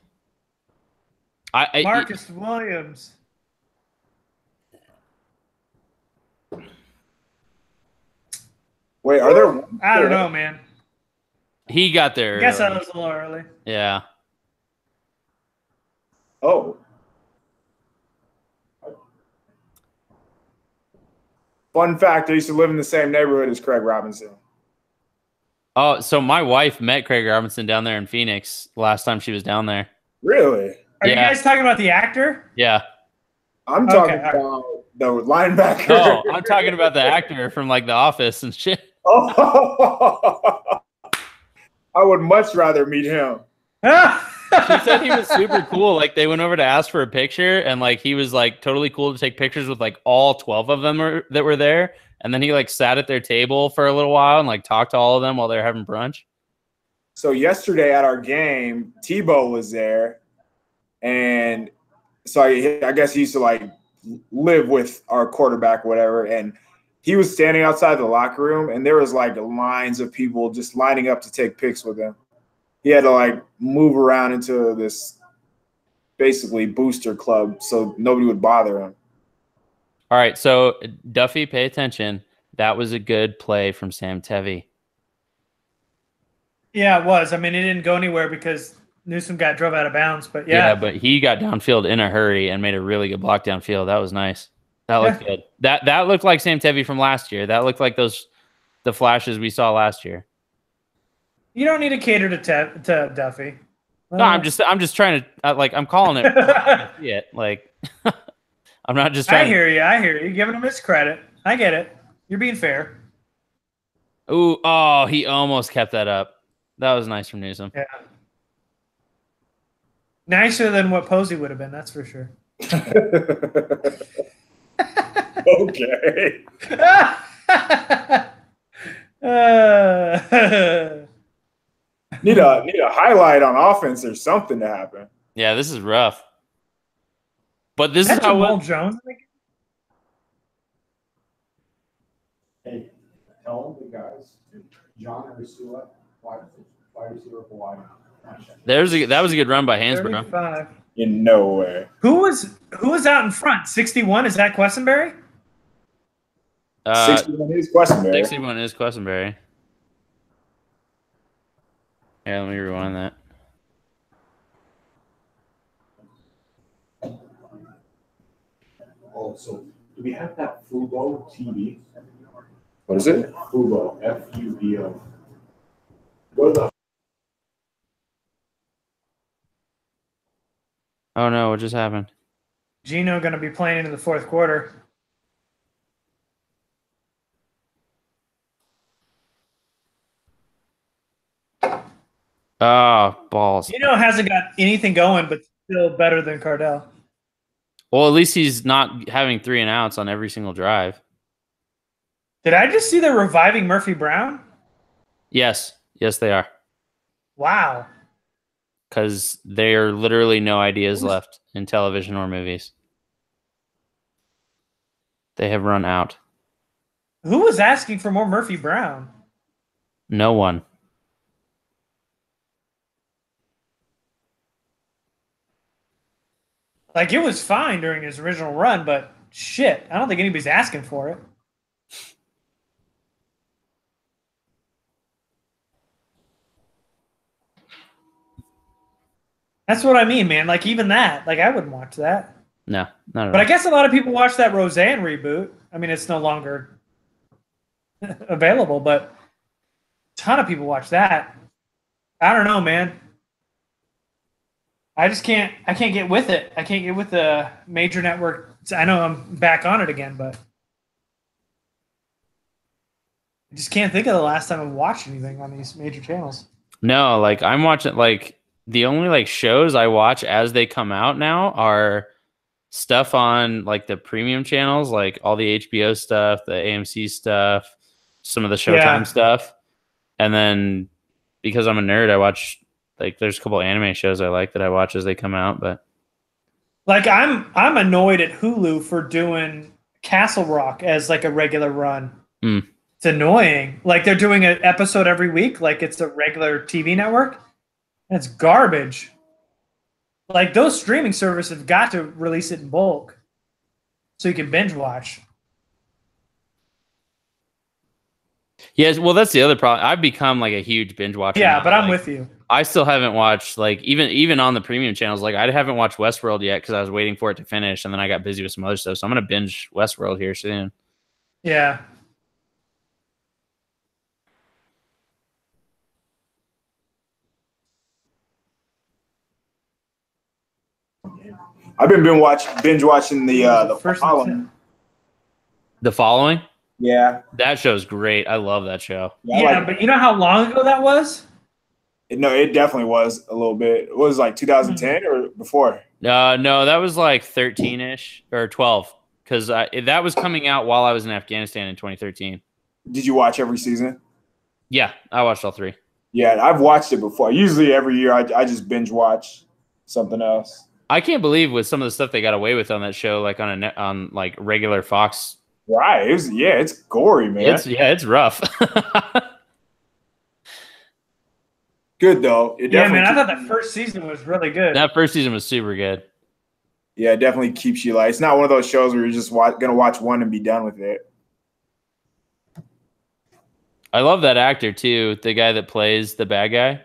Marcus Williams. Wait, are there? I don't know, man. He got there. I guess that was a little early. Yeah. Oh. Fun fact, I used to live in the same neighborhood as Craig Robinson. Oh, so my wife met Craig Robinson down there in Phoenix last time she was down there. Really? Are you guys talking about the actor? Yeah. I'm talking about the linebacker. Oh, I'm talking about the actor from like The Office and shit. Oh. I would much rather meet him. She said he was super cool. Like they went over to ask for a picture, and like he was like totally cool to take pictures with like all 12 of them that were there. And then he like sat at their table for a little while and like talked to all of them while they were having brunch. So yesterday at our game, Tebow was there, and so I guess he used to like live with our quarterback, or whatever, and he was standing outside the locker room, and there was like lines of people just lining up to take pics with him. He had to like move around into this basically booster club so nobody would bother him. All right, so Duffy, pay attention. That was a good play from Sam Tevi. Yeah, it was. I mean, it didn't go anywhere because Newsome got drove out of bounds, but yeah. Yeah, but he got downfield in a hurry and made a really good block downfield. That was nice. That looked good. That looked like Sam Tevi from last year. That looked like the flashes we saw last year. You don't need to cater to Duffy. No, I'm just trying to I'm calling it. Like I'm not just trying. I hear you. You're giving him his credit. I get it. You're being fair. Ooh, oh, he almost kept that up. That was nice from Newsome. Yeah. Nicer than what Posey would have been, that's for sure. Okay. Need a highlight on offense or something to happen. Yeah, this is rough. But this is how Jamal Jones. Hey, tell the guys, John Ursula, wide receiver for wide. that was a good run by Hansbrough. 35. In no way. Who was out in front? 61? Is that Questenberry? 61 is Questenberry. 61 is Questenberry. Yeah, let me rewind that. Oh, so do we have that Fubo TV? What is it? Fubo, Fubo. What the? Oh no, what just happened? Gino going to be playing into the fourth quarter. Oh, balls. Gino hasn't got anything going, but still better than Cardell. Well, at least he's not having 3 and outs on every single drive. Did I just see they're reviving Murphy Brown? Yes. Yes, they are. Wow. Because there are literally no ideas left in television or movies. They have run out. Who was asking for more Murphy Brown? No one. Like, it was fine during his original run, but shit, I don't think anybody's asking for it. That's what I mean, man. Like, even that. Like, I wouldn't watch that. No, not at But all. I guess a lot of people watch that Roseanne reboot. I mean, it's no longer available, but a ton of people watch that. I don't know, man. I can't get with it. I can't get with the major network. I know I'm back on it again, but I just can't think of the last time I watched anything on these major channels. No, like I'm watching like the only like shows I watch as they come out now are stuff on like the premium channels, like all the HBO stuff, the AMC stuff, some of the Showtime stuff. And then because I'm a nerd, I watch like there's a couple anime shows I like that I watch as they come out, but like I'm annoyed at Hulu for doing Castle Rock as like a regular run. Mm. It's annoying. Like they're doing an episode every week, like it's a regular TV network. And it's garbage. Like those streaming services have got to release it in bulk so you can binge watch. yes, well that's the other problem. I've become like a huge binge watcher. Yeah, now. but I'm Like, with you. I still haven't watched like even on the premium channels. Like I haven't watched Westworld yet because I was waiting for it to finish, and then I got busy with some other stuff. So I'm gonna binge Westworld here soon. Yeah. I've been binge watching the First following. The Following, Yeah. that show's great. I love that show. Yeah, but you know how long ago that was? No, it definitely was a little bit. It was like 2010 or before. No, that was like 13-ish or 12 because that was coming out while I was in Afghanistan in 2013. Did you watch every season? Yeah, I watched all 3. Yeah, I've watched it before. Usually every year I just binge watch something else. I can't believe with some of the stuff they got away with on that show, like on like regular Fox. Right. It's gory, man. It's rough. Good though. It Yeah, man, I definitely thought that first season was really good. That first season was super good. Yeah, it definitely keeps you like it's not one of those shows where you're just gonna watch one and be done with it. I love that actor too, the guy that plays the bad guy.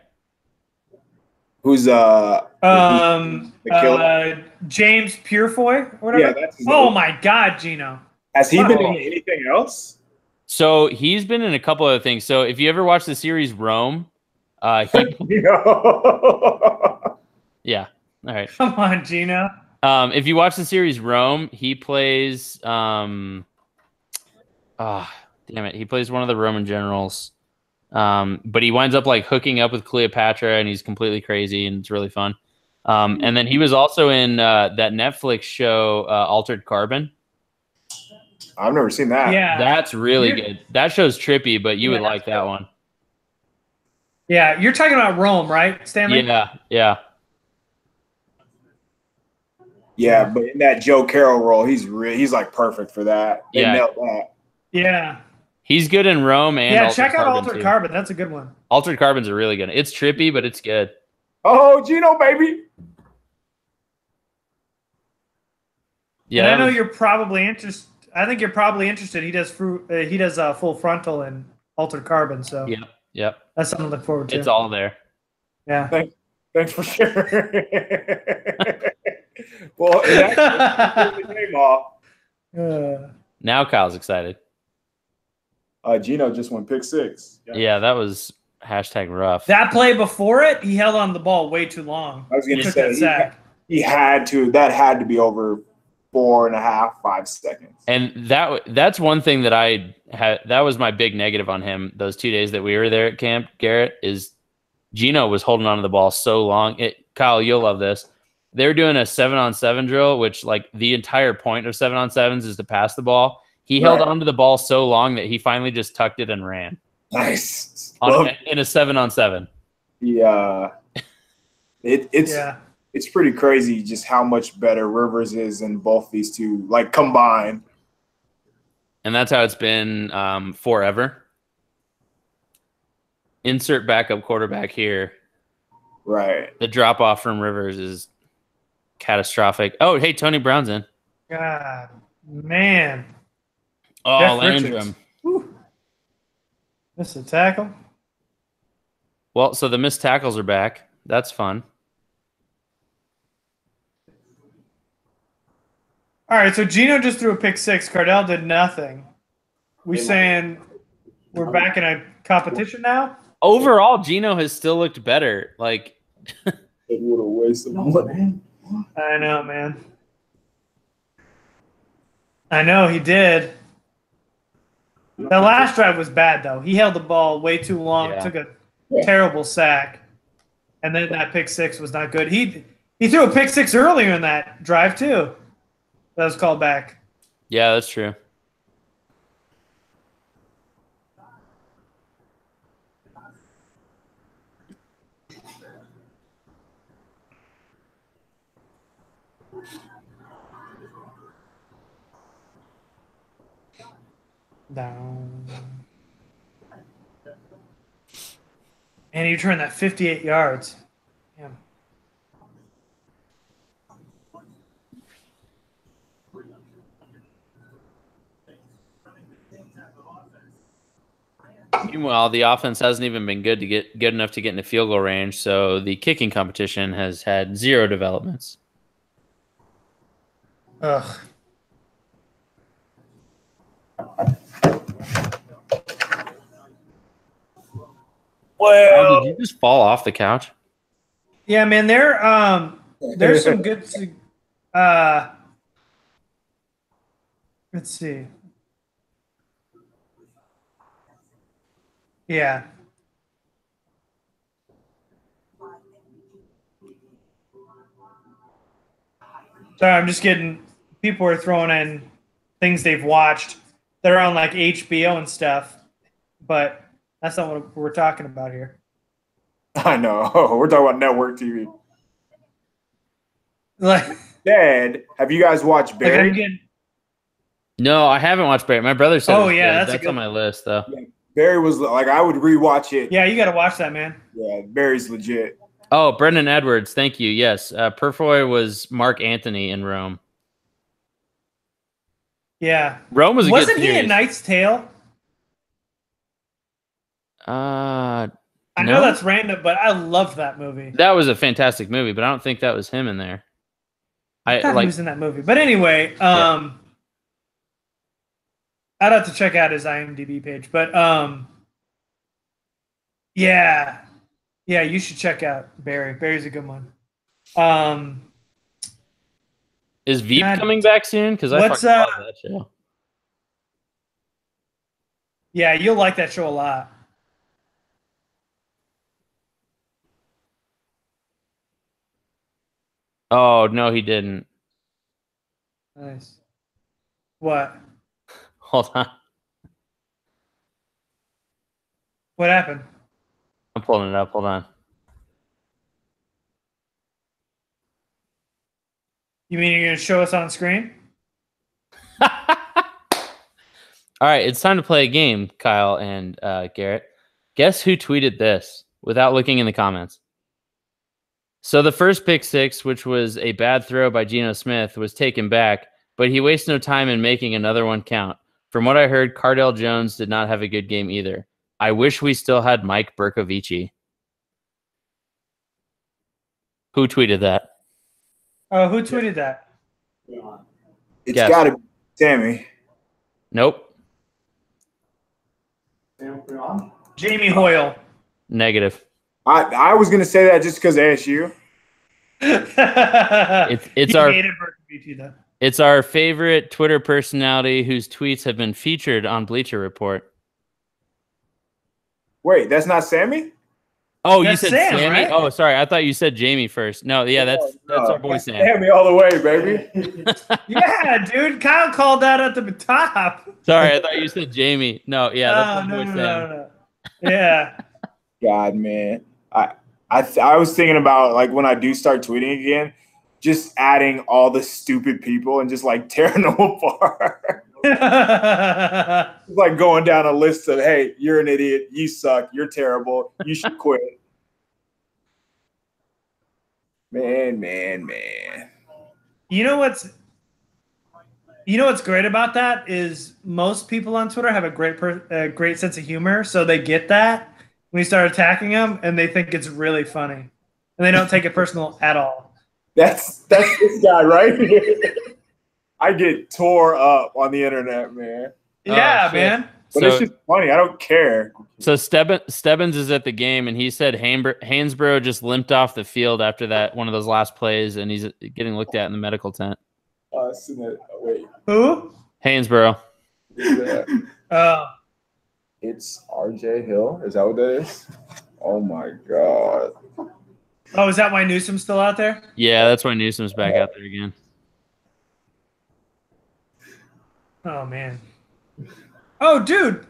Who's the killer? James Purefoy or whatever. Yeah, that's his oh name. my God, Gino. Has he been Oh. in anything else? So he's been in a couple other things. So if you ever watch the series Rome, Yeah. yeah, all right. Come on, Gino. If you watch the series Rome, he plays damn it, he plays one of the Roman generals. But he winds up like hooking up with Cleopatra, and he's completely crazy, and it's really fun. And then he was also in that Netflix show Altered Carbon. I've never seen that. Yeah. That's really good. That show's trippy, but you would like that one. Yeah, you're talking about Rome, right, Stanley? Yeah. Yeah, but in that Joe Carroll role, he's like perfect for that. They Yeah. nailed that. Yeah. He's good in Rome and Yeah, Altered check out Carbon, Altered too. Carbon. That's a good one. Altered Carbon's a really good. It's trippy, but it's good. Oh, Gino, baby. Yeah, And I that know was- you're probably interested. I think you're probably interested. He does Full Frontal and Altered Carbon, so Yep. that's something to look forward to. It's all there. Yeah. Thanks for sharing. Well, that's the game off. Now Kyle's excited. Gino just went pick 6. Yeah, that was #rough. That play before it, he held on the ball way too long. I was going to Took say that sack. he had to. That had to be over 4.5, 5 seconds. And that's one thing that I had. That was my big negative on him those 2 days that we were there at camp. Garrett, is Gino was holding on to the ball so long. Kyle, you'll love this. They were doing a 7-on-7 drill, which like the entire point of 7-on-7s is to pass the ball. He held on to the ball so long that he finally just tucked it and ran. Nice. In a 7-on-7. Yeah. It's pretty crazy just how much better Rivers is in both these two, like combined. And that's how it's been forever. Insert backup quarterback here. Right. The drop off from Rivers is catastrophic. Oh, hey, Tony Brown's in. God, man. Oh, Jeff Landrum. Missed a tackle. Well, so the missed tackles are back. That's fun. All right, so Gino just threw a pick 6. Cardell did nothing. We saying we're back in a competition now? Overall, Gino has still looked better. Like it would have wasted money. I know, man. I know he did. The last drive was bad, though. He held the ball way too long, took a terrible sack, and then that pick 6 was not good. He threw a pick 6 earlier in that drive, too. That was called back. Yeah, that's true. Down. And he returned that 58 yards. Damn. Meanwhile, the offense hasn't even been good enough to get into field goal range, so the kicking competition has had 0 developments. Ugh. Well, did you just fall off the couch? Yeah, man, there's some good let's see. Yeah. Sorry, I'm just getting people are throwing in things they've watched that are on like HBO and stuff, but that's not what we're talking about here. I know. We're talking about network TV. Like, Dad, have you guys watched Barry? No, I haven't watched Barry. My brother said, "Oh yeah, that's on my list, though." Yeah, Barry was like, I would rewatch it. Yeah, you got to watch that, man. Yeah, Barry's legit. Oh, Brendan Edwards, thank you. Yes, Purfoy was Mark Antony in Rome. Yeah, Rome was a Wasn't good he series. in Knight's Tale? I know that's random, but I loved that movie. That was a fantastic movie, but I don't think that was him in there. I thought he was in that movie. But anyway, I'd have to check out his IMDb page. But yeah, you should check out Barry. Barry's a good one. Is Veep coming back soon? Because I fucking love that show. Yeah, you'll like that show a lot. Oh no, he didn't. Nice. What? Hold on. What happened? I'm pulling it up. Hold on. You mean you're going to show us on screen? All right, it's time to play a game, Kyle and Garrett. Guess who tweeted this without looking in the comments? So the first pick 6, which was a bad throw by Geno Smith, was taken back, but he wasted no time in making another one count. From what I heard, Cardell Jones did not have a good game either. I wish we still had Mike Bercovici. Who tweeted that? Oh, who tweeted that? It's Guess. got to be Sammy. Nope. Jamie Hoyle. Negative. I was gonna say that just because ASU. It's our favorite Twitter personality whose tweets have been featured on Bleacher Report. Wait, that's not Sammy? Oh, That's you said Sam, Sammy? right? Oh, sorry. I thought you said Jamie first. No, yeah, that's our boy That's Sam. Sammy all the way, baby. Yeah, dude. Kyle called that at the top. Sorry, I thought you said Jamie. No, yeah, that's our boy Sam. No. Yeah. God, man. I was thinking about, like, when I do start tweeting again, just adding all the stupid people and just, like, tearing them apart. It's like going down a list of, hey, you're an idiot, you suck, you're terrible, you should quit. Man. You know what's great about that is most people on Twitter have a great sense of humor, so they get that when you start attacking them, and they think it's really funny, and they don't take it personal at all. That's this guy right here. I get tore up on the internet, man. Yeah, man. But it's just funny. I don't care. So Stebbins is at the game, and he said Hansbrough just limped off the field after that one of those last plays, and he's getting looked at in the medical tent. Wait. Who? Hansbrough. It's RJ Hill. Is that what that is? Oh my God. Oh, is that why Newsom's still out there? Yeah, that's why Newsom's back out there again. Oh man. Oh, dude.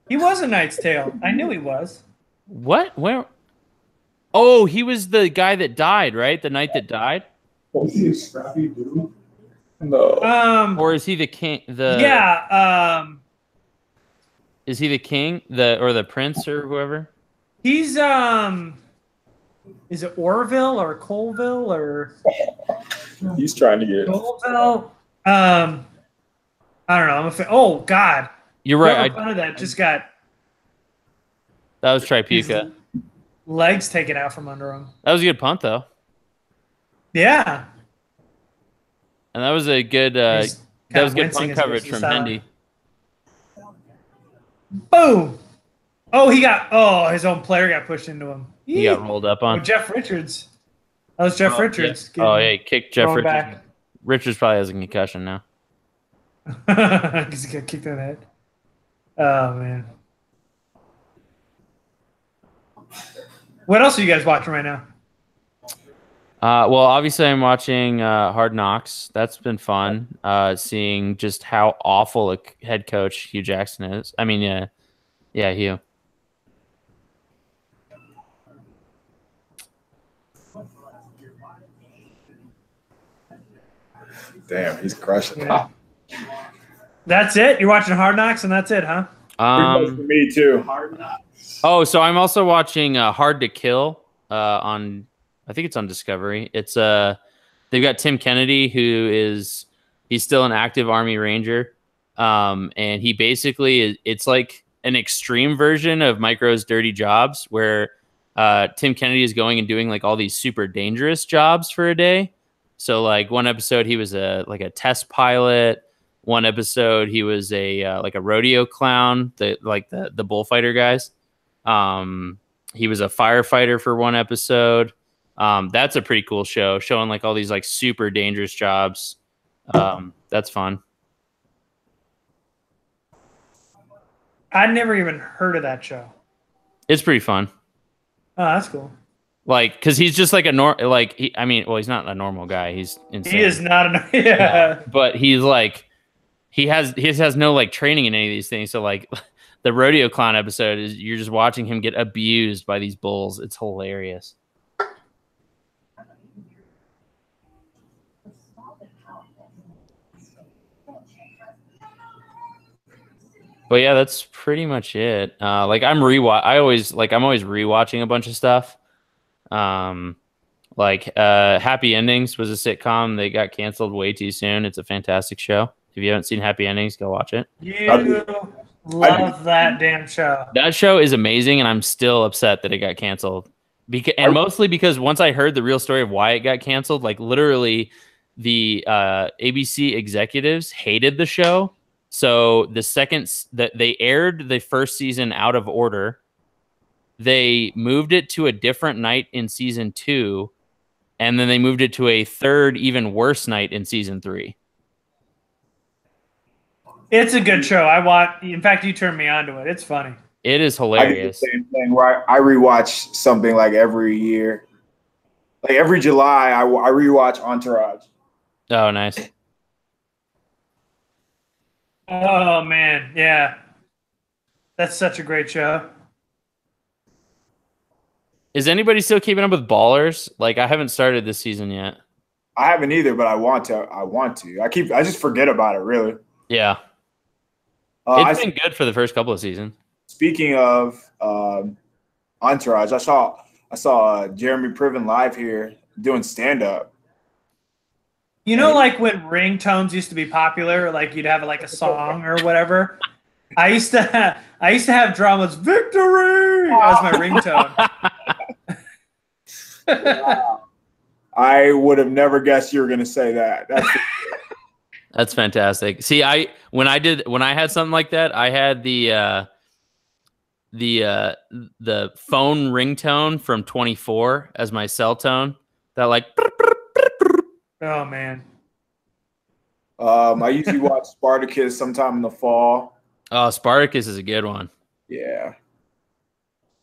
He was a Knight's Tale. I knew he was. What? Where? Oh, he was the guy that died, right? The knight that died. Was he a scrappy dude? No. Or is he the king? Yeah. Is he the king? Or the prince or whoever? He's Is it Orville or Colville or? He's trying to get. Colville. I don't know. Oh God. You're right. That just got. That was Tripucka. Legs taken out from under him. That was a good punt, though. Yeah. And that was a good. That was good punt coverage from Hendy. Boom. Oh, his own player got pushed into him. He got rolled up on. Oh, Jeff Richards. That was Jeff Richards. Yeah. Oh, yeah, he kicked Jeff Richards. Back. Richards probably has a concussion now. Because he got kicked in the head. Oh, man. What else are you guys watching right now? Well, obviously I'm watching Hard Knocks. That's been fun. Seeing just how awful a head coach Hugh Jackson is. I mean, yeah, Hugh. Damn, he's crushing. Yeah. That's it? You're watching Hard Knocks and that's it, huh? Me too. Hard Knocks. Oh, so I'm also watching Hard to Kill on, I think it's on Discovery. It's they've got Tim Kennedy, he's still an active Army Ranger, and he basically it's like an extreme version of Micro's Dirty Jobs, where Tim Kennedy is going and doing like all these super dangerous jobs for a day. So like one episode he was a test pilot. One episode he was a rodeo clown, the bullfighter guys. He was a firefighter for one episode. That's a pretty cool show, showing like all these like super dangerous jobs. That's fun. I'd never even heard of that show. It's pretty fun. Oh, that's cool. Like, because he's just like he's not a normal guy. He's insane. He is not a yeah. But he's like, he has no like training in any of these things. So like, the rodeo clown episode is you're just watching him get abused by these bulls. It's hilarious. But yeah, that's pretty much it. I'm always rewatching a bunch of stuff. Happy Endings was a sitcom. They got canceled way too soon. It's a fantastic show. If you haven't seen Happy Endings, go watch it. You love that damn show. That show is amazing, and I'm still upset that it got canceled. And mostly because once I heard the real story of why it got canceled, like literally the ABC executives hated the show. So the second that they aired the first season out of order, they moved it to a different night in season 2, and then they moved it to a third, even worse night in season 3. It's a good show. I watch. In fact, you turned me on to it. It's funny. It is I do hilarious. the same thing where I rewatch something like every year. Like every July, I rewatch Entourage. Oh, nice. Oh man, yeah, that's such a great show. Is anybody still keeping up with Ballers? Like, I haven't started this season yet. I haven't either, but I want to. I just forget about it, really. Yeah. It's been good for the first couple of seasons. Speaking of Entourage, I saw Jeremy Priven live here doing stand-up. You know, like when ringtones used to be popular, like you'd have like a song or whatever. I used to have Drama's "Victory" as my ringtone. Wow. I would have never guessed you were going to say that. That's fantastic. See, when I had something like that, I had the phone ringtone from 24 as my cell tone. That like. Oh man. I usually watch Spartacus sometime in the fall. Oh, Spartacus is a good one. Yeah.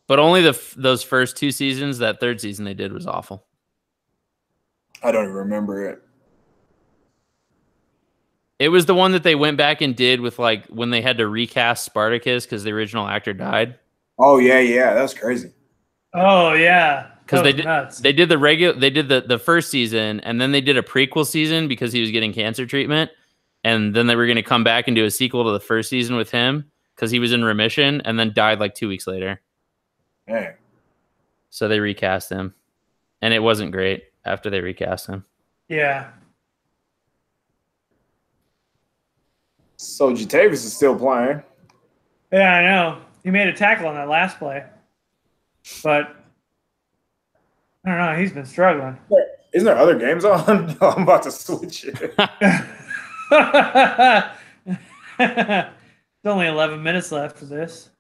But only those first 2 seasons. That third season they did was awful. I don't even remember it. It was the one that they went back and did with like when they had to recast Spartacus because the original actor died. Oh yeah, that's crazy. Oh yeah, because they did the first season and then they did a prequel season because he was getting cancer treatment, and then they were going to come back and do a sequel to the first season with him because he was in remission, and then died like 2 weeks later. Hey. So they recast him, and it wasn't great after they recast him. Yeah. So Jatavis is still playing. Yeah, I know. He made a tackle on that last play. But I don't know. He's been struggling. Isn't there other games on? I'm about to switch it. There's only 11 minutes left for this.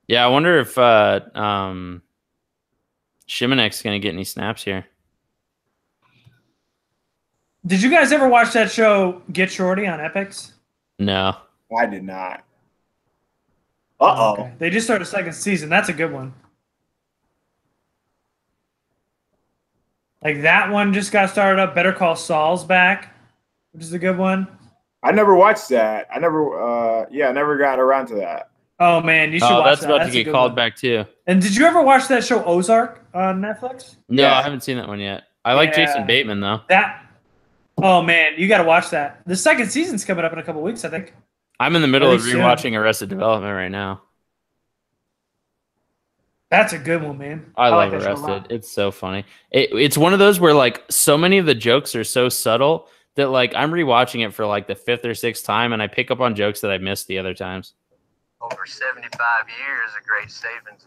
Yeah, I wonder if Shimonek's going to get any snaps here. Did you guys ever watch that show Get Shorty on Epix? No. I did not. Uh-oh. Okay. They just started a second season. That's a good one. Like that one just got started up. Better Call Saul's back, which is a good one. I never watched that. I never got around to that. Oh man, you should watch that. That's about to get called back too. And did you ever watch that show Ozark on Netflix? No, yeah. I haven't seen that one yet. I like Jason Bateman though. Oh man, you got to watch that. The second season's coming up in a couple weeks, I think. I'm in the middle of rewatching Arrested Development right now. That's a good one, man. I love like Arrested. It's so funny. It's one of those where like so many of the jokes are so subtle that like I'm rewatching it for like the 5th or 6th time, and I pick up on jokes that I missed the other times. Over 75 years of great savings.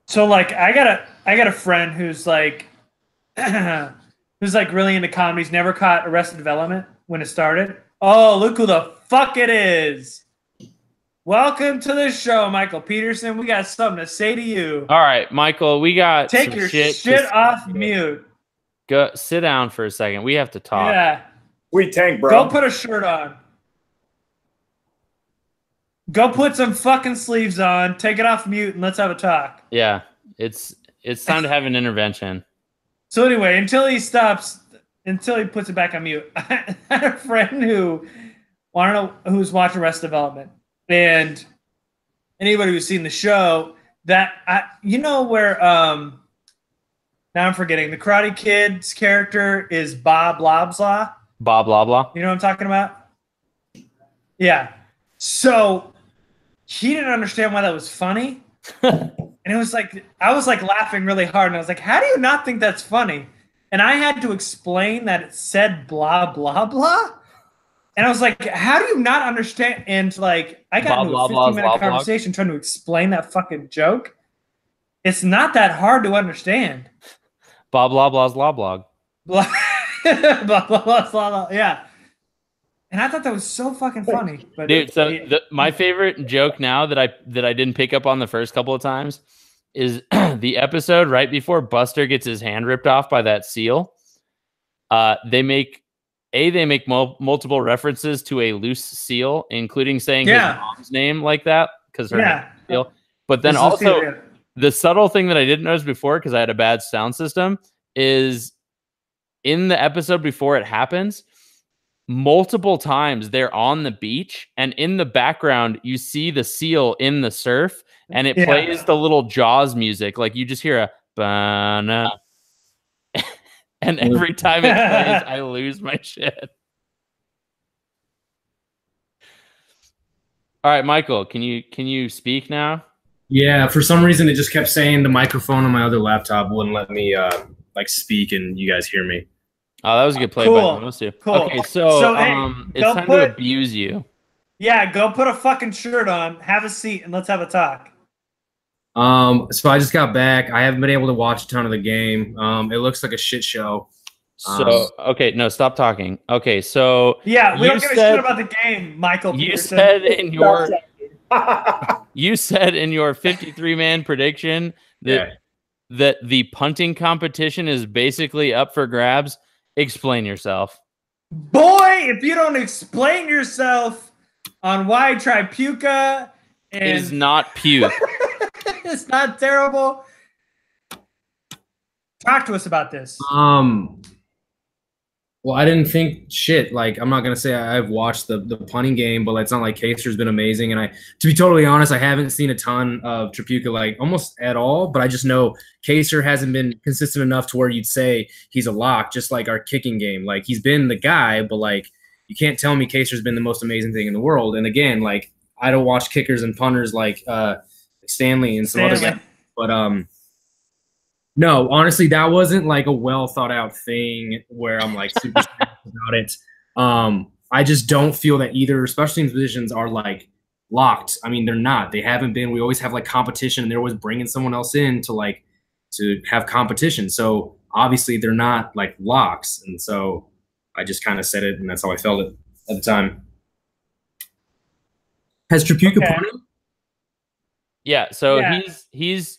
So like I got a friend who's like who's like really into comedies, never caught Arrested Development when it started. Oh, look who the fuck it is. Welcome to the show, Michael Peterson. We got something to say to you. All right, Michael, we got Take your shit off mute. Go sit down for a second. We have to talk. Yeah. Sweet tank, bro. Go put a shirt on. Go put some fucking sleeves on. Take it off mute and let's have a talk. Yeah, it's time to have an intervention. So anyway, until he puts it back on mute, I had a friend who's watching Arrested Development, and anybody who's seen the show where now I'm forgetting the Karate Kid's character is Bob Lobslaw. Bob Loblaw. You know what I'm talking about? Yeah. So he didn't understand why that was funny. And it was like, I was like laughing really hard. And I was like, how do you not think that's funny? and I had to explain that it said blah blah blah. And I was like, how do you not understand? And like, I got into a 15-minute conversation trying to explain that fucking joke. It's not that hard to understand. Blah, blah, blah's blah, blog. Blah, blah, blah, blah, blah, yeah. And I thought that was so fucking funny. But dude, my favorite joke now that I didn't pick up on the first couple of times is the episode right before Buster gets his hand ripped off by that seal. They make multiple references to a loose seal, including saying his mom's name like that because her seal. But then also the subtle thing that I didn't notice before because I had a bad sound system is in the episode before it happens, multiple times they're on the beach and in the background you see the seal in the surf and it plays the little Jaws music. Like you just hear a ba-na. And every time it plays, I lose my shit. All right, Michael, can you speak now? Yeah, for some reason it just kept saying the microphone on my other laptop wouldn't let me like speak and you guys hear me. Oh, that was a good play by most of you. Cool. Okay, so hey, it's time to abuse you. Yeah, go put a fucking shirt on, have a seat, and let's have a talk. So I just got back. I haven't been able to watch a ton of the game. It looks like a shit show. So okay, no, stop talking. Okay, so yeah, we don't give a shit about the game, Michael. You Peterson. said in your 53-man prediction that the punting competition is basically up for grabs. Explain yourself, boy. If you don't explain yourself on why Tripucka is not puke. It's not terrible. Talk to us about this. Well, I didn't think shit. Like, I'm not gonna say I've watched the punting game, but it's not like Kaser's been amazing. And to be totally honest, I haven't seen a ton of Tripucka like almost at all. But I just know Kaser hasn't been consistent enough to where you'd say he's a lock. Just like our kicking game, like he's been the guy, but like you can't tell me Kaser's been the most amazing thing in the world. And again, like I don't watch kickers and punters like Stanley and some other guys, but no, honestly, that wasn't like a well thought out thing where I'm like super about it. I just don't feel that either special teams positions are like locked. I mean, they're not. They haven't been. We always have like competition, and they're always bringing someone else in to have competition. So obviously, they're not like locks. And so I just kind of said it, and that's how I felt it at the time. Has Tripucka punted? Yeah. So he's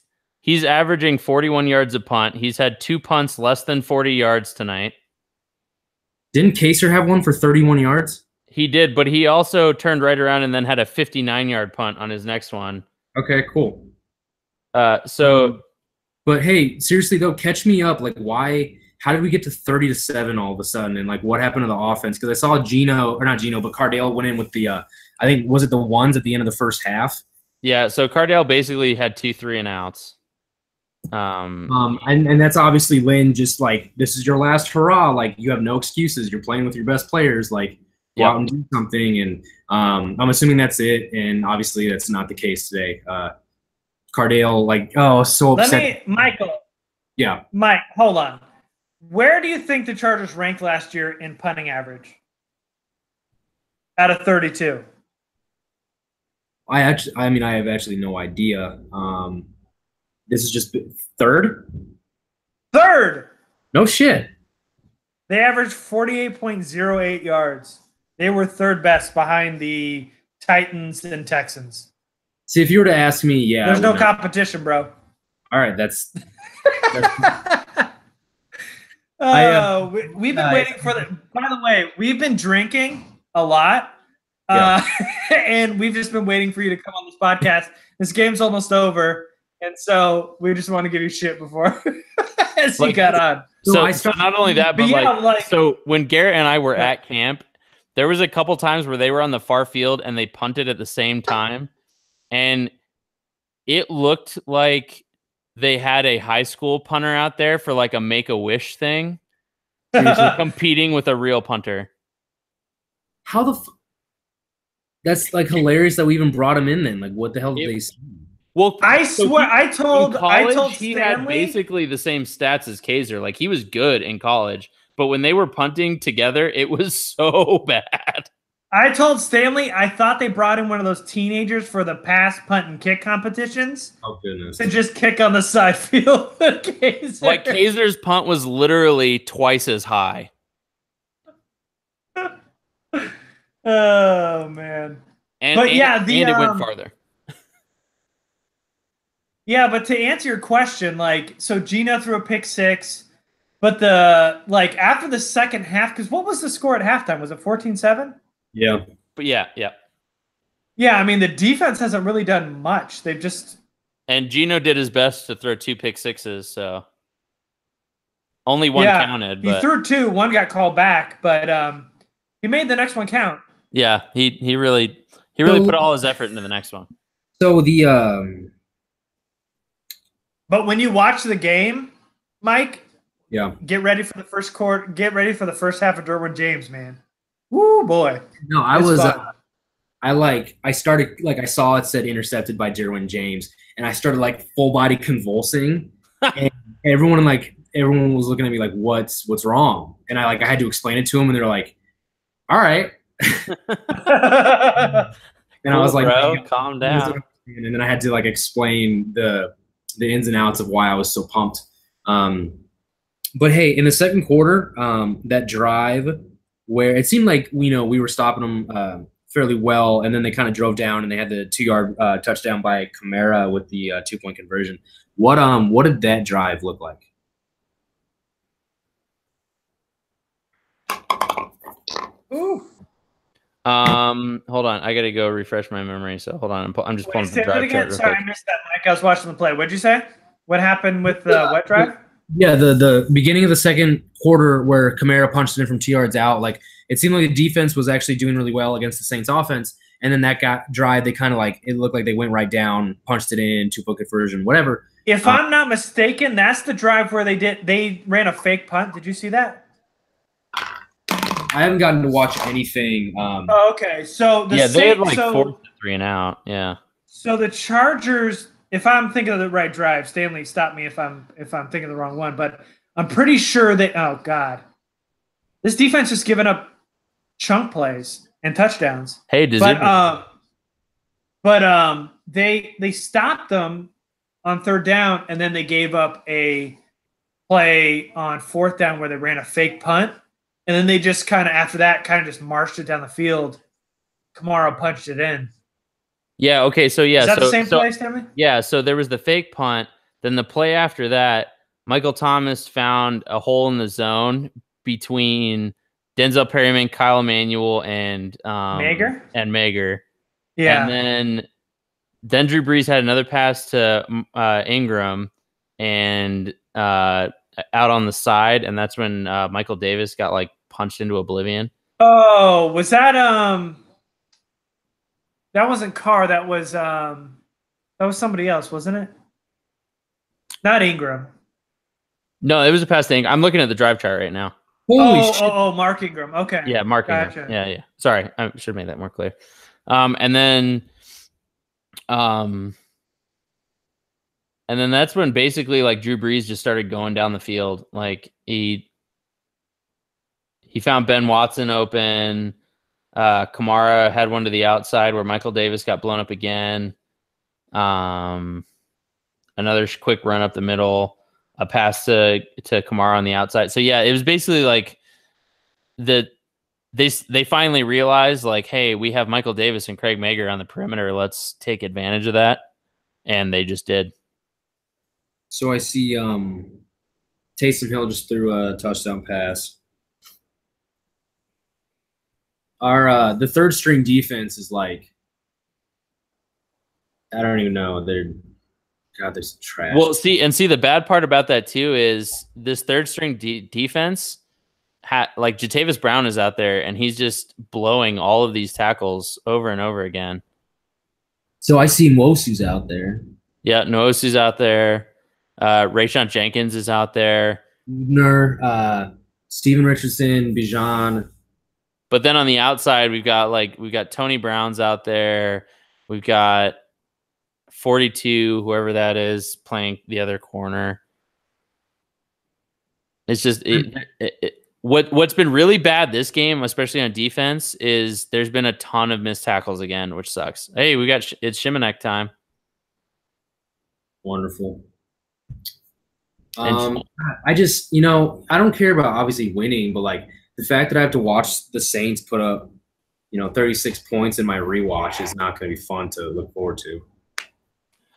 averaging 41 yards a punt. He's had 2 punts less than 40 yards tonight. Didn't Kaser have one for 31 yards? He did, but he also turned right around and then had a 59-yard punt on his next one. Okay, cool. But hey, seriously though, catch me up. Like, how did we get to 30-7 all of a sudden? And like, what happened to the offense? Because I saw but Cardale went in with the, I think, was it the ones at the end of the first half? Yeah, so Cardale basically had 2 3-and-outs. And that's obviously Lynn just like, this is your last hurrah. Like, you have no excuses. You're playing with your best players. Like, go out and do something. And I'm assuming that's it. And obviously that's not the case today. Cardale, like, so upset. Michael. Yeah. Mike, hold on. Where do you think the Chargers ranked last year in punting average? Out of 32. I have actually no idea. This is just third? Third! No shit. They averaged 48.08 yards. They were third best behind the Titans and Texans. See, if you were to ask me, yeah. There's no competition, bro. All right, that's we've been waiting for the. By the way, we've been drinking a lot, and we've just been waiting for you to come on this podcast. This game's almost over, and so we just want to give you shit before as you got on. So not only that, but so when Garrett and I were at camp, there was a couple times where they were on the far field and they punted at the same time, and it looked like they had a high school punter out there for like a Make-A-Wish thing, competing with a real punter. How the that's like hilarious that we even brought him in then. Like, what the hell did they see? Well, I swear, I told he had Stanley basically the same stats as Kaiser. Like he was good in college, but when they were punting together, it was so bad. I told Stanley I thought they brought in one of those teenagers for the pass, punt, and kick competitions. Oh goodness! To just kick on the side field. Kaiser. Like Kaiser's punt was literally twice as high. Oh man! And it went farther. Yeah, but to answer your question, like, so Gino threw a pick 6, but after the second half, because what was the score at halftime? Was it 14-7? Yeah. But yeah. Yeah, I mean, the defense hasn't really done much. They've just... And Gino did his best to throw 2 pick 6s, so only one counted. But... He threw 2, one got called back, but he made the next one count. Yeah, he really put all his effort into the next one. So the But when you watch the game, Mike, yeah, get ready for the first quarter. Get ready for the first half of Derwin James, man. Woo, boy. No, I saw it said intercepted by Derwin James, and I started like full body convulsing, and everyone was looking at me like, what's wrong? And I had to explain it to them, and they're like, all right. And I was like, bro, calm down. And then I had to explain the ins and outs of why I was so pumped. But hey, in the second quarter, that drive where it seemed like we were stopping them fairly well, and then they kind of drove down and they had the 2-yard touchdown by Kamara with the 2-point conversion. What did that drive look like? Ooh. Hold on. I got to go refresh my memory. So hold on. I'm just pulling up the drive chart real Sorry, quick. I missed that, Mike. I was watching the play. What'd you say? What happened with the wet drive? Yeah, the beginning of the second quarter where Kamara punched it in from 2 yards out, it seemed like the defense was actually doing really well against the Saints offense. And then that got drive, they kind of it looked like they went right down, punched it in, 2-point conversion, whatever. If I'm not mistaken, that's the drive where they ran a fake punt. Did you see that? I haven't gotten to watch anything. Okay. So they had 4th and 3 and out. Yeah. So the Chargers, if I'm thinking of the right drive, Stanley, stop me if I'm thinking of the wrong one, but I'm pretty sure that this defense is giving up chunk plays and touchdowns. Hey, they stopped them on 3rd down, and then they gave up a play on 4th down where they ran a fake punt. And then they just after that just marched it down the field. Kamara punched it in. Yeah, okay, so yeah. Is that the same play, Stanley? Yeah, so there was the fake punt. Then the play after that, Michael Thomas found a hole in the zone between Denzel Perryman, Kyle Emanuel, and Mager. Yeah. And then Drew Brees had another pass to Ingram and out on the side, and that's when Michael Davis got punched into oblivion. Oh, was that that wasn't Carr, that was somebody else, wasn't it? Not Ingram. No, it was a pass to Ingram. I'm looking at the drive chart right now. Holy shit. Mark Ingram. Okay. Yeah, Mark Ingram. Yeah. Sorry, I should have made that more clear. And then that's when basically Drew Brees just started going down the field. He found Ben Watson open. Kamara had one to the outside where Michael Davis got blown up again. Another quick run up the middle, a pass to Kamara on the outside. So yeah, it was basically they finally realized hey, we have Michael Davis and Craig Mager on the perimeter. Let's take advantage of that. And they just did. So I see Taysom Hill just threw a touchdown pass. The third string defense is I don't even know. They're trash. Well, see the bad part about that too is this third string defense Jatavis Brown is out there and he's just blowing all of these tackles over and over again. So I see Nwosu's out there. Yeah, Nwosu's out there. Rayshon Jenkins is out there. Steven Richardson, Bijan. But then on the outside, we've got Tony Brown's out there. We've got 42, whoever that is, playing the other corner. It's just what's been really bad this game, especially on defense, is there's been a ton of missed tackles again, which sucks. Hey, it's Shimanek time. Wonderful. I just, I don't care about obviously winning, but like the fact that I have to watch the Saints put up, 36 points in my rewatch is not going to be fun to look forward to.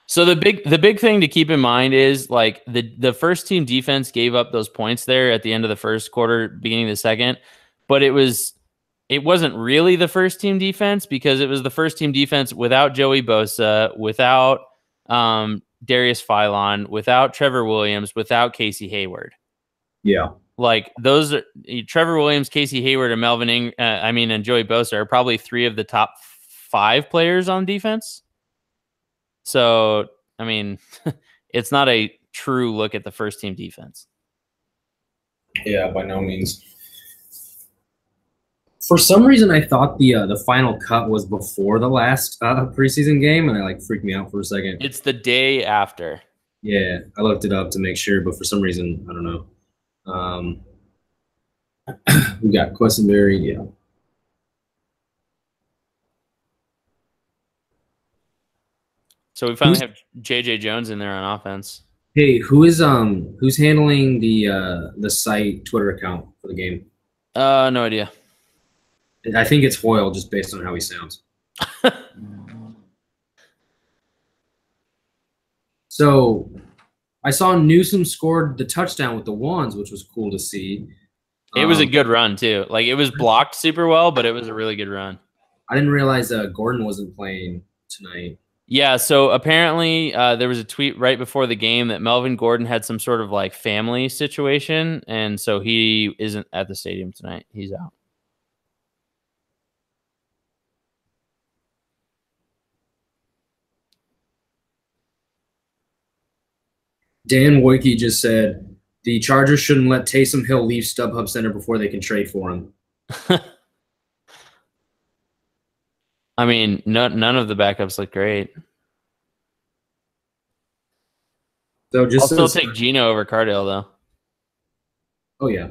So the big thing to keep in mind is like the first team defense gave up those points there at the end of the first quarter, beginning of the second, but it wasn't really the first team defense because it was the first team defense without Joey Bosa, without Darius Philon, without Trevor Williams, without Casey Hayward. Yeah. Like those are Trevor Williams, Casey Hayward, and and Joey Bosa are probably 3 of the top 5 players on defense. So, I mean, it's not a true look at the first team defense. Yeah, by no means. For some reason, I thought the final cut was before the last preseason game, and it freaked me out for a second. It's the day after. Yeah, I looked it up to make sure, but for some reason, I don't know. We got Questenberry, yeah. So we finally have J.J. Jones in there on offense. Hey, who's handling the site Twitter account for the game? No idea. I think it's Hoyle, just based on how he sounds. So I saw Newsom scored the touchdown with the ones, which was cool to see. It was a good run, too. Like, it was blocked super well, but it was a really good run. I didn't realize Gordon wasn't playing tonight. Yeah, so apparently there was a tweet right before the game that Melvin Gordon had some sort of, family situation, and so he isn't at the stadium tonight. He's out. Dan Wojcicki just said the Chargers shouldn't let Taysom Hill leave StubHub Center before they can trade for him. I mean, none of the backups look great. So I'll still take Gino over Cardale, though. Oh, yeah.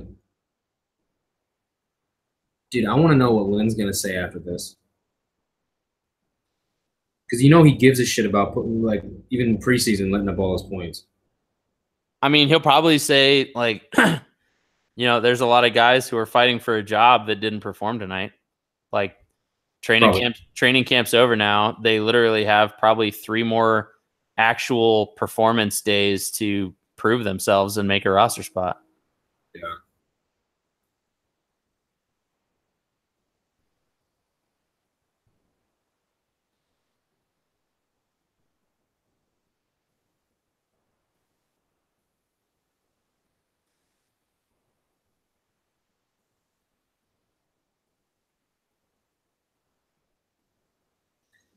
Dude, I want to know what Lynn's going to say after this. Because he gives a shit about putting, even preseason, letting up all his points. I mean, he'll probably say, there's a lot of guys who are fighting for a job that didn't perform tonight. Training camp's over now. They literally have probably 3 more actual performance days to prove themselves and make a roster spot. Yeah.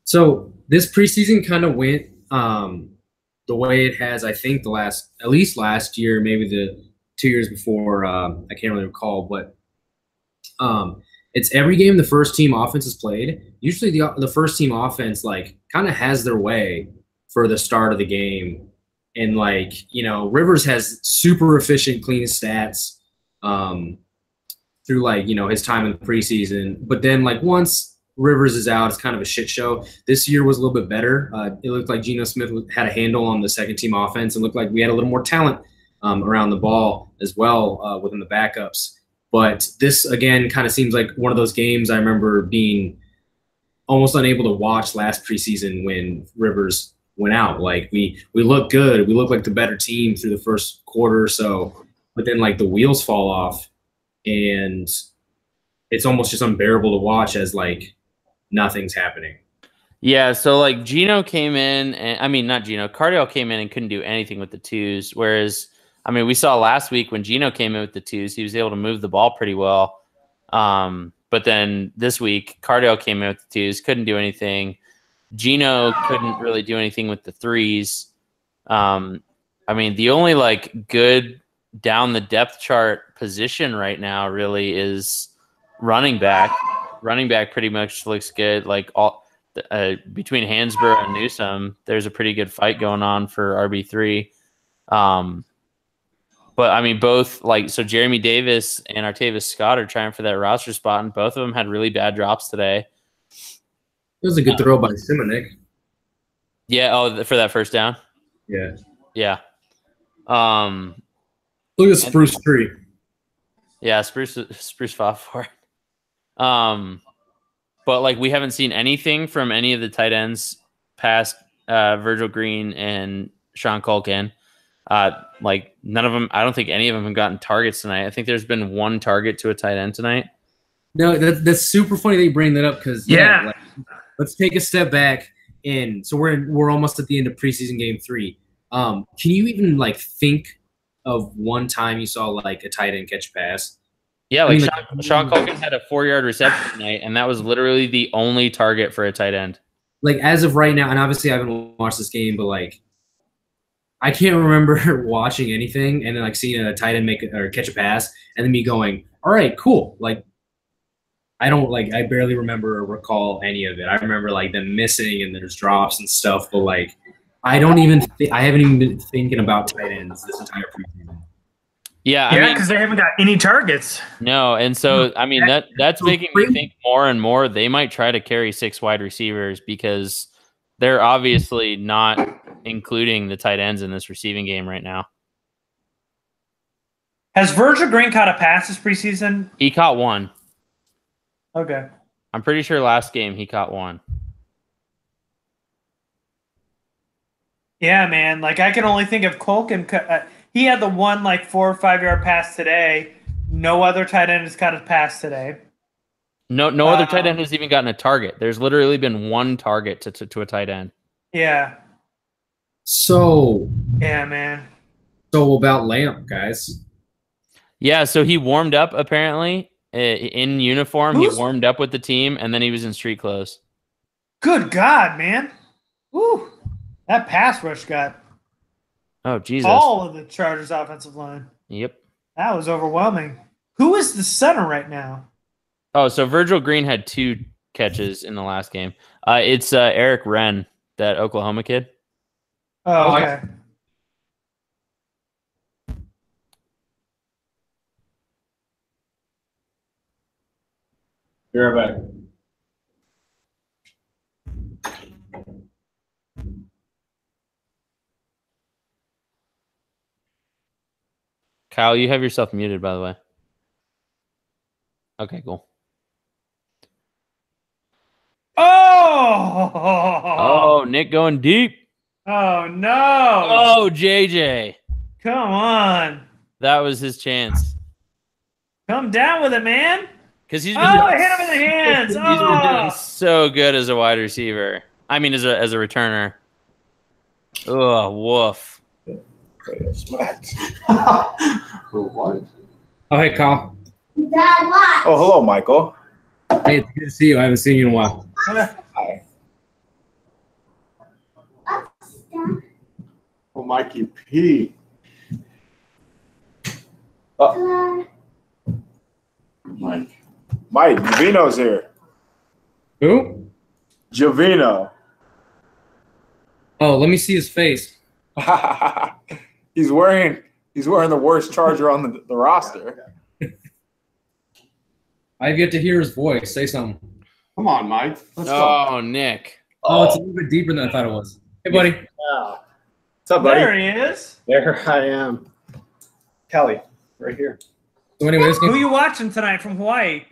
So this preseason kind of went the way it has, I think, at least last year, maybe the 2 years before. I can't really recall, but it's every game the first team offense has played. Usually the first team offense kind of has their way for the start of the game, and Rivers has super efficient, clean stats through his time in the preseason, but then once Rivers is out, it's kind of a shit show. This year was a little bit better. It looked like Geno Smith had a handle on the second team offense. It looked like we had a little more talent around the ball as well within the backups. But this, again, kind of seems like one of those games I remember being almost unable to watch last preseason when Rivers went out. We looked good. We looked like the better team through the first quarter or so. But then, the wheels fall off, and it's almost just unbearable to watch as, nothing's happening. Yeah, so Geno came in, and not Geno, Cardale came in and couldn't do anything with the twos. Whereas, we saw last week when Geno came in with the twos, he was able to move the ball pretty well. But then this week, Cardale came in with the twos, couldn't do anything. Geno couldn't really do anything with the threes. The only good down the depth chart position right now really is running back. Running back pretty much looks good. between Hansborough and Newsom, there's a pretty good fight going on for RB3. But I mean, both so Jeremy Davis and Artavis Scott are trying for that roster spot, and both of them had really bad drops today. It was a good throw by Simonik. Yeah. Oh, for that first down. Yeah. Yeah. Look at Spruce Tree. Yeah, Spruce fought for it. But we haven't seen anything from any of the tight ends past Virgil Green and Sean Culkin. None of them. I don't think any of them have gotten targets tonight. I think there's been one target to a tight end tonight. No, that's super funny that you bring that up because let's take a step back. So we're almost at the end of preseason game 3. Can you even think of one time you saw a tight end catch a pass? Yeah, Sean Culkin had a 4-yard reception tonight, and that was literally the only target for a tight end. As of right now, and obviously I haven't watched this game, but I can't remember watching anything and then seeing a tight end make or catch a pass and then me going, all right, cool. I don't I barely remember or recall any of it. I remember them missing and there's drops and stuff, but I haven't even been thinking about tight ends this entire preseason. Yeah, because they haven't got any targets. No, and so I mean that's making me think more and more they might try to carry 6 wide receivers because they're obviously not including the tight ends in this receiving game right now. Has Virgil Green caught a pass this preseason? He caught one. Okay. I'm pretty sure last game he caught one. Yeah, man. I can only think of Culkin. He had the one 4 or 5 yard pass today. No other tight end has caught a pass today. No other tight end has even gotten a target. There's literally been one target to a tight end. Yeah. So. Yeah, man. So about Lamp, guys. Yeah, so he warmed up apparently in uniform. He warmed up with the team, and then he was in street clothes. Good God, man. Woo. That pass rush got Jesus. all of the Chargers' offensive line. Yep. That was overwhelming. Who is the center right now? Oh, so Virgil Green had 2 catches in the last game. It's Eric Wren, that Oklahoma kid. Oh, okay. Be right back. Kyle, you have yourself muted, by the way. Okay, cool. Oh, Nick going deep. Oh, no. Oh, JJ. Come on. That was his chance. Come down with it, man. Because he's been I hit him in the hands. He's been doing so good as a wide receiver. I mean, as a returner. Oh, woof. Smacked. What? Oh, hey, Kyle. Dad, what? Oh, hello, Michael. Hey, it's good to see you. I haven't seen you in a while. Hi. Oh, Mikey P. Oh. Mike, Javino's here. Who? Javino. Oh, let me see his face. He's wearing the worst Charger on the roster. I've yet to hear his voice. Say something. Come on, Mike. Let's Oh, Nick. Oh, it's a little bit deeper than I thought it was. Hey, buddy. Yeah. What's up, buddy? There he is. There I am. Kelly, right here. So anyways, Who are you watching tonight from Hawaii?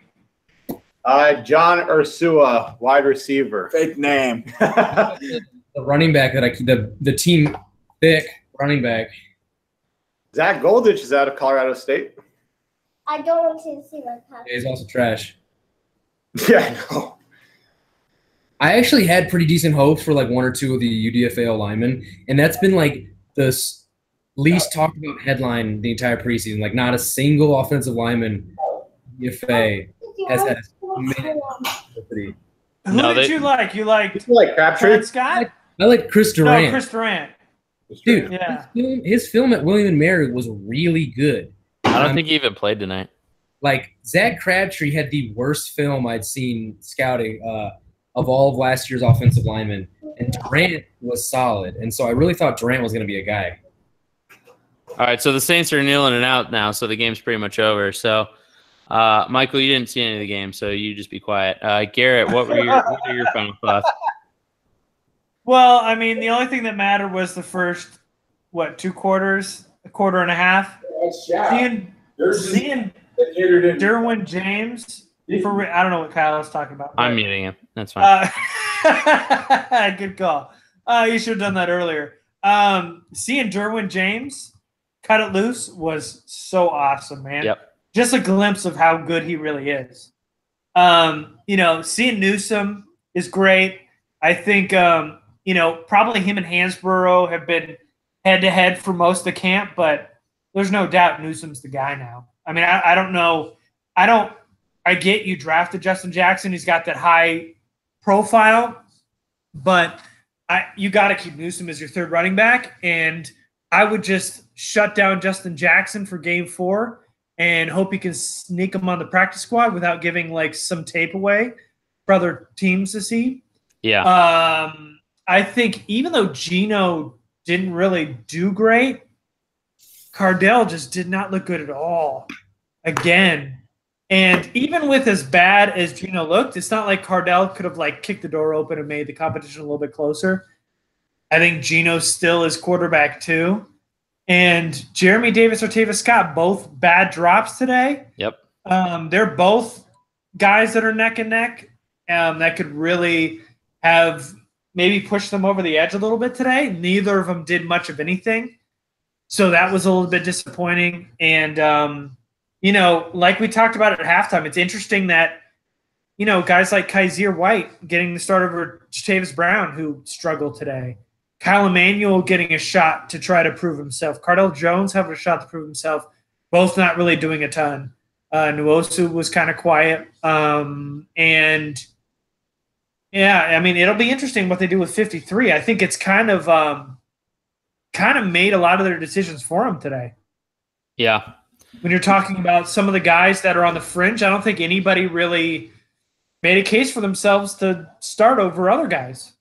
John Ursua, wide receiver. Fake name. the running back that the team thick running back. Zach Goldich is out of Colorado State. I don't want to see my papa. He's also trash. Yeah, I know. I actually had pretty decent hopes for 1 or 2 of the UDFA linemen, and that's been the least talked about headline the entire preseason. Not a single offensive lineman UDFA has had a minute. Who did you like? You liked Crabtree? Trent Scott? I like Chris Durant. No, Chris Durant. Dude, Yeah. his film at William & Mary was really good. I don't think he even played tonight. Zach Crabtree had the worst film I'd seen scouting of all of last year's offensive linemen, and Durant was solid. And so I really thought Durant was going to be a guy. All right, so the Saints are kneeling it out now, so the game's pretty much over. So, Michael, you didn't see any of the game, so you just be quiet. Garrett, what are your final thoughts? Well, I mean, the only thing that mattered was the first, 2 quarters, a quarter and a half. Seeing Derwin James. I don't know what Kyle was talking about. I'm muting him. That's fine. Good call. You should have done that earlier. Seeing Derwin James cut it loose was so awesome, man. Yep. Just a glimpse of how good he really is. Seeing Newsome is great. I think, probably him and Hansborough have been head-to-head for most of the camp, but there's no doubt Newsome's the guy now. I mean, I don't know. I get you drafted Justin Jackson. He's got that high profile, but you got to keep Newsome as your third running back, and I would just shut down Justin Jackson for game 4 and hope he can sneak him on the practice squad without giving some tape away for other teams to see. Yeah. I think even though Geno didn't really do great, Cardell just did not look good at all. Again. And even with as bad as Geno looked, it's not like Cardell could have kicked the door open and made the competition a little bit closer. I think Geno still is quarterback 2. And Jeremy Davis or Tavis Scott, both bad drops today. Yep. They're both guys that are neck and neck that could really have maybe pushed them over the edge a little bit today. Neither of them did much of anything. So that was a little bit disappointing. And, like we talked about at halftime, it's interesting that, guys like Kaiser White getting the start over Jatavis Brown, who struggled today. Kyle Emanuel getting a shot to try to prove himself. Cardell Jones having a shot to prove himself. Both not really doing a ton. Nwosu was kind of quiet. And, yeah, I mean, it'll be interesting what they do with 53. I think it's kind of made a lot of their decisions for them today. Yeah. When you're talking about some of the guys that are on the fringe, I don't think anybody really made a case for themselves to start over other guys.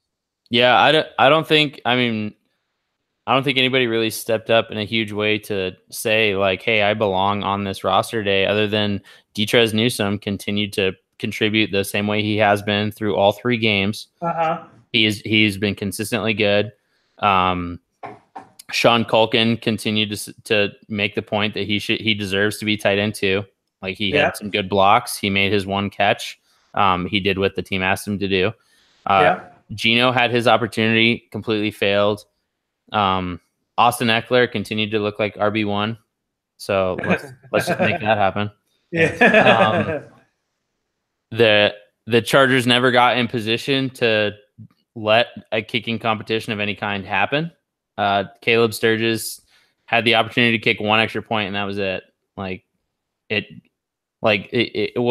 Yeah, I don't think anybody really stepped up in a huge way to say hey, I belong on this roster today, other than Detrez Newsome continued to contribute the same way he has been through all 3 games. He's been consistently good. Sean Culkin continued to make the point that he deserves to be tight end 2. He had some good blocks. He made his 1 catch. He did what the team asked him to do. Geno had his opportunity, completely failed. Austin Eckler continued to look like RB1. So let's just make that happen. Yeah. The Chargers never got in position to let a kicking competition of any kind happen. Caleb Sturgis had the opportunity to kick 1 extra point, and that was it. What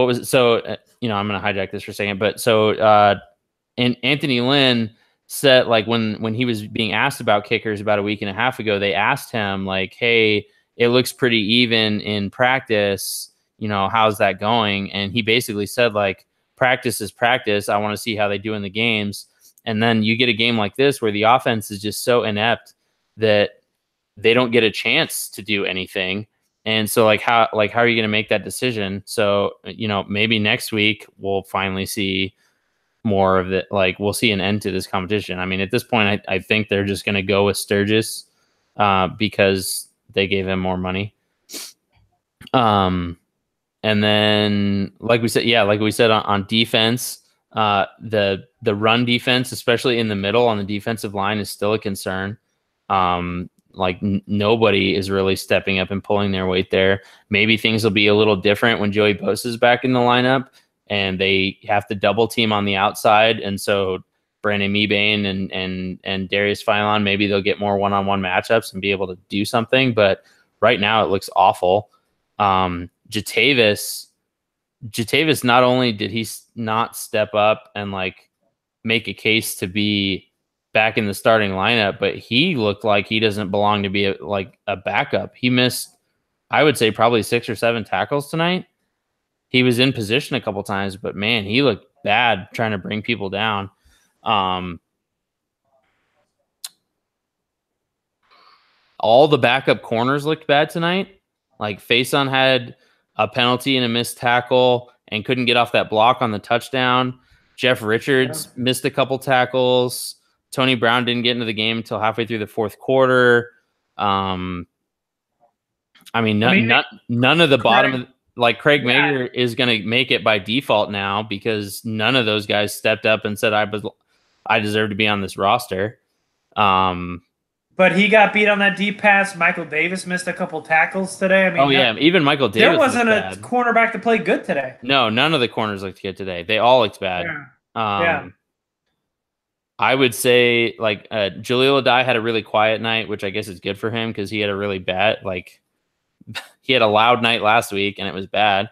was it? So, I'm going to hijack this for a second, but so, and Anthony Lynn said, when he was being asked about kickers about a week and a half ago, they asked him hey, it looks pretty even in practice. How's that going? And he basically said practice is practice. I want to see how they do in the games. And then you get a game like this where the offense is just so inept that they don't get a chance to do anything. And so how are you going to make that decision? So, maybe next week we'll finally see more of it. We'll see an end to this competition. I mean, at this point, I think they're just going to go with Sturgis because they gave him more money. And then, like we said on defense, the run defense, especially in the middle on the defensive line, is still a concern. Nobody is really stepping up and pulling their weight there. Maybe things will be a little different when Joey Bosa is back in the lineup and they have to double team on the outside. And so Brandon Mebane and Darius Philon, maybe they'll get more one-on-one matchups and be able to do something. But right now it looks awful. Jatavis, not only did he not step up and make a case to be back in the starting lineup, but he looked like he doesn't belong to be a backup. He missed, I would say, probably 6 or 7 tackles tonight. He was in position a couple times, but man, he looked bad trying to bring people down. All the backup corners looked bad tonight. Like Faison had a penalty and a missed tackle and couldn't get off that block on the touchdown. Jeff Richards missed a couple tackles. Tony Brown didn't get into the game until halfway through the fourth quarter. None of the bottom, like Craig Mager is going to make it by default now because none of those guys stepped up and said I deserve to be on this roster. But he got beat on that deep pass. Michael Davis missed a couple tackles today. Even Michael Davis. There wasn't a cornerback to play good today. No, none of the corners looked good today. They all looked bad. Yeah. I would say Jaleel Adai had a really quiet night, which I guess is good for him because he had a really bad, he had a loud night last week and it was bad.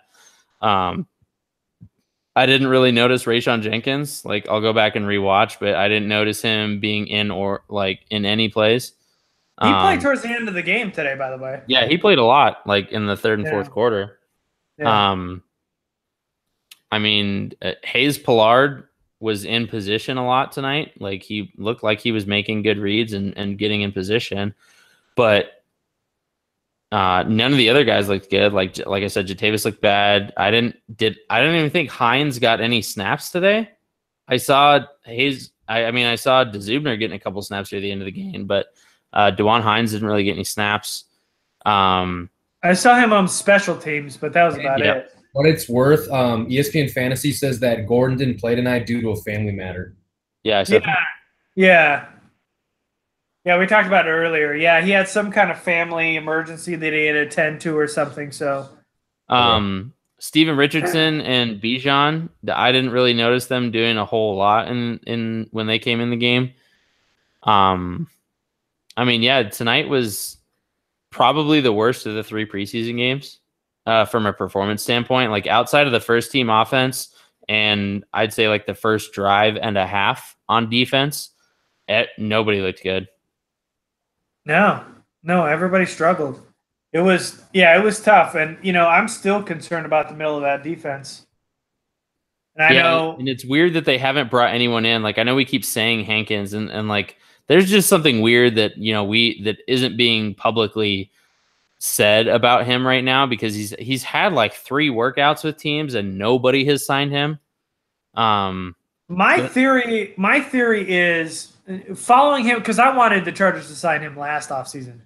I didn't really notice Rayshon Jenkins. I'll go back and rewatch, but I didn't notice him being in in any plays. He played towards the end of the game today, by the way. Yeah, he played a lot, in the third and fourth quarter. Yeah. Hayes Pollard was in position a lot tonight. He looked like he was making good reads and getting in position, but none of the other guys looked good. Like I said, Jatavis looked bad. I don't even think Hines got any snaps today. I saw Hayes. I saw DeZubner getting a couple snaps near the end of the game, but DeJuan Hines didn't really get any snaps. I saw him on special teams, but that was about it. What it's worth, ESPN Fantasy says that Gordon didn't play tonight due to a family matter. Yeah, I said Yeah, we talked about it earlier. Yeah, he had some kind of family emergency that he had to attend to or something. So, Steven Richardson and Bijan, I didn't really notice them doing a whole lot in when they came in the game. Tonight was probably the worst of the 3 preseason games from a performance standpoint. Outside of the first team offense, and I'd say the first drive and a half on defense, nobody looked good. No, everybody struggled. It was tough. And, I'm still concerned about the middle of that defense. And I know. And it's weird that they haven't brought anyone in. I know we keep saying Hankins and there's just something weird that, that isn't being publicly said about him right now because he's had 3 workouts with teams and nobody has signed him. My theory is following him because I wanted the Chargers to sign him last offseason.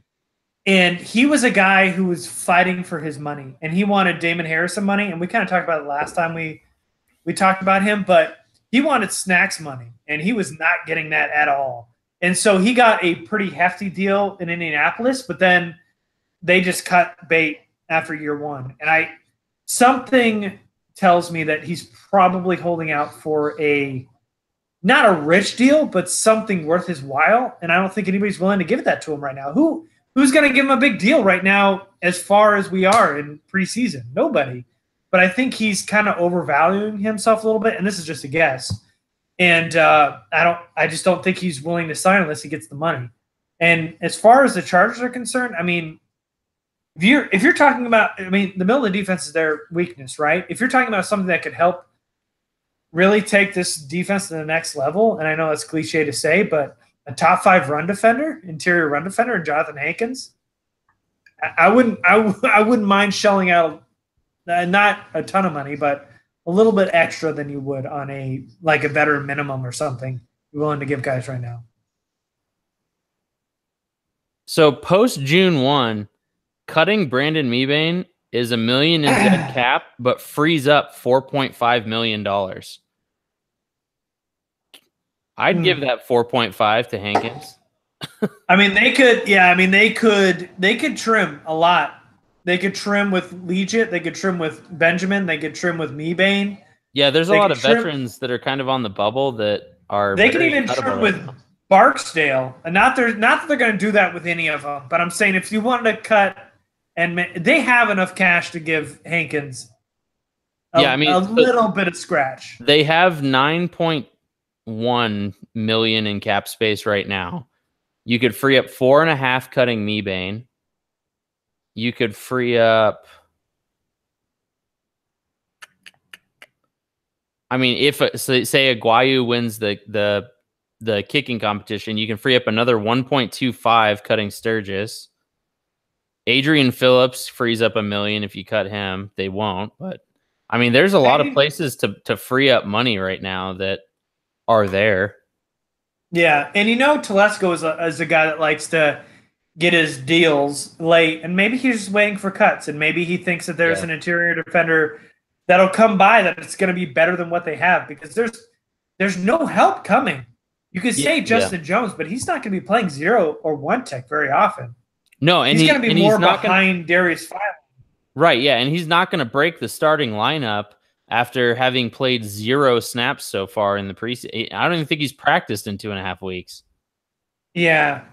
And he was a guy who was fighting for his money, and he wanted Damon Harrison money. And we kind of talked about it last time we talked about him, but he wanted Snacks money, and he was not getting that at all. And so he got a pretty hefty deal in Indianapolis, but then they just cut bait after year 1. And something tells me that he's probably holding out for not a rich deal, but something worth his while. And I don't think anybody's willing to give that to him right now. Who's going to give him a big deal right now as far as we are in preseason? Nobody. But I think he's kind of overvaluing himself a little bit, and this is just a guess. And I just don't think he's willing to sign unless he gets the money. And as far as the Chargers are concerned, if you're talking about, the middle of the defense is their weakness, right? If you're talking about something that could help really take this defense to the next level, and I know it's cliche to say, but a top 5 interior run defender, and Jonathan Hankins, I wouldn't mind shelling out not a ton of money, but a little bit extra than you would on a veteran minimum or something you're willing to give guys right now. So post June 1, cutting Brandon Mebane is $1 million in dead cap, but frees up $4.5 million. I'd give that 4.5 to Hankins. They could trim a lot. They could trim with Legit. They could trim with Benjamin. They could trim with Mebane. Yeah, there's a lot of veterans that are kind of on the bubble that are. They can even trim with Barksdale, and not that they're going to do that with any of them. But I'm saying if you wanted to cut, and they have enough cash to give Hankins a little bit of scratch. They have $9.1 million in cap space right now. You could free up 4.5 cutting Mebane. You could free up I mean, if say Aguayo wins the kicking competition, you can free up another 1.25 cutting Sturgis. Adrian Phillips frees up $1 million if you cut him. They won't, but I mean, there's a lot of places to free up money right now that are there. Yeah, and Telesco is a guy that likes to get his deals late, and maybe he's just waiting for cuts, and maybe he thinks that there's an interior defender that'll come by that it's going to be better than what they have, because there's no help coming. You could say Justin Jones, but he's not going to be playing 0 or 1 tech very often. No, and he's going to be more behind Darius Philon. Right, yeah, and he's not going to break the starting lineup after having played 0 snaps so far in the preseason. I don't even think he's practiced in 2.5 weeks. Yeah,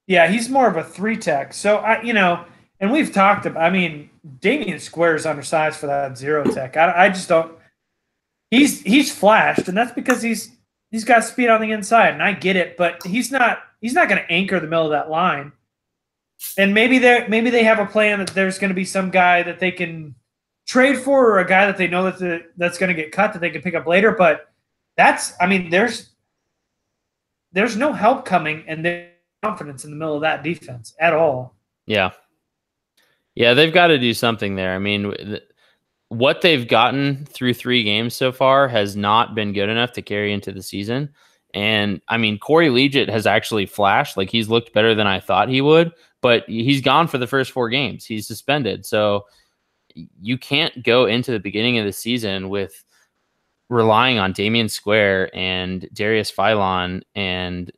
he's more of a 3 tech. So and we've talked about. I mean, Damian Square is undersized for that 0 tech. I just don't. He's flashed, and that's because he's got speed on the inside, and I get it. But he's not going to anchor the middle of that line. And maybe they have a plan that there's going to be some guy that they can trade for, or a guy that they know that's going to get cut that they can pick up later. But there's no help coming, and there's confidence in the middle of that defense at all. Yeah, they've got to do something there. I mean, what they've gotten through 3 games so far has not been good enough to carry into the season. And I mean, Corey Liuget has actually flashed. Like, he's looked better than I thought he would, but he's gone for the first 4 games. He's suspended. So you can't go into the beginning of the season with relying on Damian Square and Darius Philon and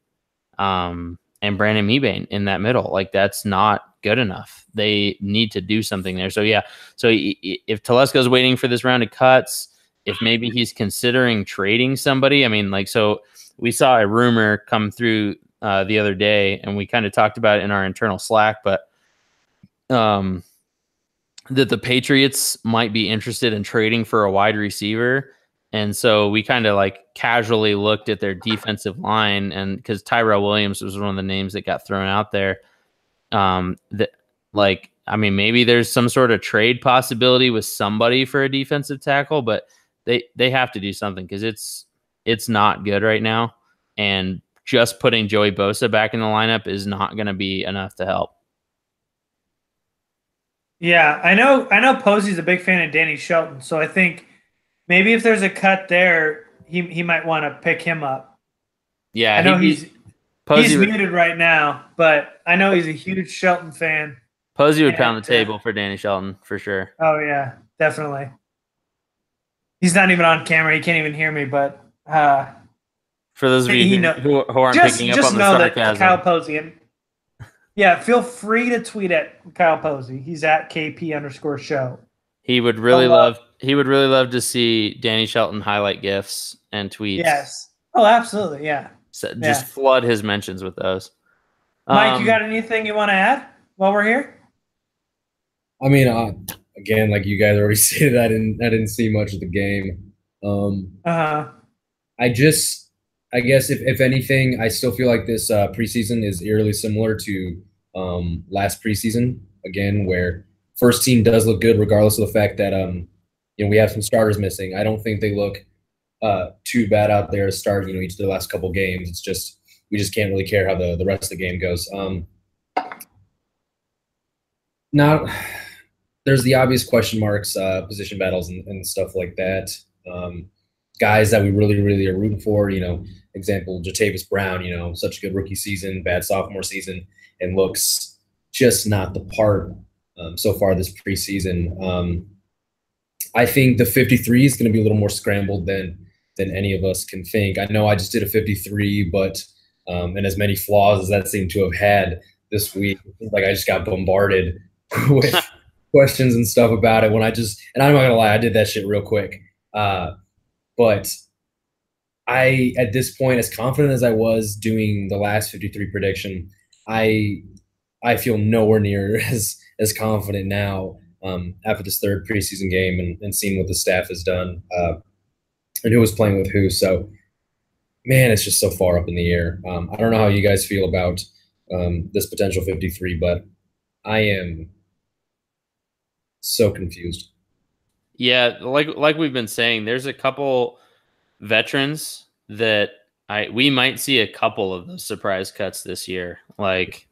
Brandon Mebane in that middle. Like, that's not good enough. They need to do something there. So if Telesco's waiting for this round of cuts, if maybe he's considering trading somebody, I mean, like, so we saw a rumor come through the other day, and we kind of talked about it in our internal Slack, but that the Patriots might be interested in trading for a wide receiver. And so we kind of like casually looked at their defensive line, and because Tyrell Williams was one of the names that got thrown out there, that, like, I mean, maybe there's some sort of trade possibility with somebody for a defensive tackle, but they have to do something, because it's not good right now. And just putting Joey Bosa back in the lineup is not going to be enough to help. Yeah, I know Posey's a big fan of Danny Shelton, so I think maybe if there's a cut there, he might want to pick him up. Yeah, I know he's muted right now, but I know he's a huge Shelton fan. Posey would pound the table for Danny Shelton for sure. Oh yeah, definitely. He's not even on camera; he can't even hear me. But for those of you who aren't picking up on the sarcasm, that Kyle Posey. Yeah, feel free to tweet at Kyle Posey. He's at KP_show. He would really love to see Danny Shelton highlight GIFs and tweets. Yes. Oh, absolutely. Yeah. So just flood his mentions with those. Mike, you got anything you want to add while we're here? I mean, again, like you guys already said, I didn't see much of the game. I guess if anything, I still feel like this preseason is eerily similar to last preseason, again, where first team does look good regardless of the fact that we have some starters missing. I don't think they look too bad out there to start each of the last couple games. It's just we just can't really care how the rest of the game goes. Now there's the obvious question marks, position battles and stuff like that. Guys that we really, really are rooting for, example, Jatavis Brown, such a good rookie season, bad sophomore season, and looks just not the part so far this preseason. I think the 53 is going to be a little more scrambled than any of us can think. I know I just did a 53, but and as many flaws as that seemed to have had this week, like I just got bombarded with questions and stuff about it and I'm not going to lie, I did that shit real quick. But I, at this point, as confident as I was doing the last 53 prediction, I feel nowhere near as confident now after this third preseason game and seeing what the staff has done and who was playing with who. So, man, it's just so far up in the air. I don't know how you guys feel about this potential 53, but I am so confused. Yeah, like we've been saying, there's a couple veterans that we might see a couple of those surprise cuts this year. Like,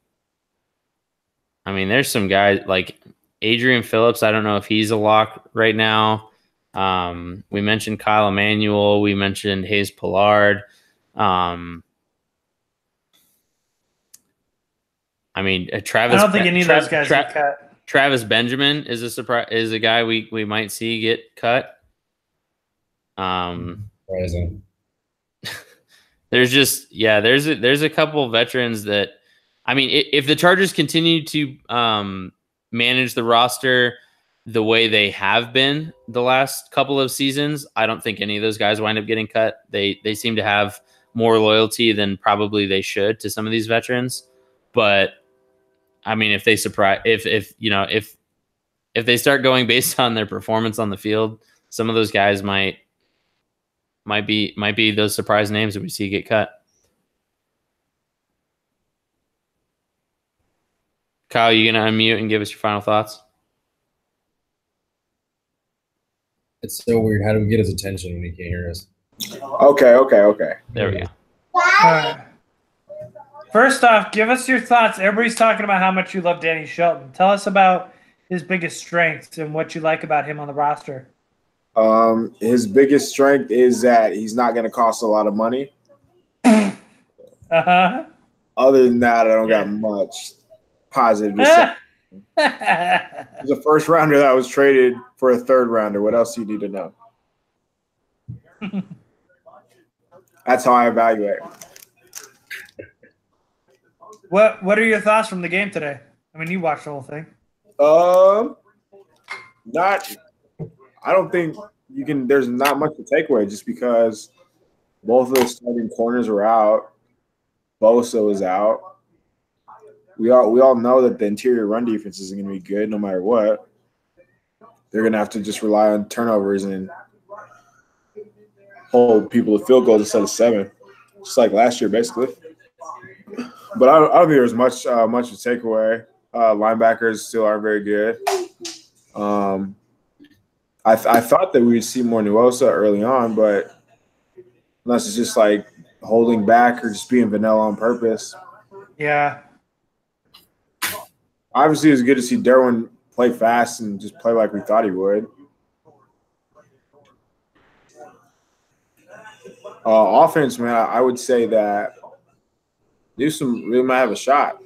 I mean, there's some guys like Adrian Phillips. I don't know if he's a lock right now. We mentioned Kyle Emanuel. We mentioned Hayes Pollard. I mean, Travis. I don't think any of those guys get cut. Travis Benjamin is a surprise. Is a guy we might see get cut. Surprising. There's a couple of veterans that, I mean, if the Chargers continue to manage the roster the way they have been the last couple of seasons, I don't think any of those guys wind up getting cut. They seem to have more loyalty than probably they should to some of these veterans. But I mean, if they they start going based on their performance on the field, some of those guys might be those surprise names that we see get cut. Kyle, you gonna unmute and give us your final thoughts? It's so weird. How do we get his attention when he can't hear us? Okay. There we go. All right. First off, give us your thoughts. Everybody's talking about how much you love Danny Shelton. Tell us about his biggest strengths and what you like about him on the roster. His biggest strength is that he's not going to cost a lot of money. Uh-huh. Other than that, I don't got much positive to say. He's a first rounder that was traded for a third rounder. What else do you need to know? That's how I evaluate. What are your thoughts from the game today? I mean, you watched the whole thing. I don't think you can. There's not much to take away just because both of the starting corners were out. Bosa was out. We all know that the interior run defense isn't going to be good no matter what. They're going to have to just rely on turnovers and hold people to field goals instead of 7, just like last year, basically. But I don't think there's much to take away. Linebackers still aren't very good. I thought that we would see more Nuosa early on, but unless it's just like holding back or just being vanilla on purpose. Yeah. Obviously, it was good to see Derwin play fast and just play like we thought he would. Offense, man, I would say that Newsom really might have a shot.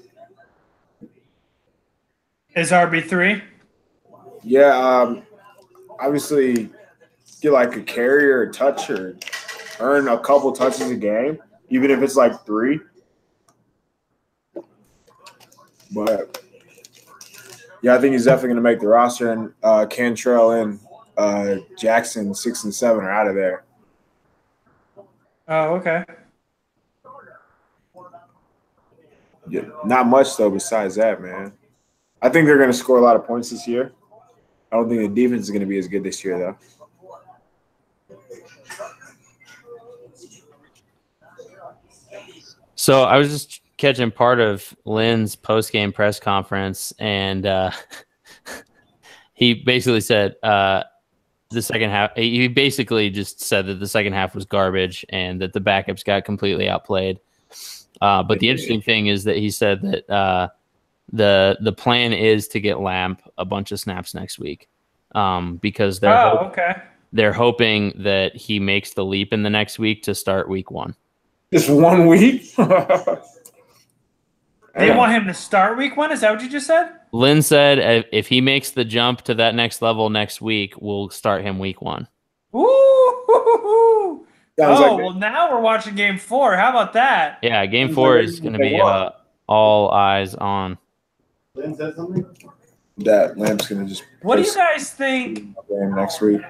Is RB3? Yeah, obviously get like a carry or a touch or earn a couple touches a game, even if it's like 3. But yeah, I think he's definitely going to make the roster, and Cantrell and Jackson 6 and 7 are out of there. Oh, okay. Yeah, not much though. Besides that, man, I think they're going to score a lot of points this year. I don't think the defense is going to be as good this year, though. So I was just catching part of Lynn's post-game press conference, and he basically said the second half. He basically just said that the second half was garbage and that the backups got completely outplayed. But the interesting thing is that he said that the plan is to get Lamp a bunch of snaps next week because they're hoping that he makes the leap in the next week to start week 1. Just 1 week? They want him to start week 1? Is that what you just said? Lynn said if he makes the jump to that next level next week, we'll start him week 1. Ooh! Well, now we're watching game 4. How about that? Yeah, game 4 is going to be all eyes on. Lynn said something? That Lamp's going to just – What do you guys think? Next week.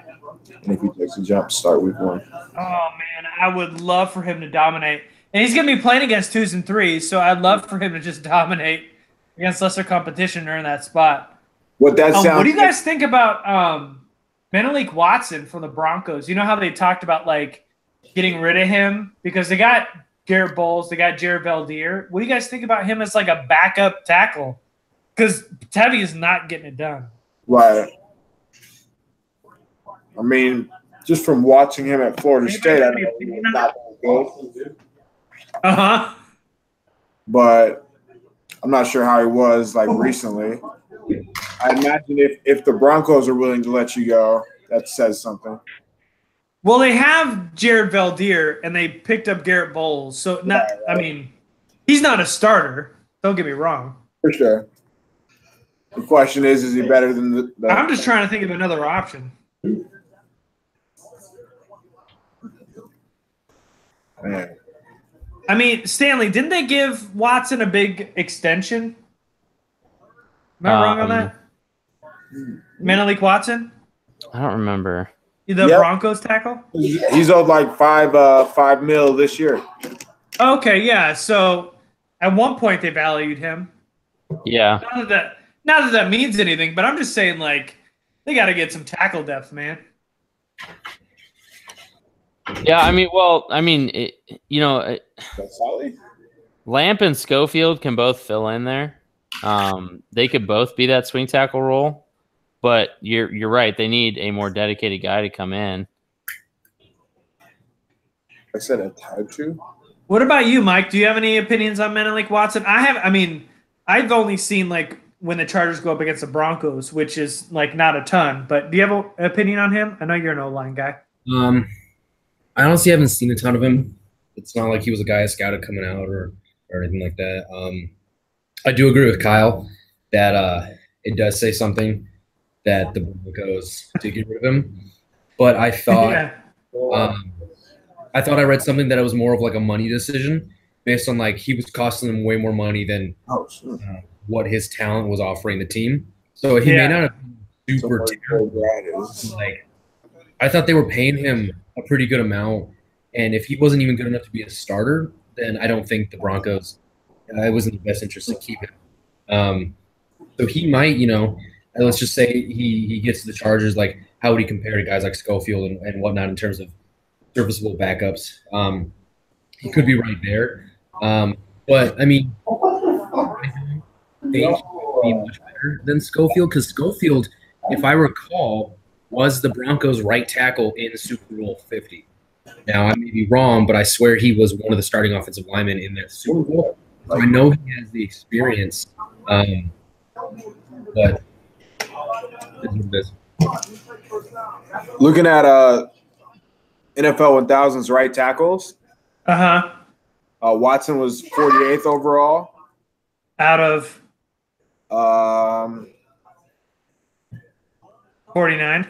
And if he takes a jump, start week 1. Oh, man, I would love for him to dominate. And he's going to be playing against 2s and 3s, so I'd love for him to just dominate against lesser competition or in that spot. What do you guys think about Menelik Watson from the Broncos? You know how they talked about, like, getting rid of him? Because they got Garrett Bowles, they got Jared Beldier. What do you guys think about him as, like, a backup tackle? Because Tevy is not getting it done. Right. I mean, just from watching him at Florida State, I know he was not that good. But I'm not sure how he was like recently. I imagine if the Broncos are willing to let you go, that says something. Well, they have Jared Valdir, and they picked up Garrett Bowles. So, I mean, he's not a starter. Don't get me wrong. For sure. The question is he better than the I'm just trying to think of another option. Man. I mean, Stanley, didn't they give Watson a big extension? Am I wrong on that? Menelik Watson? I don't remember. The Broncos tackle? He's owed like $5 million this year. Okay, yeah. So at one point they valued him. Yeah. Not that means anything, but I'm just saying, like, they got to get some tackle depth, man. Yeah, I mean, Lamp and Schofield can both fill in there. They could both be that swing tackle role. But you're right. They need a more dedicated guy to come in. I said a type 2. What about you, Mike? Do you have any opinions on Menelik Watson? I've only seen like when the Chargers go up against the Broncos, which is like not a ton. But do you have an opinion on him? I know you're an O-line guy. I honestly haven't seen a ton of him. It's not like he was a guy I scouted coming out or anything like that. I do agree with Kyle that it does say something that the Broncos did get rid of him. But I thought I read something that it was more of like a money decision based on like he was costing them way more money than what his talent was offering the team. So he may not have been super terrible. Like, I thought they were paying him a pretty good amount. And if he wasn't even good enough to be a starter, then I don't think the Broncos it was in the best interest to keep him. So he might, let's just say he gets to the Chargers. Like, how would he compare to guys like Schofield and whatnot in terms of serviceable backups? He could be right there. But, I mean, I think he would be much better than Schofield because Schofield, if I recall, was the Broncos' right tackle in Super Bowl 50. Now, I may be wrong, but I swear he was one of the starting offensive linemen in that Super Bowl. So I know he has the experience. But looking at NFL 1000's right tackles, Watson was 48th overall. Out of 49.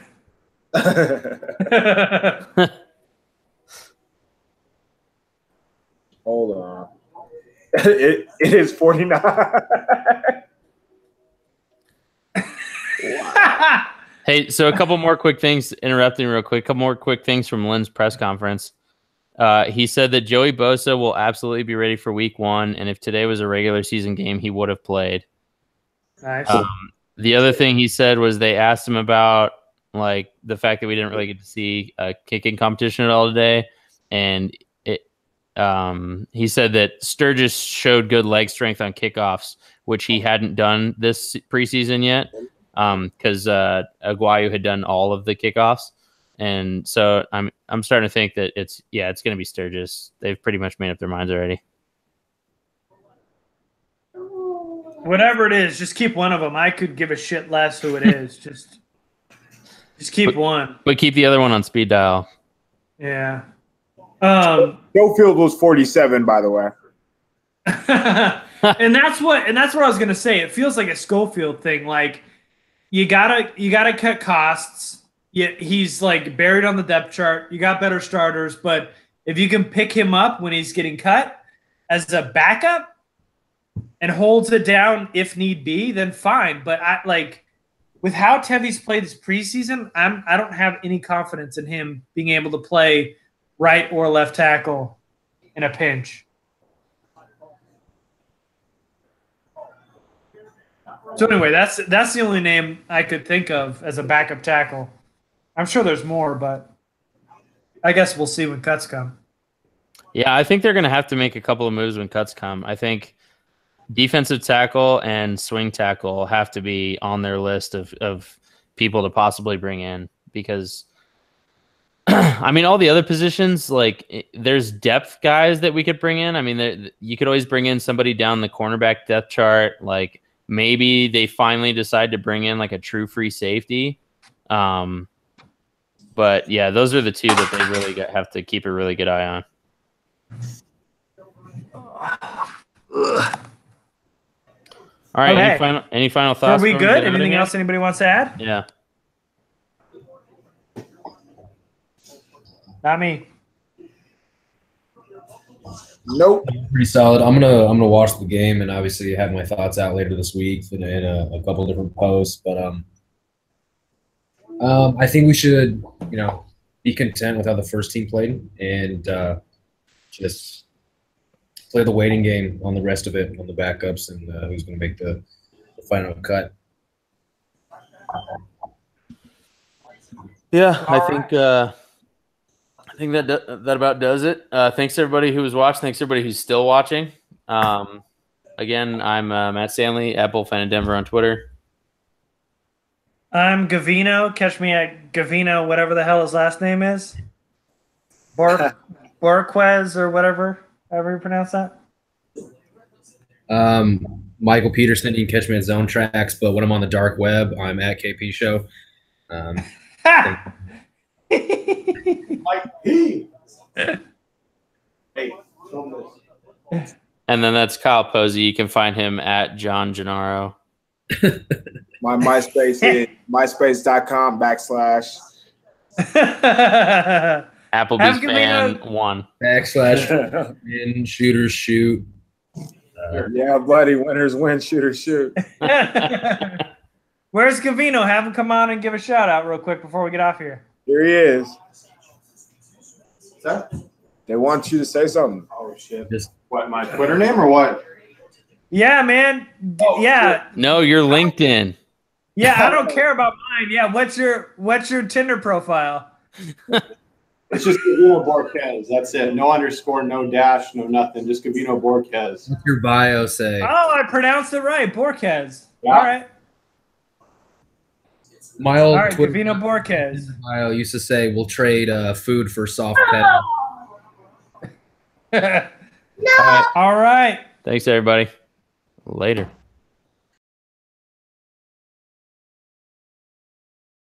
Hold on. It is 49. Hey, so a couple more quick things, interrupting real quick. A couple more quick things from Lynn's press conference. He said that Joey Bosa will absolutely be ready for week 1, and if today was a regular season game, he would have played. Nice. The other thing he said was they asked him about like the fact that we didn't really get to see a kicking competition at all today, and he said that Sturgis showed good leg strength on kickoffs, which he hadn't done this preseason yet, because Aguayo had done all of the kickoffs, and so I'm starting to think that it's going to be Sturgis. They've pretty much made up their minds already. Whatever it is, just keep one of them. I could give a shit less who it is. Just keep one. But keep the other one on speed dial. Yeah. Schofield was 47, by the way. and that's what I was gonna say. It feels like a Schofield thing. Like you gotta cut costs. He's like buried on the depth chart. You got better starters, but if you can pick him up when he's getting cut as a backup and holds it down if need be, then fine. But with how Tevy's played this preseason, I don't have any confidence in him being able to play right or left tackle in a pinch. So anyway, that's the only name I could think of as a backup tackle. I'm sure there's more, but I guess we'll see when cuts come. Yeah, I think they're going to have to make a couple of moves when cuts come. I think defensive tackle and swing tackle have to be on their list of people to possibly bring in, because I mean, all the other positions, like there's depth guys that we could bring in. I mean, you could always bring in somebody down the cornerback depth chart. Like maybe they finally decide to bring in like a true free safety. But yeah, those are the two that they really have to keep a really good eye on. All right. Okay. Any final thoughts? Are we good? Anything else anybody wants to add? Yeah. Not me. Nope. Pretty solid. I'm gonna watch the game and obviously have my thoughts out later this week in a couple different posts. But I think we should, be content with how the first team played and just play the waiting game on the rest of it, on the backups, and who's going to make the final cut. Yeah, I think that about does it. Thanks everybody who was watching. Thanks everybody who's still watching. Again, I'm Matt Stanley, Apple Fan in Denver on Twitter. I'm Gavino. Catch me at Gavino, whatever the hell his last name is. Borquez or whatever, however you pronounce that. Michael Peterson. You can catch me at Zone Tracks, but when I'm on the dark web, I'm at KP Show. And then that's Kyle Posey. You can find him at John Gennaro. My MySpace is myspace.com/ Applebee's fan 1 / in shooters shoot. Yeah, buddy. Winners win, shooters shoot. Where's Gavino? Have him come on and give a shout out real quick before we get off here. Here he is. What's that? They want you to say something. Oh shit! What, my Twitter name or what? Yeah, man. Yeah. No, your LinkedIn. Yeah, I don't care about mine. Yeah, what's your Tinder profile? It's just Gavino Borquez. That's it. No underscore, no dash, no nothing. Just Gavino Borquez. What's your bio say? Oh, I pronounced it right. Borquez. Yeah. All right. My old Twitter Gavino Borquez. bio used to say, "We'll trade food for soft pet." All right. Thanks, everybody. Later.